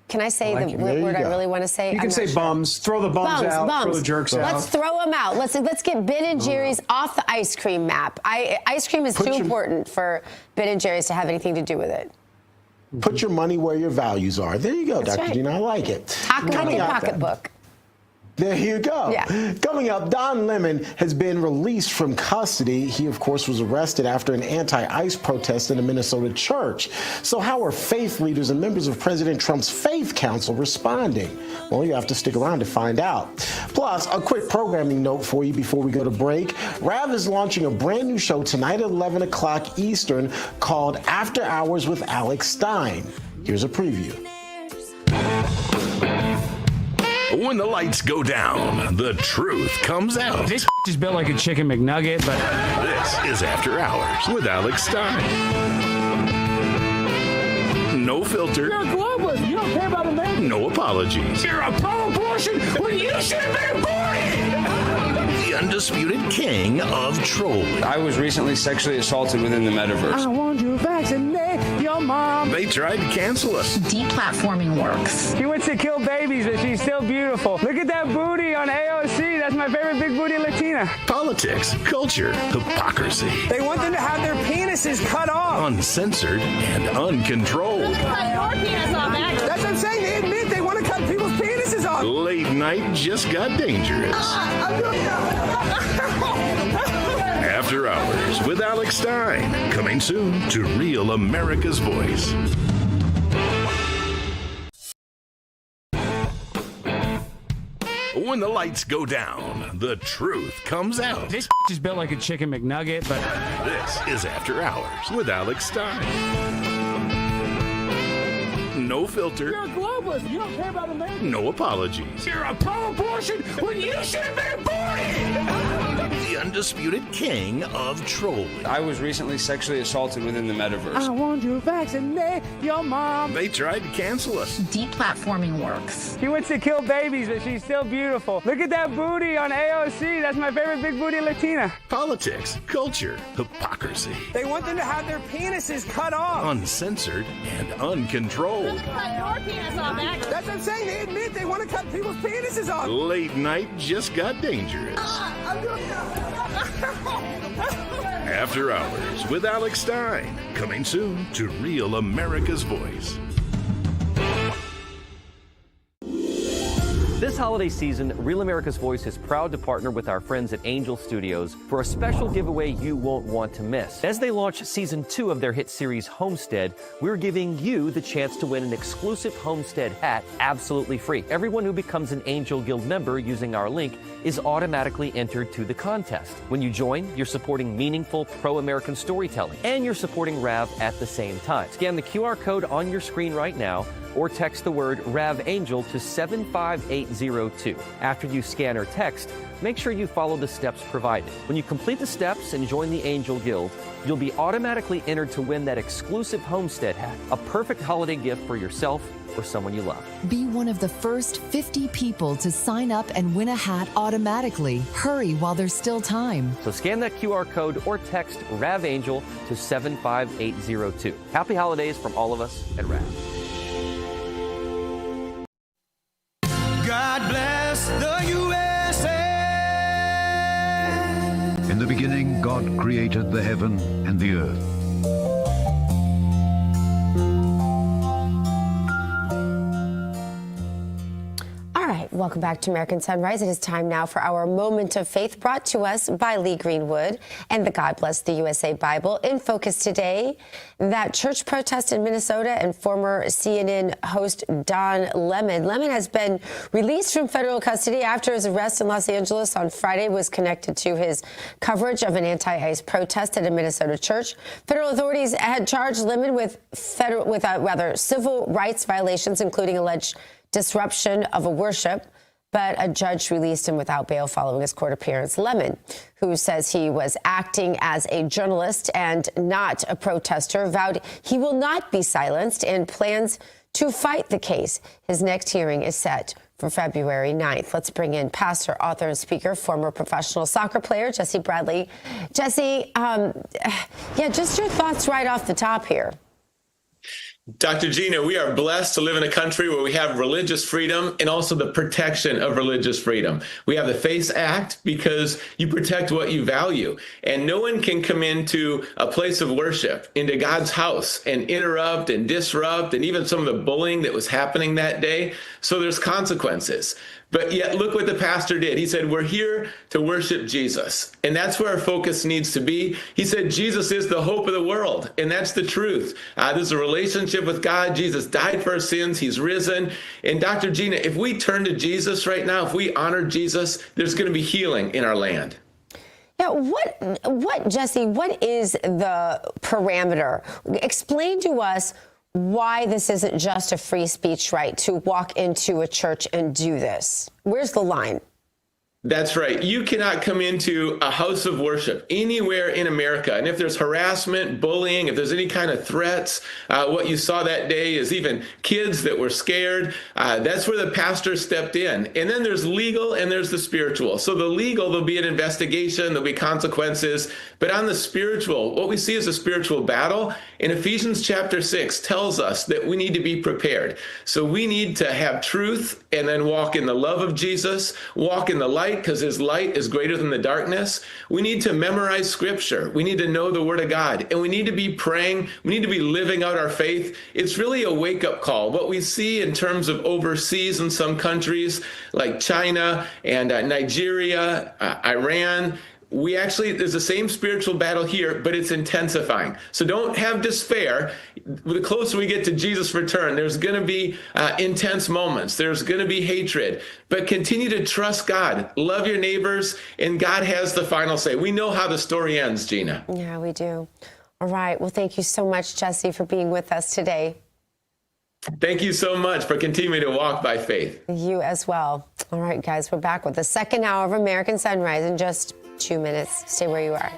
Can I say the word I really want to say? You can say bums. Throw the bums out. Throw the jerks out. Let's throw them out. Let's get Ben and Jerry's off the ice cream map. Ice cream is too important for Ben and Jerry's to have anything to do with it. Put your money where your values are. There you go, That's Dr. right. Gina. I like it. Coming up, pocketbook. There you go. Yeah. Coming up, Don Lemon has been released from custody. He, of course, was arrested after an anti-ICE protest in a Minnesota church. So how are faith leaders and members of President Trump's Faith Council responding? Well, you have to stick around to find out. Plus, a quick programming note for you before we go to break. Rav is launching a brand new show tonight at 11 o'clock Eastern called After Hours with Alex Stein. Here's a preview. When the lights go down, the truth comes out. This is built like a chicken McNugget, but this is After Hours with Alex Stein. No filter. You're a globalist. You don't care about America. No apologies. You're a pro-abortion when you should have been aborted. The undisputed king of trolling. I was recently sexually assaulted within the metaverse. I want to vaccinate your mom. They tried to cancel us. Deplatforming works. She went to kill babies, but she's still beautiful. Look at that booty on AOC. That's my favorite big booty Latina. Politics, culture, hypocrisy. They want them to have their penises cut off. Uncensored and uncontrolled. That's what I'm saying. They admit they want to cut people's penises off. Late night just got dangerous. After Hours with Alex Stein. Coming soon to Real America's Voice. When the lights go down, the truth comes out. This is built like a chicken McNugget, but this is After Hours with Alex Stein. No filter. You're a globalist. You don't care about America. No apologies. You're a pro-abortion when you should have been aborted. The undisputed king of trolling. I was recently sexually assaulted within the metaverse. I want to vaccinate your mom. They tried to cancel us. Deplatforming works. She went to kill babies, but she's still beautiful. Look at that booty on AOC. That's my favorite big booty Latina. Politics, culture, hypocrisy. They want them to have their penises cut off. Uncensored and uncontrolled. That's what I'm saying. They admit they want to cut people's penises off. Late night just got dangerous. After Hours with Alex Stein. Coming soon to Real America's Voice. This holiday season, Real America's Voice is proud to partner with our friends at Angel Studios for a special giveaway you won't want to miss. As they launch season 2 of their hit series Homestead, we're giving you the chance to win an exclusive Homestead hat absolutely free. Everyone who becomes an Angel Guild member using our link is automatically entered to the contest. When you join, you're supporting meaningful pro-American storytelling, and you're supporting RAV at the same time. Scan the QR code on your screen right now, or text the word RAVAngel to 75802. After you scan or text, make sure you follow the steps provided. When you complete the steps and join the Angel Guild, you'll be automatically entered to win that exclusive Homestead hat, a perfect holiday gift for yourself or someone you love. Be one of the first 50 people to sign up and win a hat automatically. Hurry while there's still time. So scan that QR code or text RAVAngel to 75802. Happy holidays from all of us at RAV. God bless the USA. In the beginning, God created the heaven and the earth. All right, welcome back to American Sunrise. It is time now for our Moment of Faith, brought to us by Lee Greenwood and the God Bless the USA Bible. In focus today, that church protest in Minnesota and former CNN host Don Lemon. Lemon has been released from federal custody after his arrest in Los Angeles on Friday was connected to his coverage of an anti-ICE protest at a Minnesota church. Federal authorities had charged Lemon with civil rights violations, including alleged disruption of a worship, but a judge released him without bail following his court appearance. Lemon, who says he was acting as a journalist and not a protester, vowed he will not be silenced and plans to fight the case. His next hearing is set for February 9th. Let's bring in pastor, author, and speaker, former professional soccer player, Jesse Bradley. Jesse, just your thoughts right off the top here. Dr. Gina, we are blessed to live in a country where we have religious freedom and also the protection of religious freedom. We have the FACE Act because you protect what you value. And no one can come into a place of worship, into God's house, and interrupt and disrupt, and even some of the bullying that was happening that day. So there's consequences. But yet, look what the pastor did. He said, we're here to worship Jesus. And that's where our focus needs to be. He said, Jesus is the hope of the world. And that's the truth. There's a relationship with God. Jesus died for our sins. He's risen. And Dr. Gina, if we turn to Jesus right now, if we honor Jesus, there's going to be healing in our land. Yeah, what, Jesse, what is the parameter? Explain to us why this isn't just a free speech right to walk into a church and do this. Where's the line? That's right. You cannot come into a house of worship anywhere in America. And if there's harassment, bullying, if there's any kind of threats, what you saw that day is even kids that were scared. That's where the pastor stepped in. And then there's legal and there's the spiritual. So the legal, there'll be an investigation, there'll be consequences. But on the spiritual, what we see is a spiritual battle. And Ephesians chapter 6 tells us that we need to be prepared. So we need to have truth and then walk in the love of Jesus, walk in the light, because his light is greater than the darkness. We need to memorize scripture. We need to know the word of God, and we need to be praying. We need to be living out our faith. It's really a wake-up call. What we see in terms of overseas in some countries like China and Nigeria, Iran, there's the same spiritual battle here, but it's intensifying. So don't have despair. The closer we get to Jesus' return, there's going to be intense moments. There's going to be hatred, but continue to trust God, love your neighbors, and God has the final say. We know how the story ends, Gina. Yeah, we do. All right. Well, thank you so much, Jesse, for being with us today. Thank you so much for continuing to walk by faith. You as well. All right, guys, we're back with the second hour of American Sunrise in just 2 minutes. Stay where you are.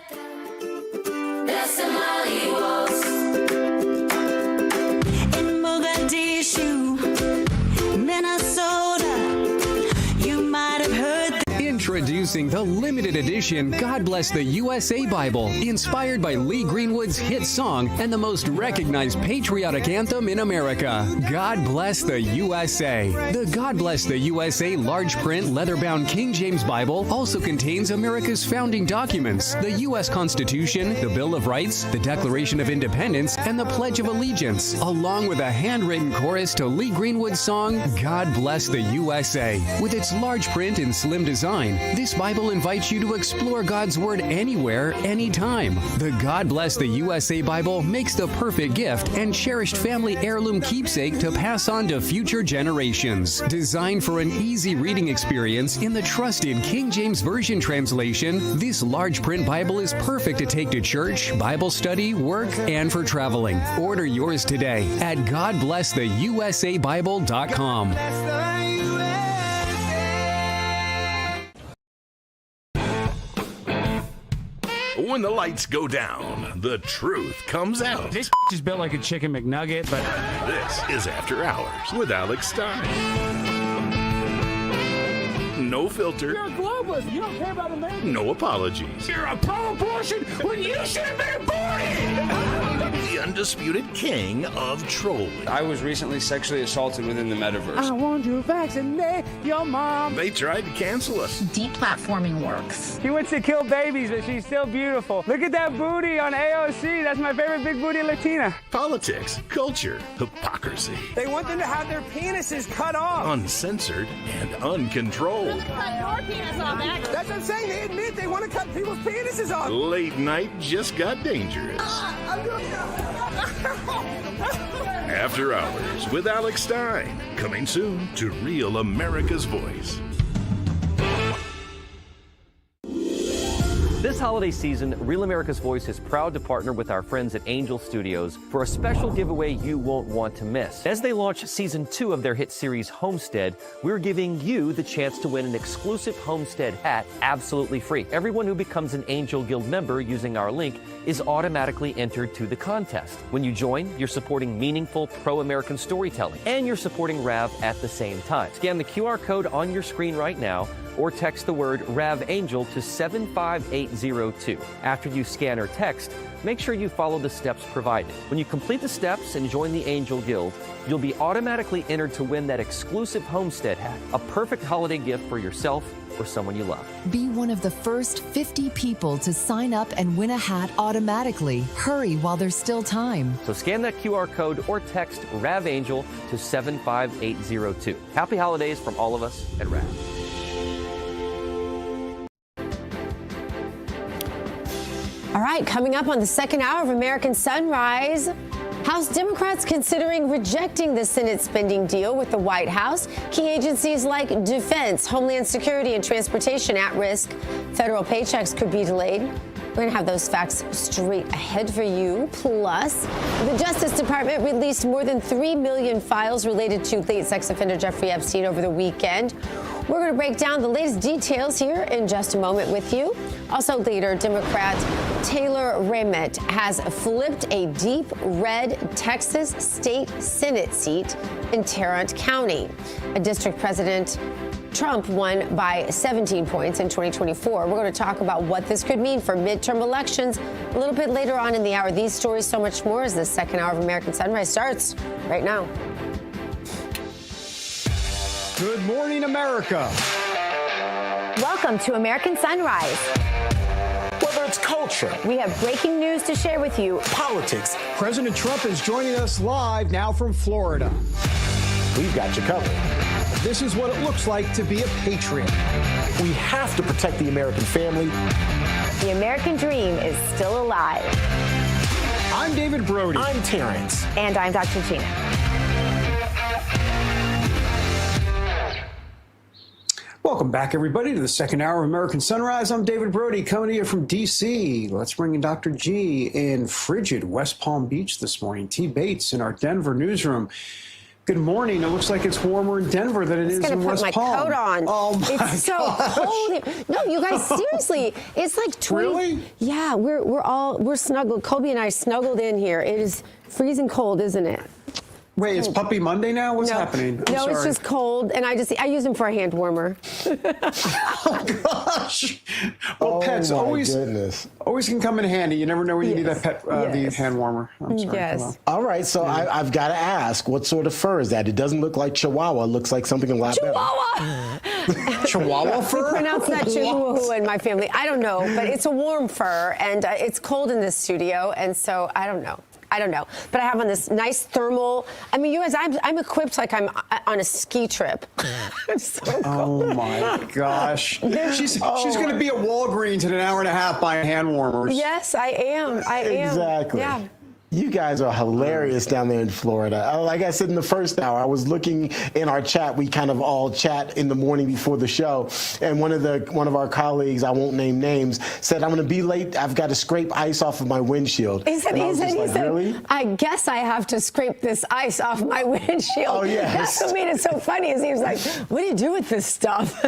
In Mogadishu, Minnesota, you might have heard. Introducing Introducing the limited edition God Bless the USA Bible, inspired by Lee Greenwood's hit song and the most recognized patriotic anthem in America, God Bless the USA. The God Bless the USA large print leather-bound King James Bible also contains America's founding documents, the U.S. Constitution, the Bill of Rights, the Declaration of Independence, and the Pledge of Allegiance, along with a handwritten chorus to Lee Greenwood's song, God Bless the USA. With its large print and slim design, this Bible invites you to explore God's Word anywhere, anytime. The God Bless the USA Bible makes the perfect gift and cherished family heirloom keepsake to pass on to future generations. Designed for an easy reading experience in the trusted King James Version translation, this large print Bible is perfect to take to church, Bible study, work, and for traveling. Order yours today at GodBlessTheUSABible.com. When the lights go down, the truth comes out. This is built like a chicken McNugget, but This is After Hours with Alex Stein. No filter. you're a globalist. You don't care about America. No apologies. You're a pro-abortion when you should have been aborted. The undisputed king of trolling. I was recently sexually assaulted within the metaverse. I want to vaccinate your mom. They tried to cancel us. Deplatforming works. He wants to kill babies, but she's still beautiful. Look at that booty on AOC. That's my favorite big booty Latina. Politics, culture, hypocrisy. They want them to have their penises cut off. Uncensored and uncontrolled. That's what I'm saying. They admit they want to cut people's penises off. Late night just got dangerous. After Hours with Alex Stein. Coming soon to Real America's Voice. This holiday season, Real America's Voice is proud to partner with our friends at Angel Studios for a special giveaway you won't want to miss. As they launch season 2 of their hit series Homestead, we're giving you the chance to win an exclusive Homestead hat absolutely free. Everyone who becomes an Angel Guild member using our link is automatically entered to the contest. When you join, you're supporting meaningful pro-American storytelling, and you're supporting RAV at the same time. Scan the QR code on your screen right now, or text the word RAVAngel to 75802. After you scan or text, make sure you follow the steps provided. When you complete the steps and join the Angel Guild, you'll be automatically entered to win that exclusive Homestead hat, a perfect holiday gift for yourself or someone you love. Be one of the first 50 people to sign up and win a hat automatically. Hurry while there's still time. So scan that QR code or text RAVAngel to 75802. Happy holidays from all of us at RAV. All right, coming up on the second hour of American Sunrise, House Democrats considering rejecting the Senate spending deal with the White House. Key agencies like Defense, Homeland Security, and Transportation at risk. Federal paychecks could be delayed. We're going to have those facts straight ahead for you. Plus, the Justice Department released more than 3 million files related to late sex offender Jeffrey Epstein over the weekend. We're going to break down the latest details here in just a moment with you. Also later, Democrat Taylor Ramett has flipped a deep red Texas state Senate seat in Tarrant County. A district president Trump won by 17 points in 2024. We're going to talk about what this could mean for midterm elections a little bit later on in the hour. These stories, so much more, as the second hour of American Sunrise starts right now. Good morning, America. Welcome to American Sunrise. Whether it's culture, We have breaking news to share with you. politics, President Trump is joining us live now from Florida. we've got you covered. This is what it looks like to be a patriot. We have to protect the American family. The American dream is still alive. I'm David Brody. I'm Terrance. And I'm Dr. Gina. Welcome back, everybody, to the second hour of American Sunrise. I'm David Brody, coming to you from D.C. Let's bring in Dr. G in frigid West Palm Beach this morning. T. Bates in our Denver newsroom. Good morning. It looks like it's warmer in Denver than it is in West I'm Palm. going to put my coat on. Oh, my It's so gosh. cold here. No, you guys, seriously. It's like 20. Really? Yeah, we're snuggled. Kobe and I snuggled in here. It is freezing cold, isn't it? Wait, it's Puppy Monday now? What's happening? I'm No, sorry. it's just cold, and I use them for a hand warmer. Oh gosh! Well, pets always can come in handy. You never know when you need that pet the hand warmer. I'm sorry. Yes. All right, so I've got to ask, what sort of fur is that? It doesn't look like Chihuahua. It looks like something a lot better. Chihuahua fur? We pronounce that Chihuahua in my family. I don't know, but it's a warm fur, and it's cold in this studio, and so I don't know. But I have on this nice thermal. I mean, you guys, I'm equipped like I'm on a ski trip. It's so cold. Oh my gosh! She's going to be at Walgreens in an hour and a half buying hand warmers. Yes, I am. Exactly. Yeah. You guys are hilarious down there in Florida. Like I said in the first hour, I was looking in our chat. We kind of all chat in the morning before the show, and one of our colleagues, I won't name names, said, "I'm going to be late. I've got to scrape ice off of my windshield." He said, really? I guess I have to scrape this ice off my windshield. Oh, yes. That's what made it so funny. Is he was like, "What do you do with this stuff?"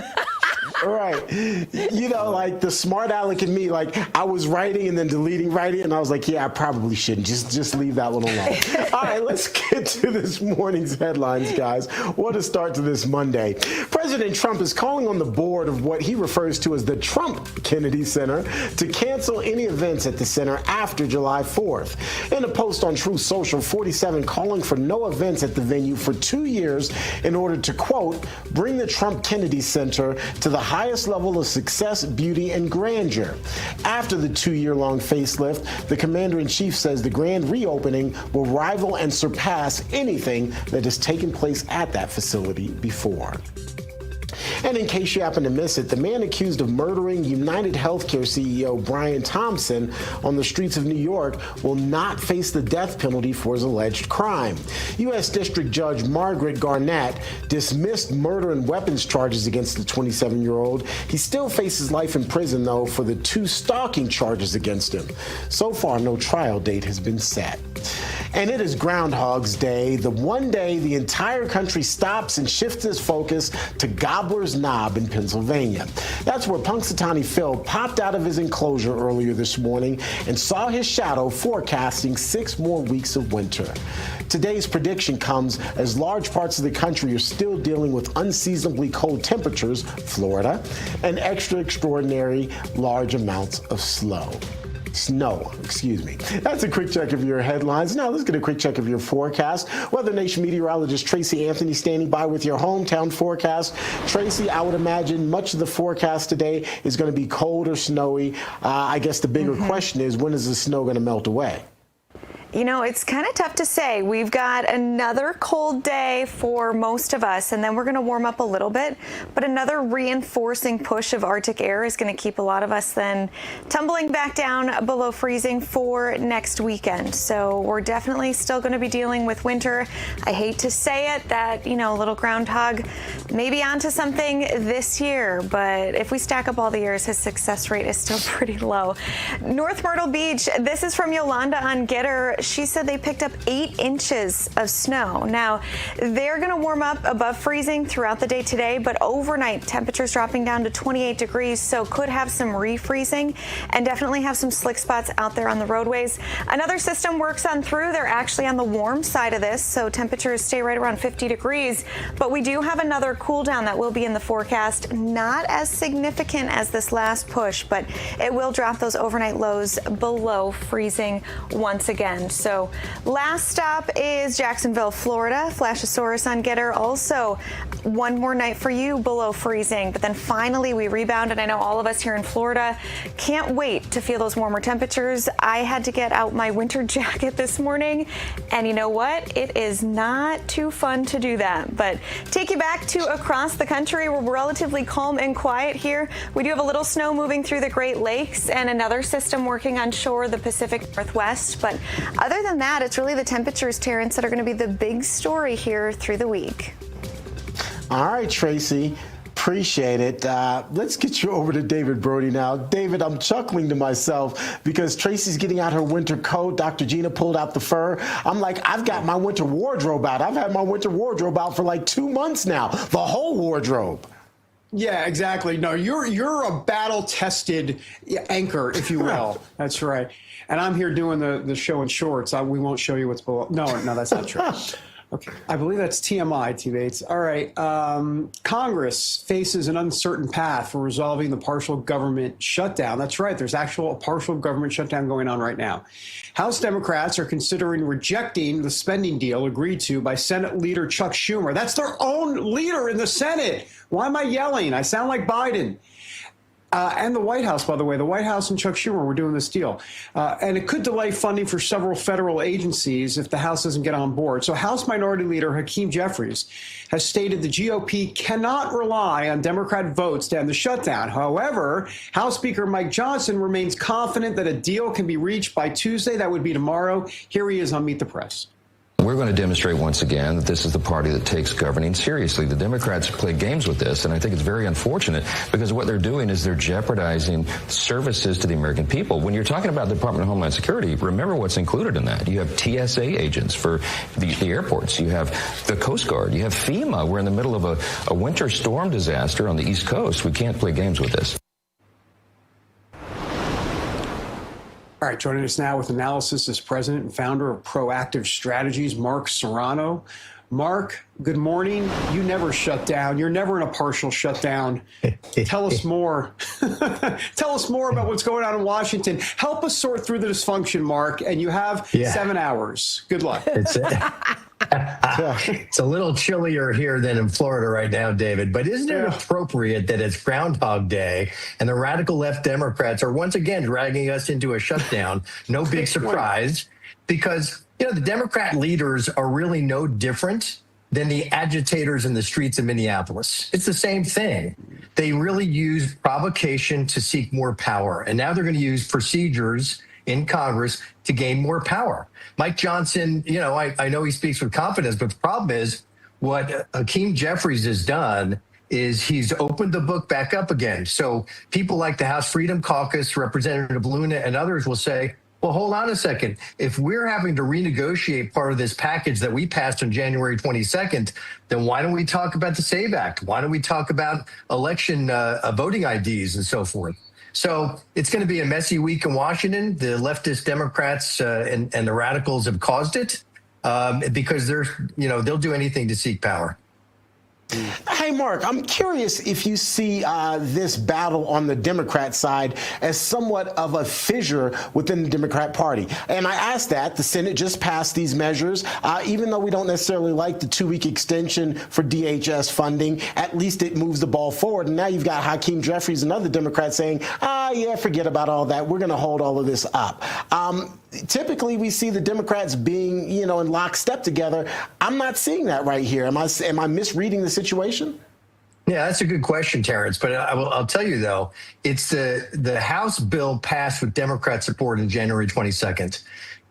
Right. You know, like the smart aleck in me, like I was writing and then deleting writing, and I was like, yeah, I probably shouldn't. Just leave that one alone. All right, let's get to this morning's headlines, guys. What a start to this Monday. President Trump is calling on the board of what he refers to as the Trump Kennedy Center to cancel any events at the center after July 4th. In a post on Truth Social, 47 calling for no events at the venue for 2 years in order to, quote, bring the Trump Kennedy Center to the highest level of success, beauty, and grandeur. After the 2-year-long facelift, the commander-in-chief says the grand reopening will rival and surpass anything that has taken place at that facility before. And in case you happen to miss it, the man accused of murdering United Healthcare CEO Brian Thompson on the streets of New York will not face the death penalty for his alleged crime. U.S. District Judge Margaret Garnett dismissed murder and weapons charges against the 27-year-old. He still faces life in prison, though, for the 2 stalking charges against him. So far, no trial date has been set. And it is Groundhog's Day, the one day the entire country stops and shifts its focus to Gobbler's Knob in Pennsylvania. That's where Punxsutawney Phil popped out of his enclosure earlier this morning and saw his shadow forecasting 6 more weeks of winter. Today's prediction comes as large parts of the country are still dealing with unseasonably cold temperatures, Florida, and extraordinary large amounts of snow. That's a quick check of your headlines. Now let's get a quick check of your forecast. Weather Nation meteorologist Tracy Anthony standing by with your hometown forecast. Tracy, I would imagine much of the forecast today is going to be cold or snowy. I guess the bigger question is, when is the snow going to melt away? You know, it's kind of tough to say. We've got another cold day for most of us, and then we're going to warm up a little bit. But another reinforcing push of Arctic air is going to keep a lot of us then tumbling back down below freezing for next weekend. So we're definitely still going to be dealing with winter. I hate to say it, that, you know, a little groundhog may be onto something this year, but if we stack up all the years, his success rate is still pretty low. North Myrtle Beach, this is from Yolanda on Getter. She said they picked up 8 inches of snow. Now, they're going to warm up above freezing throughout the day today, but overnight temperatures dropping down to 28 degrees, so could have some refreezing and definitely have some slick spots out there on the roadways. Another system works on through. They're actually on the warm side of this, so temperatures stay right around 50 degrees, but we do have another cool down that will be in the forecast. Not as significant as this last push, but it will drop those overnight lows below freezing once again. So last stop is Jacksonville, Florida. Flashosaurus on Getter. Also, one more night for you below freezing. But then finally we rebound, and I know all of us here in Florida can't wait to feel those warmer temperatures. I had to get out my winter jacket this morning, and you know what? It is not too fun to do that. But take you back to across the country. We're relatively calm and quiet here. We do have a little snow moving through the Great Lakes and another system working on shore, the Pacific Northwest. But other than that, it's really the temperatures, Terrance, that are going to be the big story here through the week. All right, Tracy. Appreciate it. Let's get you over to David Brody now. David, I'm chuckling to myself because Tracy's getting out her winter coat. Dr. Gina pulled out the fur. I'm like, I've got my winter wardrobe out. I've had my winter wardrobe out for like 2 months now. The whole wardrobe. Yeah, exactly. No, you're a battle-tested anchor, if you will. That's right. And I'm here doing the show in shorts. We won't show you what's below. No, that's not true. Okay, I believe that's TMI, T. Bates. All right. Congress faces an uncertain path for resolving the partial government shutdown. That's right. There's actual partial government shutdown going on right now. House Democrats are considering rejecting the spending deal agreed to by Senate Leader Chuck Schumer. That's their own leader in the Senate. Why am I yelling? I sound like Biden. And the White House, by the way, the White House and Chuck Schumer were doing this deal. And it could delay funding for several federal agencies if the House doesn't get on board. So House Minority Leader Hakeem Jeffries has stated the GOP cannot rely on Democrat votes to end the shutdown. However, House Speaker Mike Johnson remains confident that a deal can be reached by Tuesday. That would be tomorrow. Here he is on Meet the Press. We're going to demonstrate once again that this is the party that takes governing seriously. The Democrats play games with this, and I think it's very unfortunate because what they're doing is they're jeopardizing services to the American people. When you're talking about the Department of Homeland Security, remember what's included in that. You have TSA agents for the airports. You have the Coast Guard. You have FEMA. We're in the middle of a winter storm disaster on the East Coast. We can't play games with this. All right, joining us now with analysis is president and founder of Proactive Strategies, Mark Serrano. Mark, good morning. You never shut down. You're never in a partial shutdown. Tell us more. Tell us more about what's going on in Washington. Help us sort through the dysfunction, Mark, and you have 7 hours. Good luck. It's a little chillier here than in Florida right now, David, but isn't it appropriate that it's Groundhog Day and the radical left Democrats are once again dragging us into a shutdown? No big surprise, because the Democrat leaders are really no different than the agitators in the streets of Minneapolis. It's the same thing. They really use provocation to seek more power, and now they're going to use procedures in Congress to gain more power. Mike Johnson, I know he speaks with confidence, but the problem is what Hakeem Jeffries has done is he's opened the book back up again. So people like the House Freedom Caucus, Representative Luna, and others will say, well, hold on a second. If we're having to renegotiate part of this package that we passed on January 22nd, then why don't we talk about the SAVE Act? Why don't we talk about election voting IDs and so forth? So it's going to be a messy week in Washington. The leftist Democrats and the radicals have caused it because they'll do anything to seek power. Hey, Mark, I'm curious if you see this battle on the Democrat side as somewhat of a fissure within the Democrat Party. And I ask that. The Senate just passed these measures. Even though we don't necessarily like the 2-week extension for DHS funding, at least it moves the ball forward. And now you've got Hakeem Jeffries and other Democrats saying, forget about all that. We're going to hold all of this up. Typically, we see the Democrats being, in lockstep together. I'm not seeing that right here. Am I misreading the situation? Yeah, that's a good question, Terrance. But I'll tell you, though, it's the House bill passed with Democrat support on January 22nd.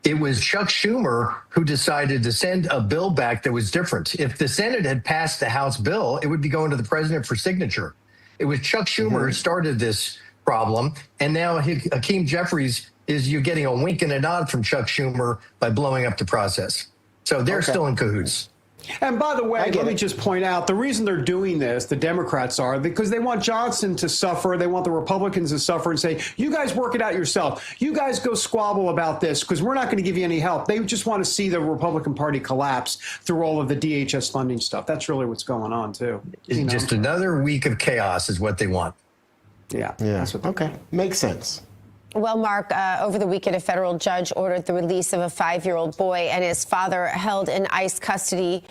It was Chuck Schumer who decided to send a bill back that was different. If the Senate had passed the House bill, it would be going to the president for signature. It was Chuck Schumer who started this problem. And now Hakeem Jeffries you're getting a wink and a nod from Chuck Schumer by blowing up the process. So they're still in cahoots. And by the way, let me just point out, the reason they're doing this, the Democrats are, because they want Johnson to suffer. They want the Republicans to suffer and say, you guys work it out yourself. You guys go squabble about this because we're not going to give you any help. They just want to see the Republican Party collapse through all of the DHS funding stuff. That's really what's going on, too. Just another week of chaos is what they want. Yeah. Okay. Makes sense. Well, Mark, over the weekend, a federal judge ordered the release of a 5-year-old boy and his father held in ICE custody.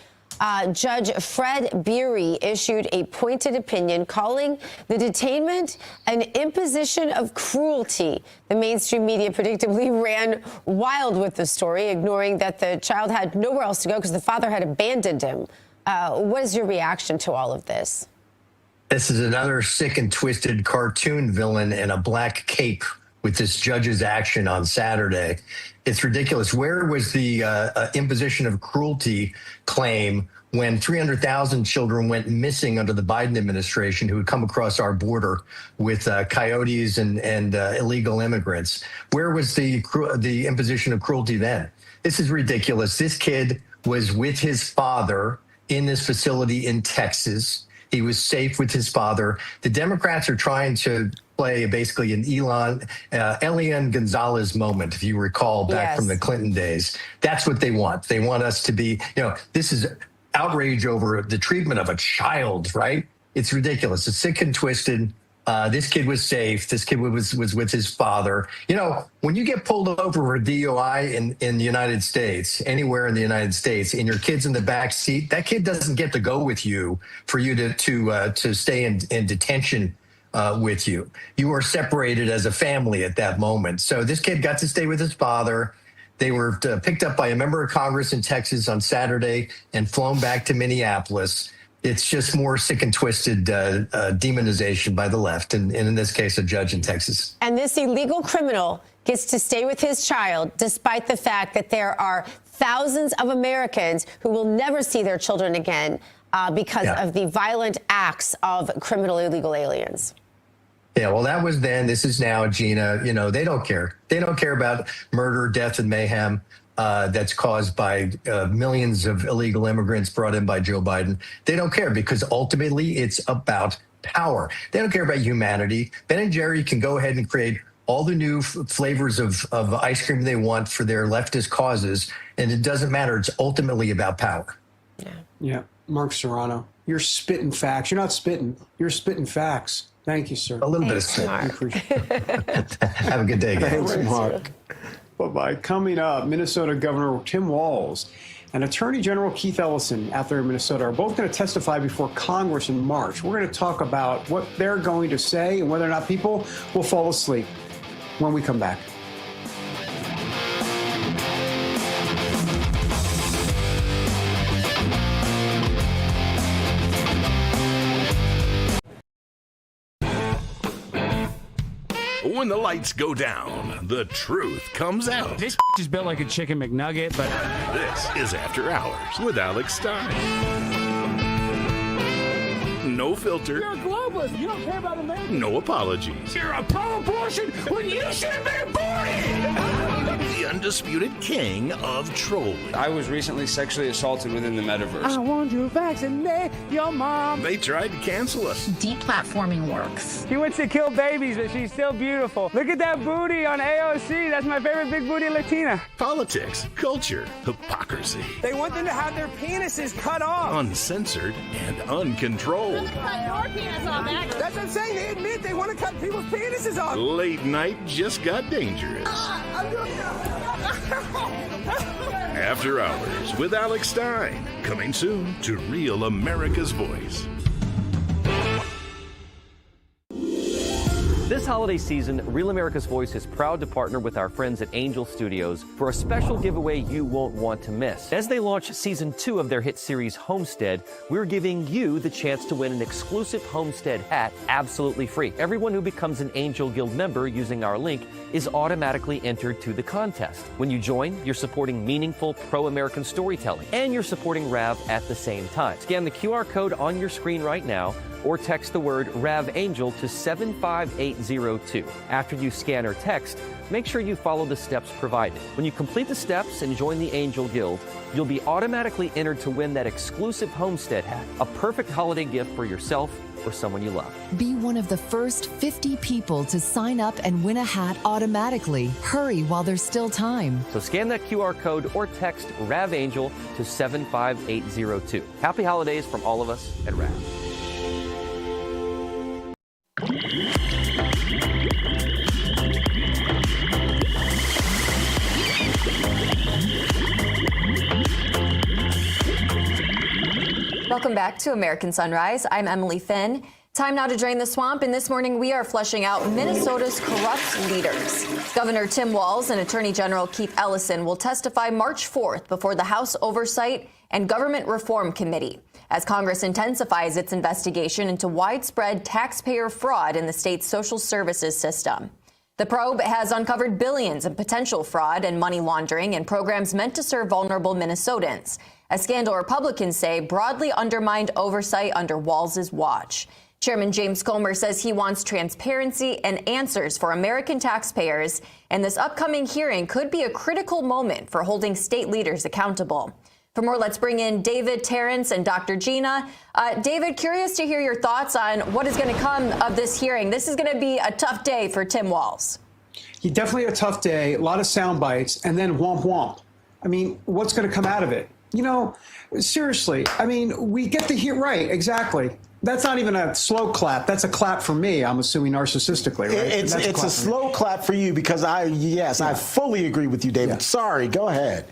Judge Fred Beery issued a pointed opinion calling the detainment an imposition of cruelty. The mainstream media predictably ran wild with the story, ignoring that the child had nowhere else to go because the father had abandoned him. What is your reaction to all of this? This is another sick and twisted cartoon villain in a black cape with this judge's action on Saturday. It's ridiculous. Where was the imposition of cruelty claim when 300,000 children went missing under the Biden administration who had come across our border with coyotes and illegal immigrants? Where was the imposition of cruelty then? This is ridiculous. This kid was with his father in this facility in Texas. He was safe with his father. The Democrats are trying to play basically an Elian Gonzalez moment, if you recall back from the Clinton days. That's what they want. They want us to be, this is outrage over the treatment of a child, right? It's ridiculous. It's sick and twisted. This kid was safe. This kid was with his father. When you get pulled over for DUI in the United States, anywhere in the United States, and your kid's in the back seat, that kid doesn't get to go with you for you to stay in detention with you. You are separated as a family at that moment. So this kid got to stay with his father. They were picked up by a member of Congress in Texas on Saturday and flown back to Minneapolis. It's just more sick and twisted demonization by the left, and in this case, a judge in Texas. And this illegal criminal gets to stay with his child, despite the fact that there are thousands of Americans who will never see their children again because of the violent acts of criminal illegal aliens. Yeah, well, that was then. This is now, Gina. They don't care. They don't care about murder, death, and mayhem that's caused by millions of illegal immigrants brought in by Joe Biden. They don't care because ultimately it's about power. They don't care about humanity. Ben and Jerry can go ahead and create all the new flavors of ice cream they want for their leftist causes, and it doesn't matter. It's ultimately about power. Yeah. Mark Serrano, you're spitting facts. You're not spitting. You're spitting facts. Thank you, sir. A little bit of spit. Have a good day, guys. Thanks, Mark. Bye-bye. Coming up, Minnesota Governor Tim Walz and Attorney General Keith Ellison out there in Minnesota are both going to testify before Congress in March. We're going to talk about what they're going to say and whether or not people will fall asleep when we come back. When the lights go down, the truth comes out. This is built like a chicken McNugget, but This is After Hours with Alex Stein. No filter. you're a globalist. You don't care about America. No apologies. You're a pro-abortion when you should have been aborted. The undisputed king of trolling. I was recently sexually assaulted within the metaverse. I want you to vaccinate your mom. They tried to cancel us. Deplatforming works. She wants to kill babies, but she's still beautiful. Look at that booty on AOC. That's my favorite big booty Latina. Politics, culture, hypocrisy. They want them to have their penises cut off. Uncensored and uncontrolled. That's what I'm saying. They admit they want to cut people's penises off. Late night just got dangerous. After Hours with Alex Stein. Coming soon to Real America's Voice. This holiday season, Real America's Voice is proud to partner with our friends at Angel Studios for a special giveaway you won't want to miss. As they launch season 2 of their hit series Homestead, we're giving you the chance to win an exclusive Homestead hat absolutely free. Everyone who becomes an Angel Guild member using our link is automatically entered to the contest. When you join, you're supporting meaningful pro-American storytelling, and you're supporting RAV at the same time. Scan the QR code on your screen right now, or text the word RAVAngel to 75802. After you scan or text, make sure you follow the steps provided. When you complete the steps and join the Angel Guild, you'll be automatically entered to win that exclusive Homestead hat, a perfect holiday gift for yourself or someone you love. Be one of the first 50 people to sign up and win a hat automatically. Hurry while there's still time. So scan that QR code or text RAVAngel to 75802. Happy holidays from all of us at RAV. Welcome back to American Sunrise. I'm Emily Finn. Time now to drain the swamp, and this morning we are fleshing out Minnesota's corrupt leaders. Governor Tim Walz and Attorney General Keith Ellison will testify March 4th before the House Oversight and Government Reform Committee as Congress intensifies its investigation into widespread taxpayer fraud in the state's social services system. The probe has uncovered billions in potential fraud and money laundering in programs meant to serve vulnerable Minnesotans, a scandal Republicans say broadly undermined oversight under Walz's watch. Chairman James Comer says he wants transparency and answers for American taxpayers, and this upcoming hearing could be a critical moment for holding state leaders accountable. For more, let's bring in David, Terrance, and Dr. Gina. David, curious to hear your thoughts on what is going to come of this hearing. This is going to be a tough day for Tim Walz. Definitely a tough day, a lot of sound bites, and then womp womp. I mean, what's going to come out of it? You know, seriously, I mean, we get to hear, right, exactly. That's not even a slow clap. That's a clap for me, I'm assuming narcissistically, right? It's a slow clap for you because I fully agree with you, David. Yeah. Sorry, go ahead.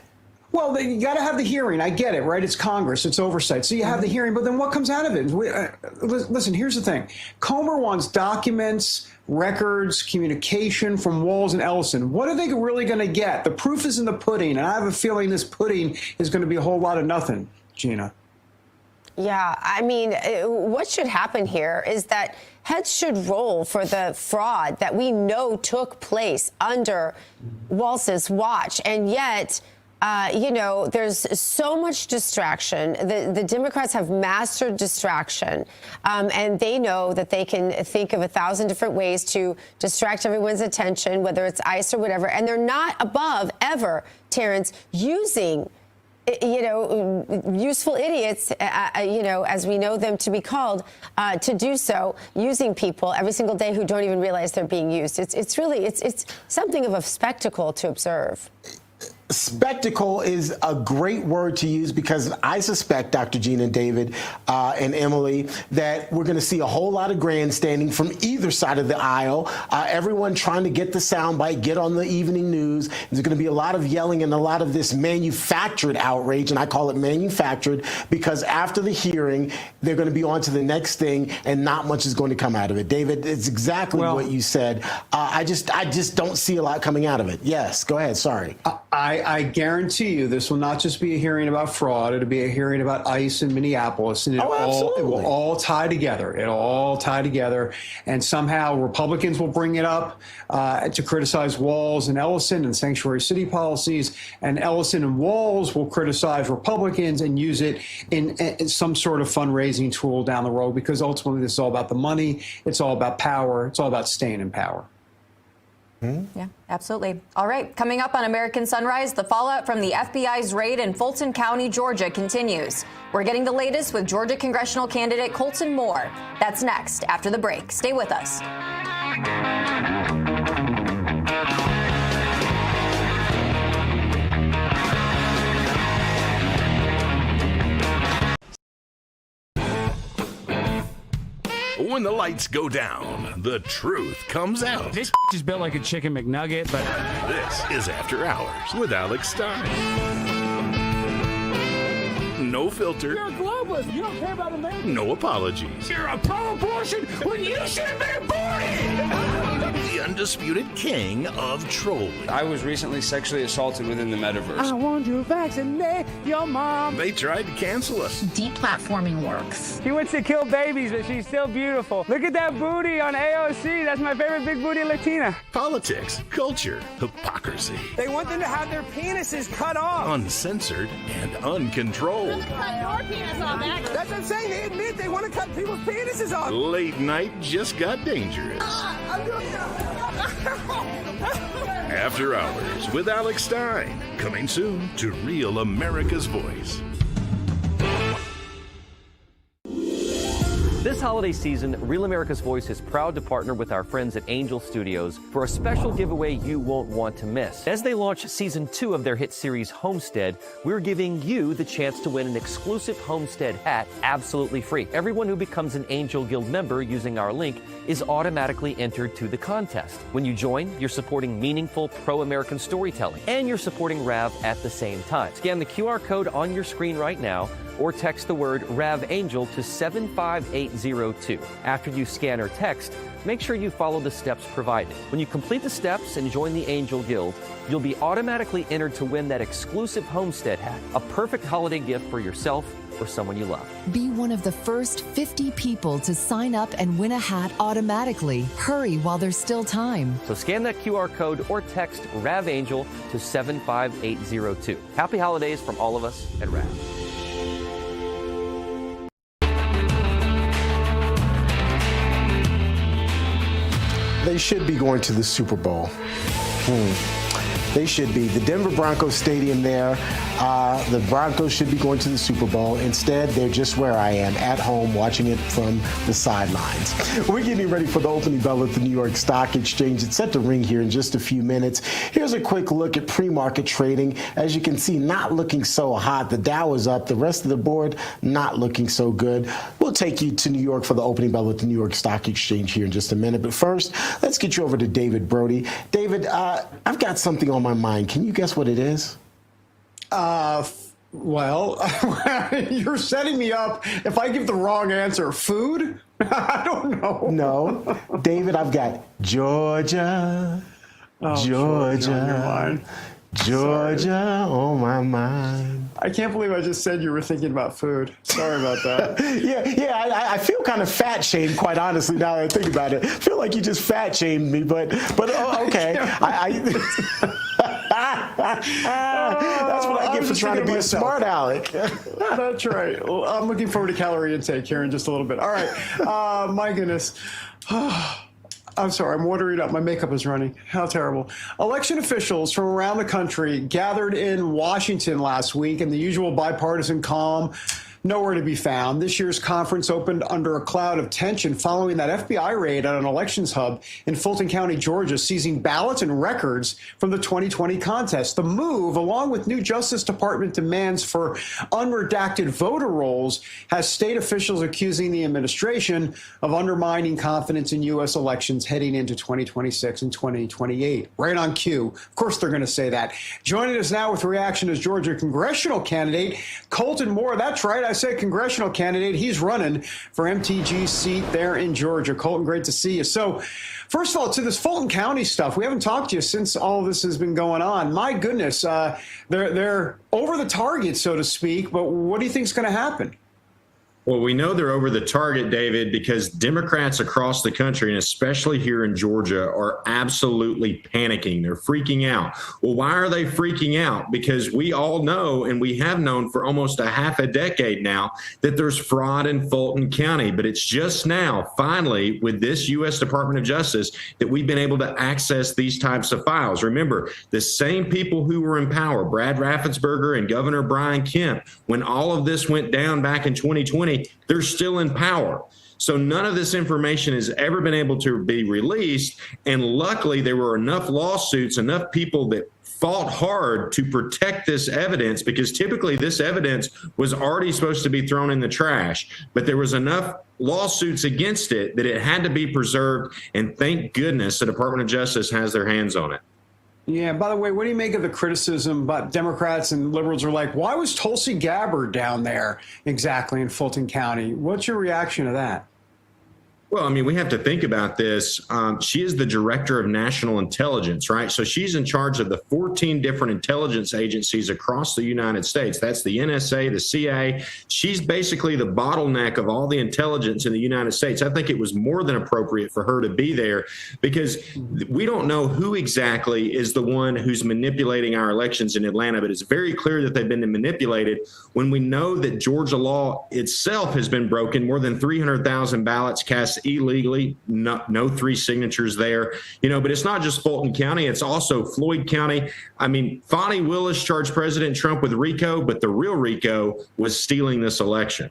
Well, you got to have the hearing. I get it, right? It's Congress. It's oversight. So you have the hearing, but then what comes out of it? Listen, here's the thing. Comer wants documents, records, communication from Walz and Ellison. What are they really going to get? The proof is in the pudding, and I have a feeling this pudding is going to be a whole lot of nothing, Gina. Yeah, I mean, what should happen here is that heads should roll for the fraud that we know took place under Walz's watch, and yet you know, there's so much distraction. The Democrats have mastered distraction, and they know that they can think of 1,000 different ways to distract everyone's attention, whether it's ICE or whatever. And they're not above ever, Terrance, using, you know, useful idiots, you know, as we know them to be called, to do so, using people every single day who don't even realize they're being used. It's really something of a spectacle to observe. Spectacle is a great word to use because I suspect, Dr. Gina and David and Emily, that we're going to see a whole lot of grandstanding from either side of the aisle. Everyone trying to get the soundbite, get on the evening news. There's going to be a lot of yelling and a lot of this manufactured outrage, and I call it manufactured because after the hearing, they're going to be on to the next thing, and not much is going to come out of it. David, it's exactly what you said. I just don't see a lot coming out of it. Yes, go ahead. Sorry. I guarantee you this will not just be a hearing about fraud. It'll be a hearing about ICE in Minneapolis. And it will all tie together. It'll all tie together. And somehow Republicans will bring it up to criticize Walz and Ellison and sanctuary city policies. And Ellison and Walz will criticize Republicans and use it in some sort of fundraising tool down the road, because ultimately this is all about the money. It's all about power. It's all about staying in power. Yeah, absolutely. All right, coming up on American Sunrise, the fallout from the FBI's raid in Fulton County, Georgia continues. We're getting the latest with Georgia congressional candidate Colton Moore. That's next after the break. Stay with us. When the lights go down, the truth comes out. This is built like a chicken McNugget, but... This is After Hours with Alex Stein. No filter. You're a globalist. You don't care about America. No apologies. You're a pro-abortion when you should have been aborted. The undisputed king of trolling. I was recently sexually assaulted within the metaverse. I want to vaccinate your mom. They tried to cancel us. Deplatforming works. She wants to kill babies, but she's still beautiful. Look at that booty on AOC. That's my favorite big booty Latina. Politics, culture, hypocrisy. They want them to have their penises cut off. Uncensored and uncontrolled. Cut your penis off, That's what I'm saying. They admit they want to cut people's penises off. Late night just got dangerous. I'm doing After Hours with Alex Stein. Coming soon to Real America's Voice. This holiday season, Real America's Voice is proud to partner with our friends at Angel Studios for a special giveaway you won't want to miss. As they launch season 2 of their hit series Homestead, we're giving you the chance to win an exclusive Homestead hat absolutely free. Everyone who becomes an Angel Guild member using our link is automatically entered to the contest. When you join, you're supporting meaningful pro-American storytelling, and you're supporting RAV at the same time. Scan the QR code on your screen right now, or text the word RAVAngel to 75802. After you scan or text, make sure you follow the steps provided. When you complete the steps and join the Angel Guild, you'll be automatically entered to win that exclusive Homestead hat, a perfect holiday gift for yourself or someone you love. Be one of the first 50 people to sign up and win a hat automatically. Hurry while there's still time. So scan that QR code or text RAVAngel to 75802. Happy holidays from all of us at RAV. They should be going to the Super Bowl. They should be. The Denver Broncos Stadium there, the Broncos should be going to the Super Bowl. Instead, they're just where I am, at home, watching it from the sidelines. We're getting ready for the opening bell at the New York Stock Exchange. It's set to ring here in just a few minutes. Here's a quick look at pre-market trading. As you can see, not looking so hot. The Dow is up. The rest of the board, not looking so good. We'll take you to New York for the opening bell at the New York Stock Exchange here in just a minute. But first, let's get you over to David Brody. David, I've got something on my mind. Can you guess what it is? Well, you're setting me up. If I give the wrong answer, food? I don't know. No. David, I've got Georgia. Georgia. Georgia on my mind. I can't believe I just said you were thinking about food. Sorry about that. I feel kind of fat shamed, quite honestly, now that I think about it. I feel like you just fat shamed me, but okay. That's what I get for trying to be a smart aleck. That's right. Well, I'm looking forward to calorie intake here in just a little bit. All right. My goodness. I'm sorry, I'm watering up. My makeup is running. How terrible. Election officials from around the country gathered in Washington last week in the usual bipartisan calm. Nowhere to be found. This year's conference opened under a cloud of tension following that FBI raid on an elections hub in Fulton County, Georgia, seizing ballots and records from the 2020 contest. The move, along with new Justice Department demands for unredacted voter rolls, has state officials accusing the administration of undermining confidence in U.S. elections heading into 2026 and 2028. Right on cue. Of course they're going to say that. Joining us now with reaction is Georgia congressional candidate Colton Moore. That's right. I say congressional candidate. He's running for MTG's seat there in Georgia. Colton, great to see you. So, first of all, to this Fulton County stuff, we haven't talked to you since all of this has been going on. My goodness, they're over the target, so to speak. But what do you think is going to happen? Well, we know they're over the target, David, because Democrats across the country, and especially here in Georgia, are absolutely panicking. They're freaking out. Well, why are they freaking out? Because we all know, and we have known for almost a half a decade now, that there's fraud in Fulton County. But it's just now, finally, with this U.S. Department of Justice, that we've been able to access these types of files. Remember, the same people who were in power, Brad Raffensperger and Governor Brian Kemp, when all of this went down back in 2020, they're still in power. So none of this information has ever been able to be released. And luckily, there were enough lawsuits, enough people that fought hard to protect this evidence, because typically this evidence was already supposed to be thrown in the trash. But there was enough lawsuits against it that it had to be preserved. And thank goodness the Department of Justice has their hands on it. Yeah, by the way, what do you make of the criticism about Democrats and liberals are like, why was Tulsi Gabbard down there exactly in Fulton County? What's your reaction to that? Well, I mean, we have to think about this. She is the director of national intelligence, right? So she's in charge of the 14 different intelligence agencies across the United States. That's the NSA, the CIA. She's basically the bottleneck of all the intelligence in the United States. I think it was more than appropriate for her to be there, because we don't know who exactly is the one who's manipulating our elections in Atlanta, but it's very clear that they've been manipulated when we know that Georgia law itself has been broken. More than 300,000 ballots cast illegally, no three signatures there, but it's not just Fulton County, it's also Floyd County. I mean, Fonnie Willis charged President Trump with RICO, but the real RICO was stealing this election.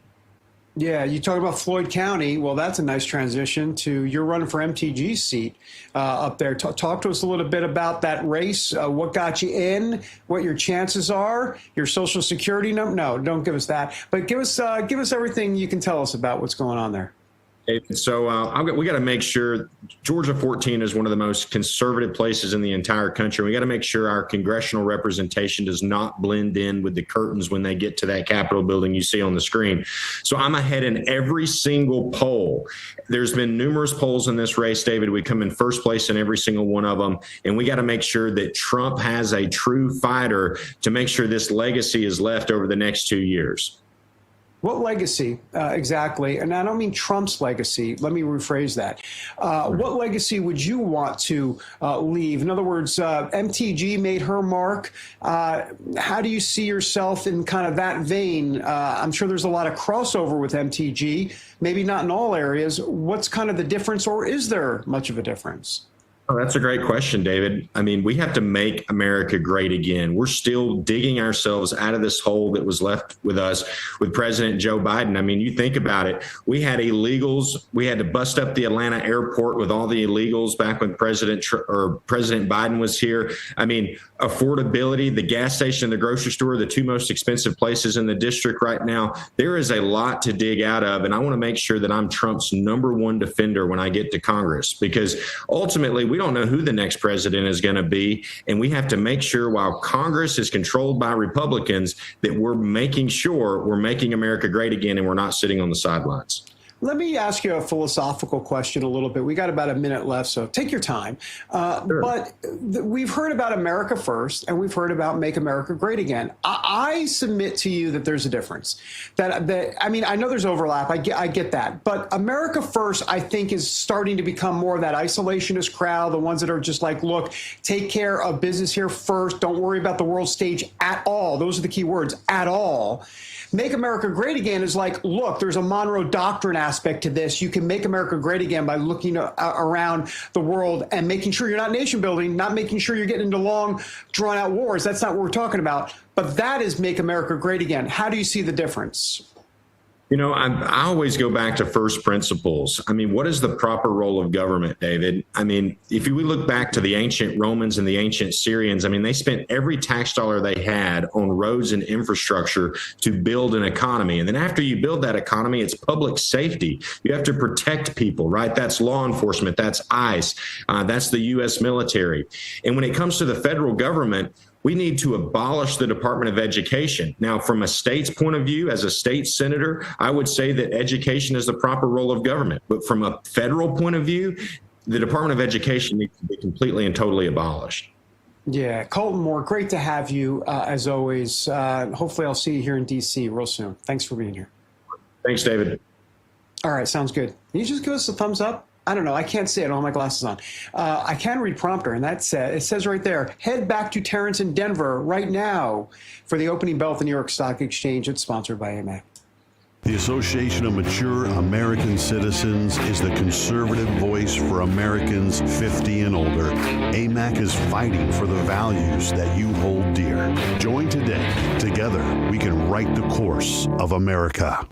Yeah, you talk about Floyd County. Well, that's a nice transition to you're running for MTG's seat up there. Talk to us a little bit about that race. What got you in? What your chances are? Your Social Security number? No, don't give us that. But give us everything you can tell us about what's going on there. So we got to make sure Georgia 14 is one of the most conservative places in the entire country. We got to make sure our congressional representation does not blend in with the curtains when they get to that Capitol building you see on the screen. So I'm ahead in every single poll. There's been numerous polls in this race, David. We come in first place in every single one of them. And we got to make sure that Trump has a true fighter to make sure this legacy is left over the next 2 years. What legacy exactly? And I don't mean Trump's legacy. Let me rephrase that. What legacy would you want to leave? In other words, MTG made her mark. How do you see yourself in kind of that vein? I'm sure there's a lot of crossover with MTG, maybe not in all areas. What's kind of the difference, or is there much of a difference? Oh, that's a great question, David. I mean, we have to make America great again. We're still digging ourselves out of this hole that was left with us with President Joe Biden. I mean, you think about it. We had illegals. We had to bust up the Atlanta airport with all the illegals back when President Biden was here. I mean, affordability, the gas station, the grocery store, the two most expensive places in the district right now. There is a lot to dig out of. And I want to make sure that I'm Trump's #1 defender when I get to Congress, because ultimately, we don't know who the next president is going to be. And we have to make sure, while Congress is controlled by Republicans, that we're making sure we're making America great again and we're not sitting on the sidelines. Let me ask you a philosophical question a little bit. We got about a minute left, so take your time. Sure. But we've heard about America First, and we've heard about Make America Great Again. I submit to you that there's a difference. I mean, I know there's overlap. I get that. But America First, I think, is starting to become more of that isolationist crowd, the ones that are just like, look, take care of business here first. Don't worry about the world stage at all. Those are the key words, at all. Make America Great Again is like, look, there's a Monroe Doctrine aspect to this. You can make America great again by looking around the world and making sure you're not nation building, not making sure you're getting into long, drawn out wars. That's not what we're talking about. But that is Make America Great Again. How do you see the difference? You know, I always go back to first principles. I mean, what is the proper role of government, David? I mean, if we look back to the ancient Romans and the ancient Syrians, I mean, they spent every tax dollar they had on roads and infrastructure to build an economy. And then after you build that economy, it's public safety. You have to protect people, right? That's law enforcement. That's ICE. That's the U.S. military. And when it comes to the federal government, we need to abolish the Department of Education. Now, from a state's point of view, as a state senator, I would say that education is the proper role of government. But from a federal point of view, the Department of Education needs to be completely and totally abolished. Yeah, Colton Moore, great to have you, as always. Hopefully I'll see you here in D.C. real soon. Thanks for being here. Thanks, David. All right, sounds good. Can you just give us a thumbs up? I don't know. I can't see it. I don't have my glasses on. I can read prompter, and it says right there, head back to Terrance in Denver right now for the opening bell at the New York Stock Exchange. It's sponsored by AMAC. The Association of Mature American Citizens is the conservative voice for Americans 50 and older. AMAC is fighting for the values that you hold dear. Join today. Together, we can write the course of America.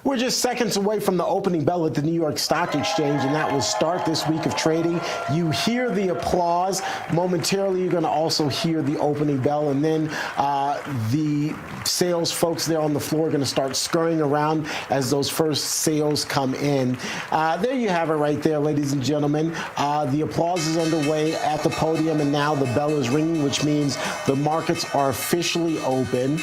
We're just seconds away from the opening bell at the New York Stock Exchange, and that will start this week of trading. You hear the applause. Momentarily, you're going to also hear the opening bell, and then the sales folks there on the floor are going to start scurrying around as those first sales come in. There you have it right there, ladies and gentlemen. The applause is underway at the podium, and now the bell is ringing, which means the markets are officially open.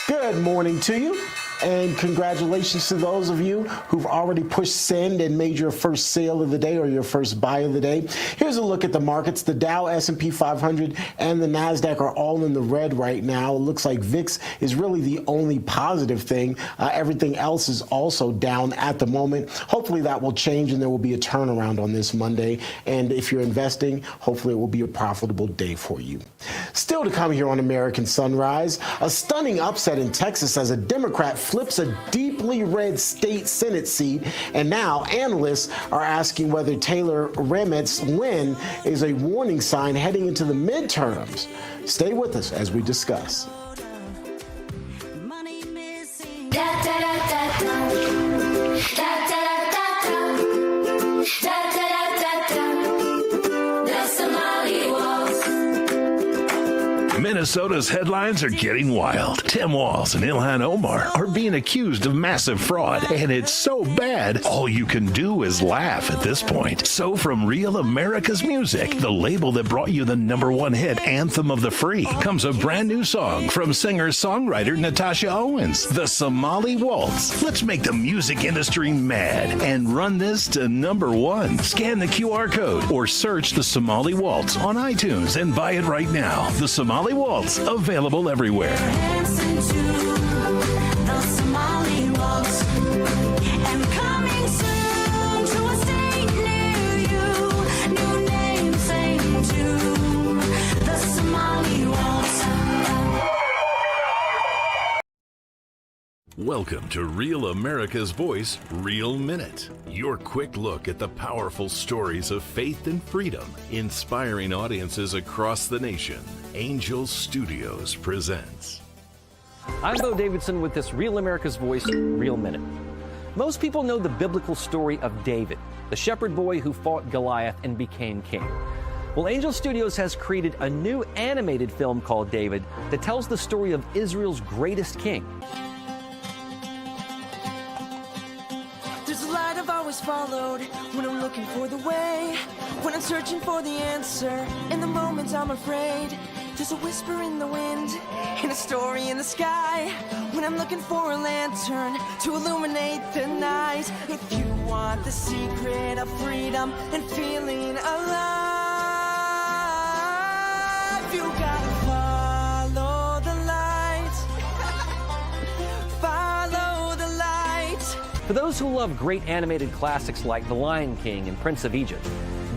Good morning to you. And congratulations to those of you who've already pushed send and made your first sale of the day or your first buy of the day. Here's a look at the markets. The Dow, S&P 500, and the NASDAQ are all in the red right now. It looks like VIX is really the only positive thing. Everything else is also down at the moment. Hopefully that will change and there will be a turnaround on this Monday. And if you're investing, hopefully it will be a profitable day for you. Still to come here on American Sunrise, a stunning upset in Texas as a Democrat flips a deeply red state Senate seat, and now analysts are asking whether Taylor Remet's win is a warning sign heading into the midterms. Stay with us as we discuss. Minnesota's headlines are getting wild. Tim Walz and Ilhan Omar are being accused of massive fraud, and it's so bad, all you can do is laugh at this point. So from Real America's Music, the label that brought you the #1 hit, Anthem of the Free, comes a brand new song from singer-songwriter Natasha Owens, The Somali Waltz. Let's make the music industry mad and run this to #1. Scan the QR code or search The Somali Waltz on iTunes and buy it right now. The Somali Waltz, available everywhere. Welcome to Real America's Voice, Real Minute. Your quick look at the powerful stories of faith and freedom, inspiring audiences across the nation. Angel Studios presents. I'm Bo Davidson with this Real America's Voice, Real Minute. Most people know the biblical story of David, the shepherd boy who fought Goliath and became king. Well, Angel Studios has created a new animated film called David that tells the story of Israel's greatest king. There's a light I've always followed when I'm looking for the way, when I'm searching for the answer. In the moments I'm afraid, there's a whisper in the wind and a story in the sky. When I'm looking for a lantern to illuminate the night. If you want the secret of freedom and feeling alive, you gotta follow the light. Follow the light. For those who love great animated classics like The Lion King and Prince of Egypt,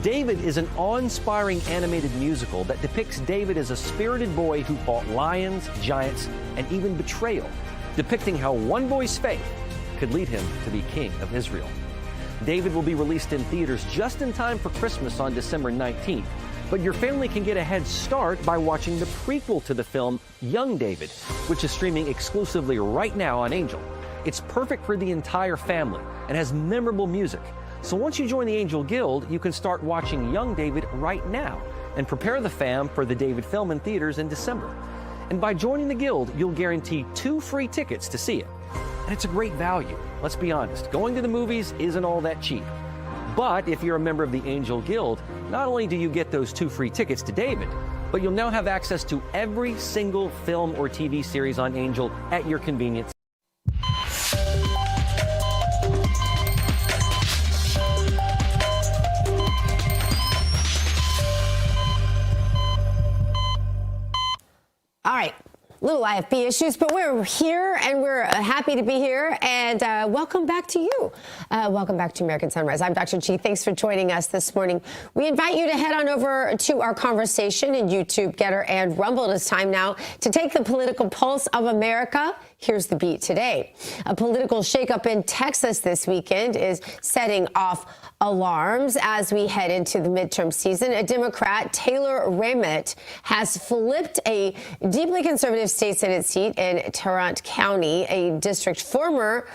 David is an awe-inspiring animated musical that depicts David as a spirited boy who fought lions, giants, and even betrayal, depicting how one boy's faith could lead him to be king of Israel. David will be released in theaters just in time for Christmas on December 19th, but your family can get a head start by watching the prequel to the film, Young David, which is streaming exclusively right now on Angel. It's perfect for the entire family and has memorable music. So once you join the Angel Guild, you can start watching Young David right now and prepare the fam for the David film in theaters in December. And by joining the Guild, you'll guarantee 2 free tickets to see it. And it's a great value. Let's be honest, going to the movies isn't all that cheap. But if you're a member of the Angel Guild, not only do you get those 2 free tickets to David, but you'll now have access to every single film or TV series on Angel at your convenience. All right, little IFB issues, but we're here and we're happy to be here. And welcome back to you. Welcome back to American Sunrise. I'm Dr. G. Thanks for joining us this morning. We invite you to head on over to our conversation in YouTube, Getter, and Rumble. It's time now to take the political pulse of America. Here's the beat today. A political shakeup in Texas this weekend is setting off alarms as we head into the midterm season. A Democrat, Taylor Ramett, has flipped a deeply conservative state Senate seat in Tarrant County, a district former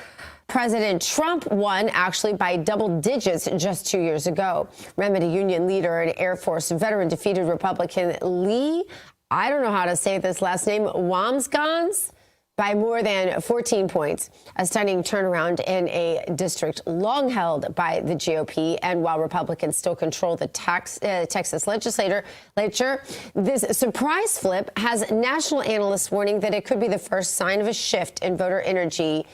President Trump won actually by double digits just 2 years ago. Ramett, a union leader and Air Force veteran, defeated Republican Lee, I don't know how to say this last name, Wamsgans, by more than 14 points, a stunning turnaround in a district long held by the GOP. And while Republicans still control the Texas legislature, this surprise flip has national analysts warning that it could be the first sign of a shift in voter energy,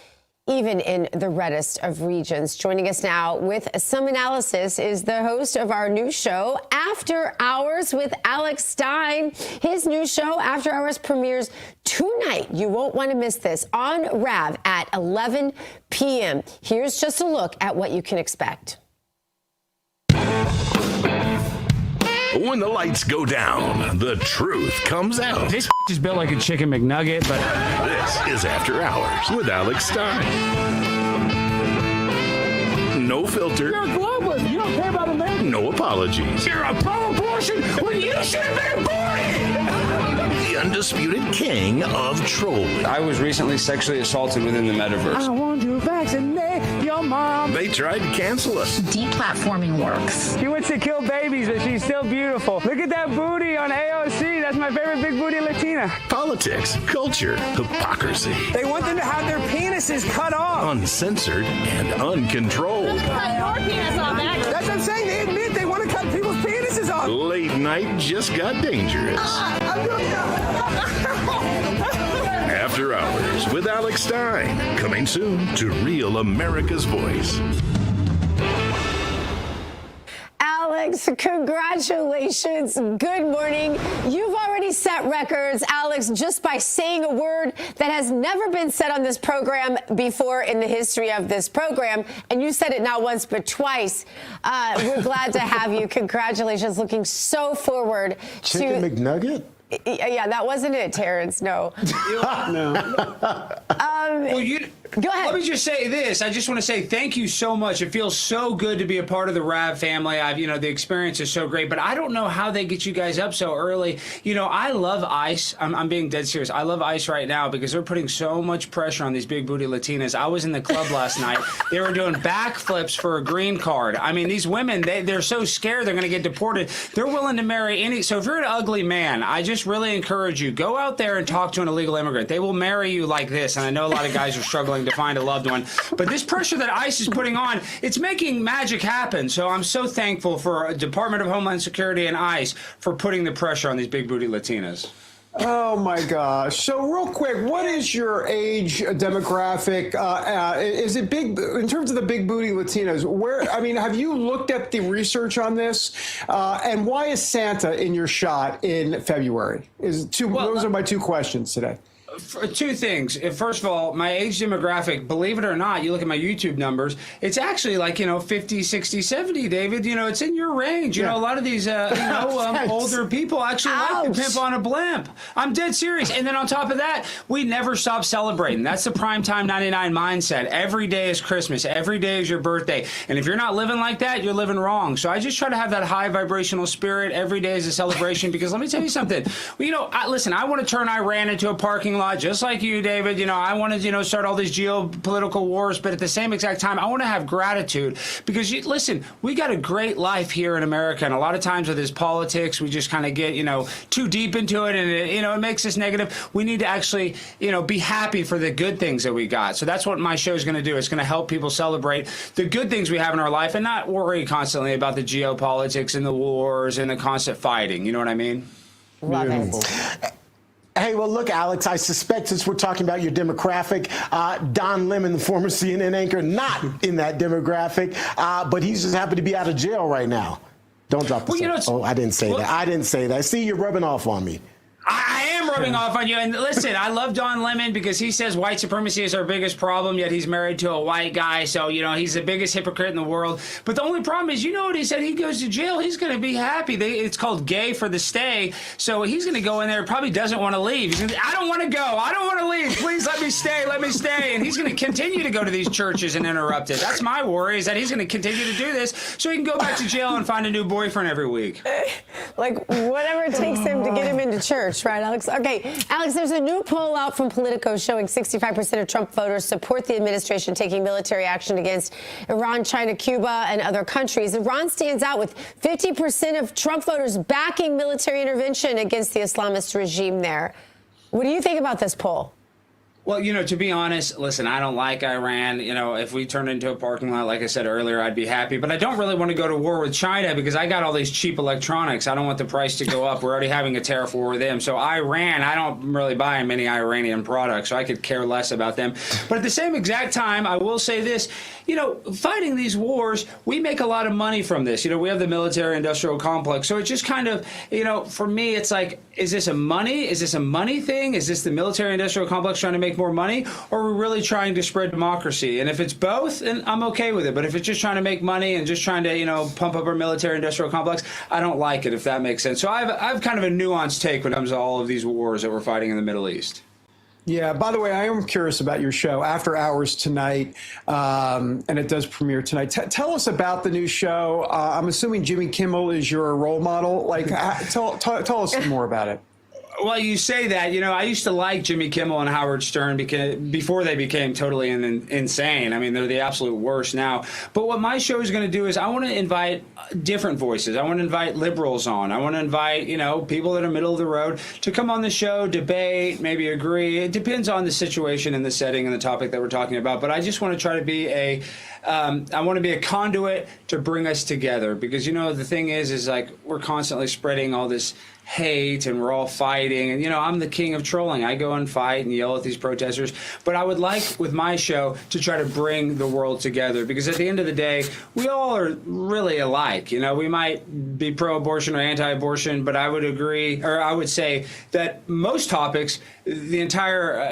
even in the reddest of regions. Joining us now with some analysis is the host of our new show, After Hours with Alex Stein. His new show, After Hours, premieres tonight. You won't want to miss this on RAV at 11 p.m. Here's just a look at what you can expect. When the lights go down, the truth comes out. This is built like a chicken McNugget, but This is After Hours with Alex Stein. No filter. you're a globalist. You don't care about America. No apologies. You're a pro-abortion when you should have been aborted. The undisputed king of trolling. I was recently sexually assaulted within the metaverse. I want to vaccinate your mom. They tried to cancel us. Deplatforming works. She wants to kill babies, but she's still beautiful. Look at that booty on AOC. That's my favorite big booty Latina. Politics, culture, hypocrisy. They want them to have their penises cut off. Uncensored and uncontrolled. That's what I'm saying. They admit they want to cut people's penises off. Late night just got dangerous. After Hours with Alex Stein. Coming soon to Real America's Voice. Alex, congratulations. Good morning. You've already set records, Alex, just by saying a word that has never been said on this program before in the history of this program. And you said it not once, but twice. We're glad to have you. Congratulations. Looking so forward Chicken to... McNugget? Yeah, that wasn't it, Terrance. No. No. Well, Go ahead. Let me just say this. I just want to say thank you so much. It feels so good to be a part of the Rav family. The experience is so great, but I don't know how they get you guys up so early. I love ICE. I'm being dead serious. I love ICE right now because they're putting so much pressure on these big booty Latinas. I was in the club last night. They were doing backflips for a green card. I mean, these women, they're so scared they're going to get deported. They're willing to marry any. So if you're an ugly man, I just really encourage you, go out there and talk to an illegal immigrant. They will marry you like this. And I know a lot of guys are struggling to find a loved one. But this pressure that ICE is putting on, it's making magic happen. So I'm so thankful for Department of Homeland Security and ICE for putting the pressure on these big booty Latinas. Oh my gosh! So real quick, what is your age demographic? Is it big in terms of the big booty Latinos? Have you looked at the research on this? And why is Santa in your shot in February? Those are my two questions today. Two things. First of all, my age demographic, believe it or not, you look at my YouTube numbers, it's actually like, 50, 60, 70, David. It's in your range. A lot of these, older people actually like the pimp on a blimp. I'm dead serious. And then on top of that, we never stop celebrating. That's the primetime 99 mindset. Every day is Christmas. Every day is your birthday. And if you're not living like that, you're living wrong. So I just try to have that high vibrational spirit. Every day is a celebration because let me tell you something. Well, listen, I want to turn Iran into a parking lot just like you, David. I want to, start all these geopolitical wars, but at the same exact time, I want to have gratitude because, listen, we got a great life here in America, and a lot of times with this politics, we just kind of get, too deep into it, and it makes us negative. We need to actually, be happy for the good things that we got. So that's what my show is going to do. It's going to help people celebrate the good things we have in our life and not worry constantly about the geopolitics and the wars and the constant fighting. You know what I mean? Love it. Hey, well, look, Alex, I suspect since we're talking about your demographic, Don Lemon, the former CNN anchor, not in that demographic, but he's just happy to be out of jail right now. Don't drop the phone. I didn't say that. I didn't say that. See, you're rubbing off on me. I am rubbing off on you. And listen, I love Don Lemon because he says white supremacy is our biggest problem, yet he's married to a white guy. So, he's the biggest hypocrite in the world. But the only problem is, what he said? He goes to jail. He's going to be happy. It's called gay for the stay. So he's going to go in there. Probably doesn't want to leave. He's gonna, I don't want to go. I don't want to leave. Please let me stay. Let me stay. And he's going to continue to go to these churches and interrupt it. That's my worry, is that he's going to continue to do this so he can go back to jail and find a new boyfriend every week. Like, whatever it takes him to get him into church, right, Alex? Okay, Alex, there's a new poll out from Politico showing 65% of Trump voters support the administration taking military action against Iran, China, Cuba, and other countries. Iran stands out with 50% of Trump voters backing military intervention against the Islamist regime there. What do you think about this poll? Well, to be honest, listen, I don't like Iran. If we turned into a parking lot, like I said earlier, I'd be happy. But I don't really want to go to war with China because I got all these cheap electronics. I don't want the price to go up. We're already having a tariff war with them. So Iran, I don't really buy many Iranian products, so I could care less about them. But at the same exact time, I will say this, fighting these wars, we make a lot of money from this. We have the military-industrial complex. So it just kind of, for me, it's like, is this a money thing? Is this the military-industrial complex trying to make more money, or are we really trying to spread democracy? And if it's both, then I'm okay with it. But if it's just trying to make money and just trying to, pump up our military-industrial complex, I don't like it, if that makes sense. So I have kind of a nuanced take when it comes to all of these wars that we're fighting in the Middle East. Yeah, by the way, I am curious about your show, After Hours tonight, and it does premiere tonight. Tell us about the new show. I'm assuming Jimmy Kimmel is your role model. Tell us more about it. Well, you say that. I used to like Jimmy Kimmel and Howard Stern before they became totally insane. I mean, they're the absolute worst now. But what my show is going to do is I want to invite different voices. I want to invite liberals on. I want to invite, people that are middle of the road to come on the show, debate, maybe agree. It depends on the situation and the setting and the topic that we're talking about. But I just want to try to be I want to be a conduit to bring us together because, the thing is like we're constantly spreading all this hate and we're all fighting. And, I'm the king of trolling. I go and fight and yell at these protesters. But I would like, with my show, to try to bring the world together because at the end of the day, we all are really alike. We might be pro-abortion or anti-abortion, but I would agree, or I would say that most topics, the entire,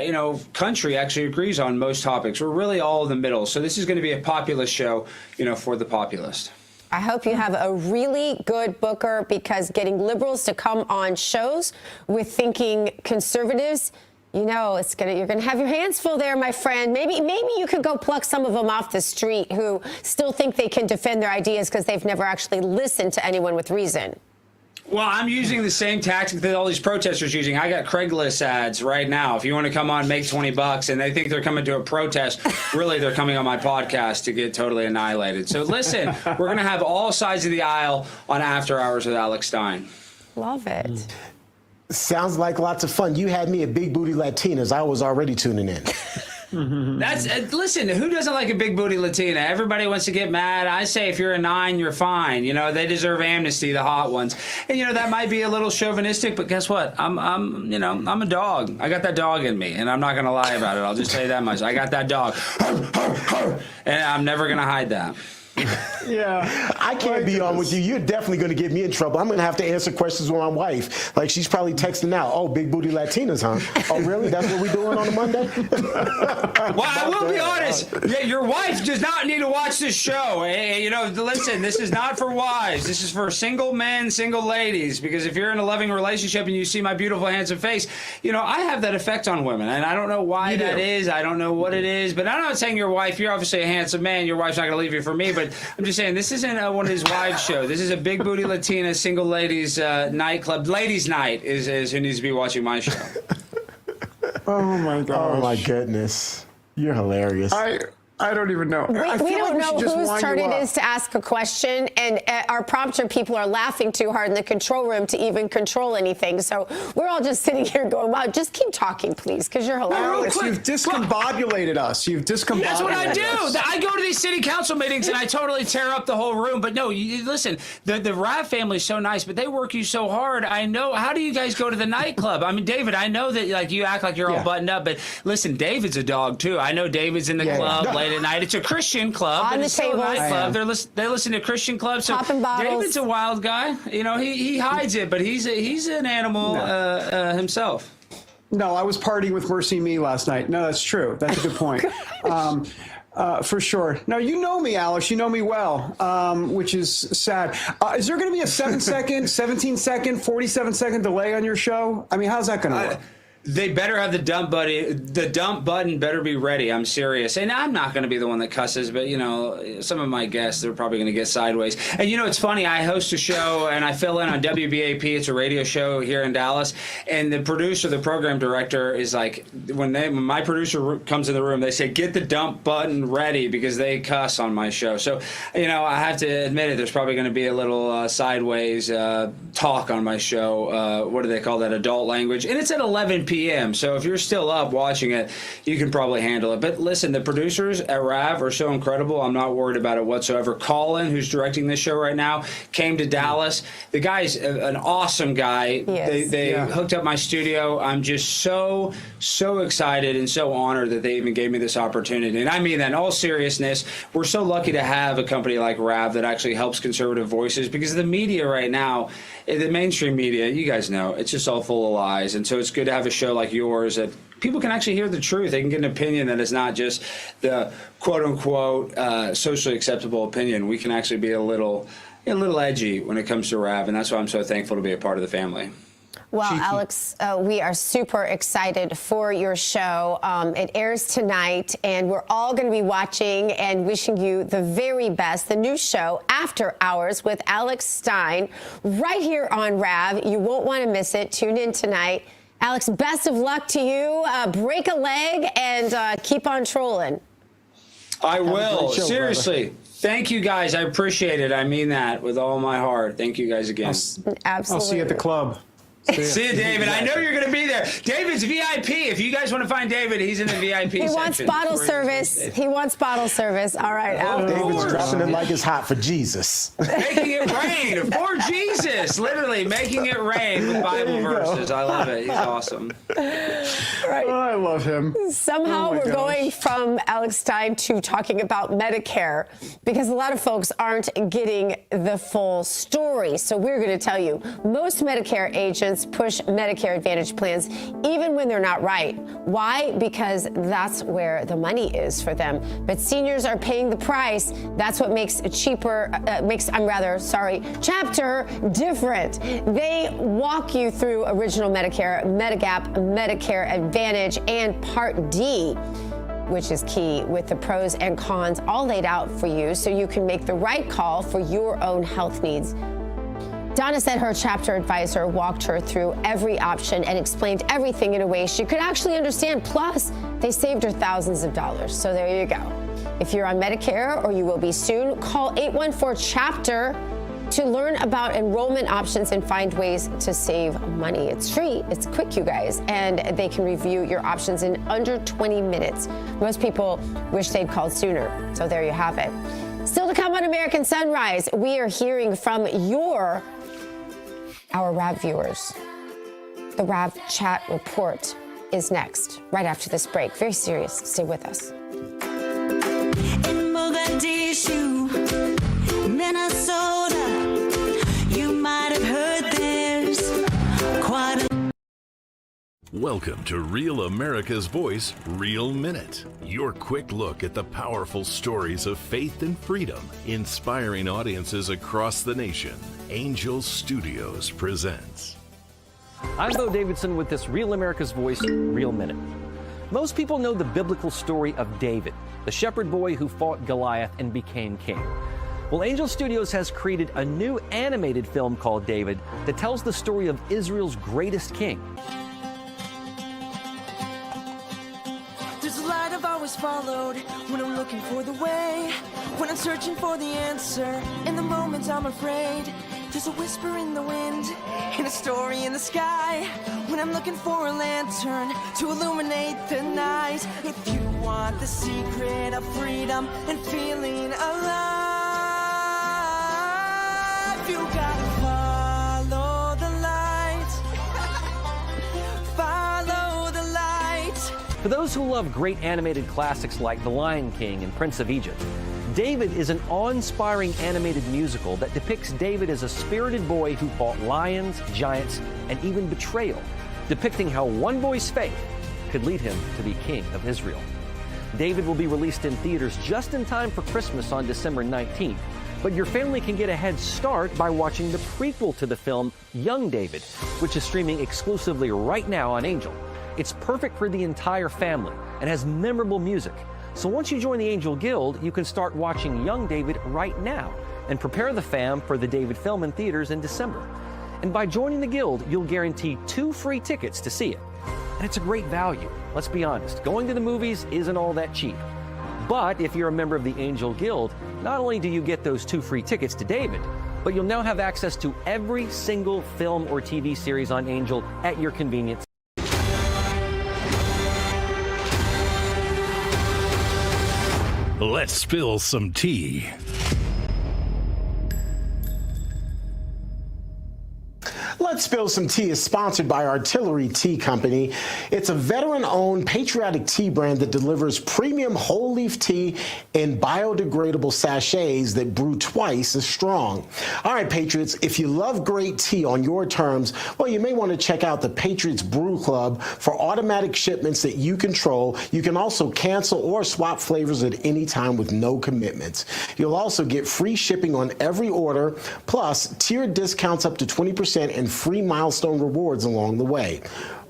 country actually agrees on most topics. We're really all in the middle. So this is going to be a populist show, for the populist. I hope you have a really good booker because getting liberals to come on shows with thinking conservatives You know, you're gonna have your hands full there, my friend. Maybe you could go pluck some of them off the street who still think they can defend their ideas because they've never actually listened to anyone with reason. Well, I'm using the same tactic that all these protesters using. I got Craigslist ads right now. If you want to come on, make $20, and they think they're coming to a protest, really they're coming on my podcast to get totally annihilated. So listen, we're going to have all sides of the aisle on After Hours with Alex Stein. Love it. Sounds like lots of fun. You had me at Big Booty Latinas. I was already tuning in. Listen, who doesn't like a big booty Latina? Everybody wants to get mad. I say if you're a 9, you're fine. You know, they deserve amnesty, the hot ones. And you know, that might be a little chauvinistic, but guess what? I'm a dog. I got that dog in me, and I'm not going to lie about it. I'll just tell you that much. I got that dog. And I'm never going to hide that. Yeah, I can't be on with you. You're definitely going to get me in trouble. I'm going to have to answer questions with my wife. Like, she's probably texting now, oh, big booty Latinas, huh? Oh, really? That's what we're doing on a Monday? Well, I will be honest. Your wife does not need to watch this show. You know, listen, this is not for wives. This is for single men, single ladies. Because if you're in a loving relationship and you see my beautiful, handsome face, you know, I have that effect on women. And I don't know why that is. I don't know what it is. But I'm not saying your wife, you're obviously a handsome man. Your wife's not going to leave you for me. But I'm just saying, this isn't one of his wives' show. This is a big booty Latina single ladies nightclub. Ladies' night is who needs to be watching my show. Oh my gosh. Oh my goodness. You're hilarious. I don't even know. We don't know whose turn it is to ask a question, and our prompter people are laughing too hard in the control room to even control anything. So we're all just sitting here going, wow, just keep talking, please, because you're hilarious. Alex, you've discombobulated us. You've discombobulated us. That's what I do. I go to these city council meetings, and I totally tear up the whole room. But no, listen, the Rav family is so nice, but they work you so hard. I know. How do you guys go to the nightclub? I mean, David, I know that like you act like you're all buttoned up, but listen, David's a dog, too. I know David's in the club late at night. It's a Christian club. On but the it's still a tables. nightclub. They listen to Christian clubs. So Popping bottles. David's a wild guy. You know, he hides it, but he's an animal himself. No, I was partying with Mercy Me last night. No, that's true. That's a good point. For sure. Now, you know me, Alex. You know me well, which is sad. Is there going to be a 7-second, 17-second, 47-second delay on your show? I mean, how's that going to work? They better have the dump button. The dump button better be ready. I'm serious. And I'm not going to be the one that cusses, but, you know, some of my guests, they're probably going to get sideways. And, you know, it's funny. I host a show, and I fill in on WBAP. It's a radio show here in Dallas. And the producer, the program director, is like, when my producer comes in the room, they say, get the dump button ready because they cuss on my show. So, you know, I have to admit it. There's probably going to be a little sideways talk on my show. What do they call that? Adult language. And it's at 11 p.m. So if you're still up watching it, you can probably handle it. But listen, the producers at RAV are so incredible. I'm not worried about it whatsoever. Colin, who's directing this show right now, came to Dallas. The guy's an awesome guy. They hooked up my studio. I'm just so excited and so honored that they even gave me this opportunity. And I mean that in all seriousness. We're so lucky to have a company like RAV that actually helps conservative voices, because the media right now, the mainstream media, you guys know, it's just all full of lies. And so it's good to have a show like yours that people can actually hear the truth. They can get an opinion that is not just the quote-unquote socially acceptable opinion. We can actually be a little edgy when it comes to RAV, and that's why I'm so thankful to be a part of the family. Well, Alex, we are super excited for your show. It airs tonight, and we're all going to be watching and wishing you the very best. The new show, After Hours with Alex Stein, right here on RAV. You won't want to miss it. Tune in tonight. Alex, best of luck to you. Break a leg and keep on trolling. I will. Seriously. Brother. Thank you, guys. I appreciate it. I mean that with all my heart. Thank you guys again. Absolutely. I'll see you at the club. See you, David. I know you're going to be there. David's VIP. If you guys want to find David, he's in the VIP section. He wants bottle service. He wants bottle service. All right. David's dropping it like it's hot for Jesus. Making it rain for Jesus. Literally making it rain with Bible verses. I love it. He's awesome. Right. Oh, I love him. Somehow we're going from Alex Stein to talking about Medicare, because a lot of folks aren't getting the full story. So we're going to tell you, most Medicare agents presidents push Medicare Advantage plans even when they're not right. Why? Because that's where the money is for them. But seniors are paying the price. That's what makes Chapter different. They walk you through Original Medicare, Medigap, Medicare Advantage, and Part D, which is key, with the pros and cons all laid out for you so you can make the right call for your own health needs. Donna said her chapter advisor walked her through every option and explained everything in a way she could actually understand. Plus, they saved her thousands of dollars. So there you go. If you're on Medicare, or you will be soon, call 814-CHAPTER to learn about enrollment options and find ways to save money. It's free, it's quick, you guys, and they can review your options in under 20 minutes. Most people wish they'd called sooner, so there you have it. Still to come on American Sunrise, we are hearing from our RAV viewers. The RAV chat report is next, right after this break. Very serious. Stay with us. In Mogadishu, Minnesota, you might have heard there's quite a... Welcome to Real America's Voice, Real Minute. Your quick look at the powerful stories of faith and freedom, inspiring audiences across the nation. Angel Studios presents. I'm Bo Davidson with this Real America's Voice, Real Minute. Most people know the biblical story of David, the shepherd boy who fought Goliath and became king. Well, Angel Studios has created a new animated film called David that tells the story of Israel's greatest king. There's a light I've always followed when I'm looking for the way, when I'm searching for the answer. In the moments I'm afraid, there's a whisper in the wind and a story in the sky. When I'm looking for a lantern to illuminate the night. If you want the secret of freedom and feeling alive, you gotta follow the light. Follow the light. For those who love great animated classics like The Lion King and Prince of Egypt, David is an awe-inspiring animated musical that depicts David as a spirited boy who fought lions, giants, and even betrayal, depicting how one boy's faith could lead him to be king of Israel. David will be released in theaters just in time for Christmas on December 19th, but your family can get a head start by watching the prequel to the film, Young David, which is streaming exclusively right now on Angel. It's perfect for the entire family and has memorable music. So once you join the Angel Guild, you can start watching Young David right now and prepare the fam for the David film in theaters in December. And by joining the Guild, you'll guarantee 2 free tickets to see it. And it's a great value. Let's be honest, going to the movies isn't all that cheap. But if you're a member of the Angel Guild, not only do you get those 2 free tickets to David, but you'll now have access to every single film or TV series on Angel at your convenience. Let's spill some tea. Let's Spill Some Tea is sponsored by Artillery Tea Company. It's a veteran-owned patriotic tea brand that delivers premium whole leaf tea in biodegradable sachets that brew twice as strong. All right, Patriots, if you love great tea on your terms, well, you may want to check out the Patriots Brew Club for automatic shipments that you control. You can also cancel or swap flavors at any time with no commitments. You'll also get free shipping on every order, plus tiered discounts up to 20% and free milestone rewards along the way.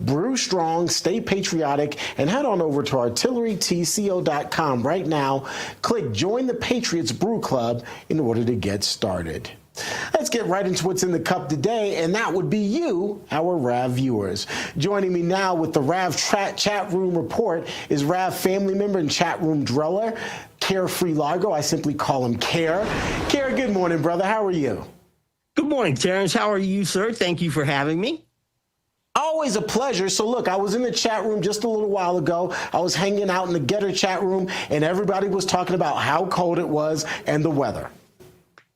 Brew strong, stay patriotic, and head on over to artillerytco.com right now. Click Join the Patriots Brew Club in order to get started. Let's get right into what's in the cup today, and that would be you, our RAV viewers. Joining me now with the RAV chat room report is RAV family member and chat room dweller, Carefree Largo. I simply call him Care. Care, good morning, brother. How are you? Good morning, Terrance. How are you, sir? Thank you for having me. Always a pleasure. So look, I was in the chat room just a little while ago. I was hanging out in the Getter chat room, and everybody was talking about how cold it was and the weather.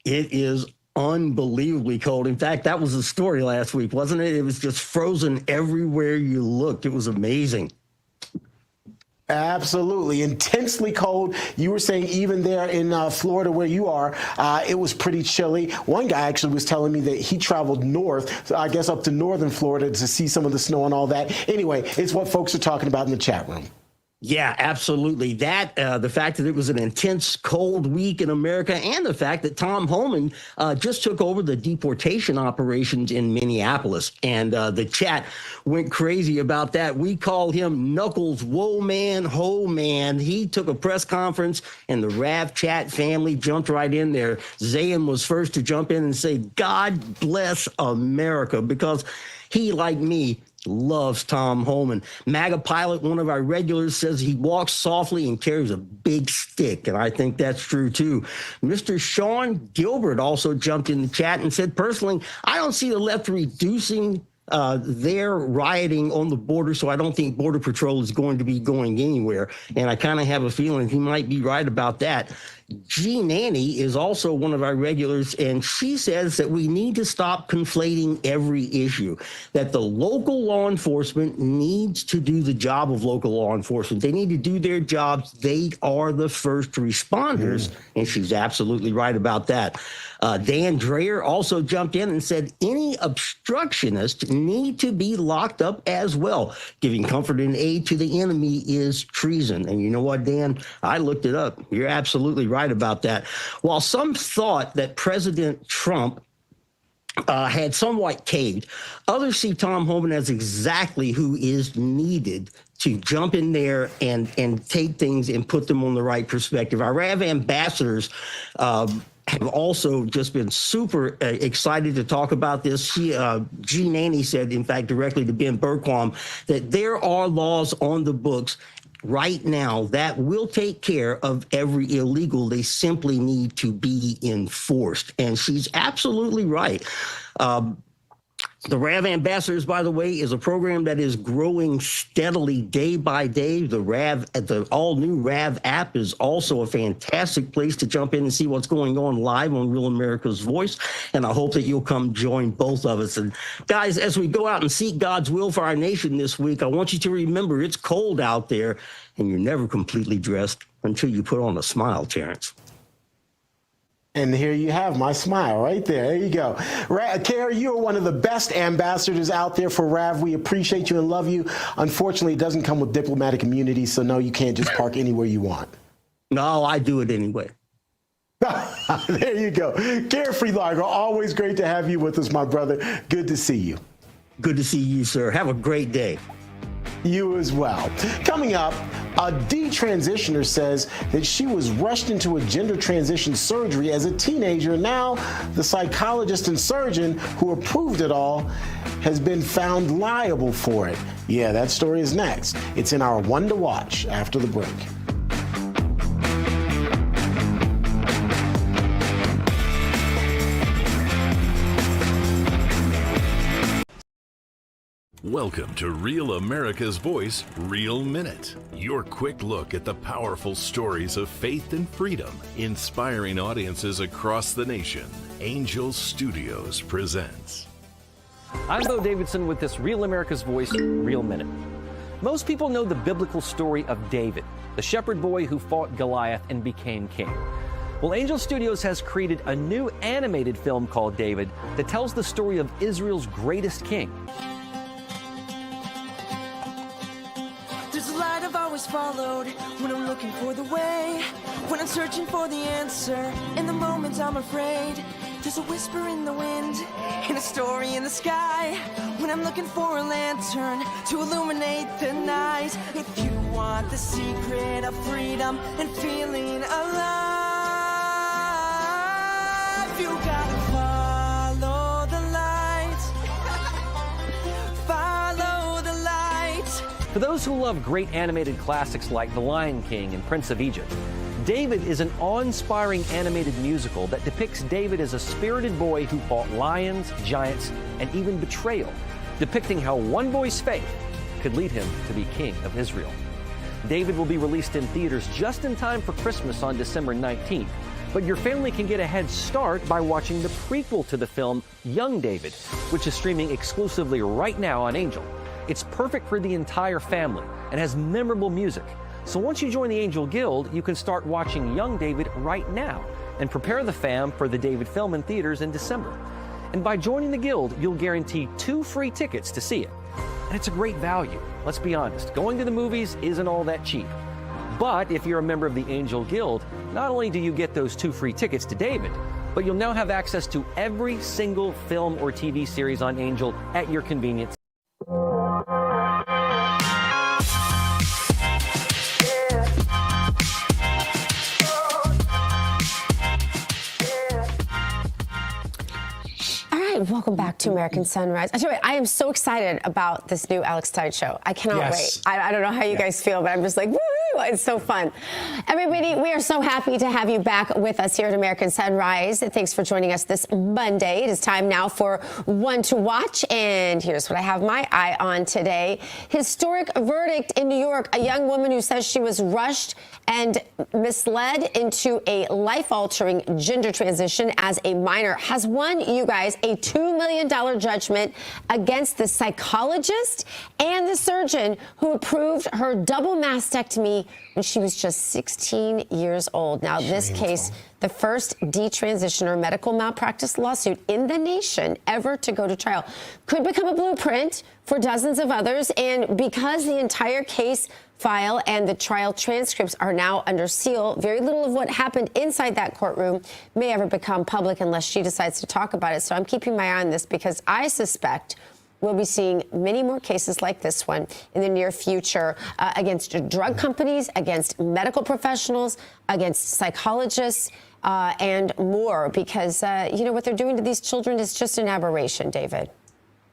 It is unbelievably cold. In fact, that was the story last week, wasn't it? It was just frozen everywhere you looked. It was amazing. Absolutely. Intensely cold. You were saying even there in Florida where you are, it was pretty chilly. One guy actually was telling me that he traveled north, I guess up to northern Florida to see some of the snow and all that. Anyway, it's what folks are talking about in the chat room. Yeah, absolutely. That, the fact that it was an intense cold week in America, and the fact that Tom Homan just took over the deportation operations in Minneapolis. And the chat went crazy about that. We call him Knuckles Whoa Man, Ho Man. He took a press conference and the Rav Chat family jumped right in there. Zayn was first to jump in and say, God bless America, because he, like me, loves Tom Homan. MAGA Pilot, one of our regulars, says he walks softly and carries a big stick, and I think that's true too. Mr. Sean Gilbert also jumped in the chat and said, personally, I don't see the left reducing their rioting on the border, so I don't think Border Patrol is going to be going anywhere, and I kind of have a feeling he might be right about that. G Nanny is also one of our regulars, and she says that we need to stop conflating every issue, that the local law enforcement needs to do the job of local law enforcement. They need to do their jobs. They are the first responders, and she's absolutely right about that. Dan Dreyer also jumped in and said any obstructionists need to be locked up as well. Giving comfort and aid to the enemy is treason. And you know what, Dan? I looked it up. You're absolutely right about that. While some thought that President Trump had somewhat caved, others see Tom Homan as exactly who is needed to jump in there and take things and put them on the right perspective. Our RAV ambassadors have also just been super excited to talk about this. G Nanny said, in fact, directly to Ben Berquam, that there are laws on the books right now that will take care of every illegal. They simply need to be enforced. And she's absolutely right. The RAV Ambassadors, by the way, is a program that is growing steadily day by day. The all-new RAV app is also a fantastic place to jump in and see what's going on live on Real America's Voice, and I hope that you'll come join both of us. And guys, as we go out and seek God's will for our nation this week, I want you to remember it's cold out there, and you're never completely dressed until you put on a smile, Terrance. And here you have my smile right there. There you go. Kara, you're one of the best ambassadors out there for RAV. We appreciate you and love you. Unfortunately, it doesn't come with diplomatic immunity, so no, you can't just park anywhere you want. No, I do it anyway. There you go. Kara Freelager, always great to have you with us, my brother. Good to see you. Good to see you, sir. Have a great day. You as well. Coming up, a detransitioner says that she was rushed into a gender transition surgery as a teenager. Now, the psychologist and surgeon who approved it all has been found liable for it. Yeah, that story is next. It's in our One to Watch after the break. Welcome to Real America's Voice, Real Minute. Your quick look at the powerful stories of faith and freedom, inspiring audiences across the nation. Angel Studios presents. I'm Bo Davidson with this Real America's Voice, Real Minute. Most people know the biblical story of David, the shepherd boy who fought Goliath and became king. Well, Angel Studios has created a new animated film called David that tells the story of Israel's greatest king. There's a light I've always followed when I'm looking for the way, when I'm searching for the answer. In the moments I'm afraid, there's a whisper in the wind and a story in the sky. When I'm looking for a lantern to illuminate the night. If you want the secret of freedom and feeling alive, you gotta follow the light. Follow the light. For those who love great animated classics like The Lion King and Prince of Egypt, David is an awe-inspiring animated musical that depicts David as a spirited boy who fought lions, giants, and even betrayal, depicting how one boy's faith could lead him to be king of Israel. David will be released in theaters just in time for Christmas on December 19th, but your family can get a head start by watching the prequel to the film, Young David, which is streaming exclusively right now on Angel. It's perfect for the entire family and has memorable music. So once you join the Angel Guild, you can start watching Young David right now and prepare the fam for the David film in theaters in December. And by joining the Guild, you'll guarantee 2 free tickets to see it. And it's a great value. Let's be honest, going to the movies isn't all that cheap. But if you're a member of the Angel Guild, not only do you get those 2 free tickets to David, but you'll now have access to every single film or TV series on Angel at your convenience. Welcome back to American Sunrise. I tell you what, I am so excited about this new Alex Tide show. I cannot wait. I don't know how you guys feel, but I'm just like, woo! It's so fun. Everybody, we are so happy to have you back with us here at American Sunrise. Thanks for joining us this Monday. It is time now for One to Watch, and here's what I have my eye on today. Historic verdict in New York. A young woman who says she was rushed and misled into a life-altering gender transition as a minor has won, you guys, a $2 million judgment against the psychologist and the surgeon who approved her double mastectomy when she was just 16 years old. Now, this case, the first detransitioner medical malpractice lawsuit in the nation ever to go to trial, could become a blueprint for dozens of others. And because the entire case file and the trial transcripts are now under seal, very little of what happened inside that courtroom may ever become public unless she decides to talk about it. So I'm keeping my eye on this because I suspect we'll be seeing many more cases like this one in the near future against drug companies, against medical professionals, against psychologists, and more, because, you know, what they're doing to these children is just an aberration, David.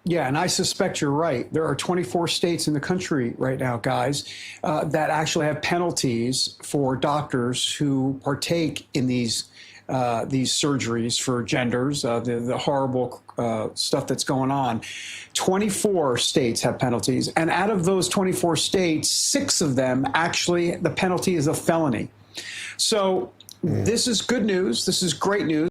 Yeah, and I suspect you're right. There are 24 states in the country right now, guys, that actually have penalties for doctors who partake in these surgeries for genders, the horrible stuff that's going on. 24 states have penalties, and out of those 24 states, 6 of them actually the penalty is a felony. So this is good news. This is great news.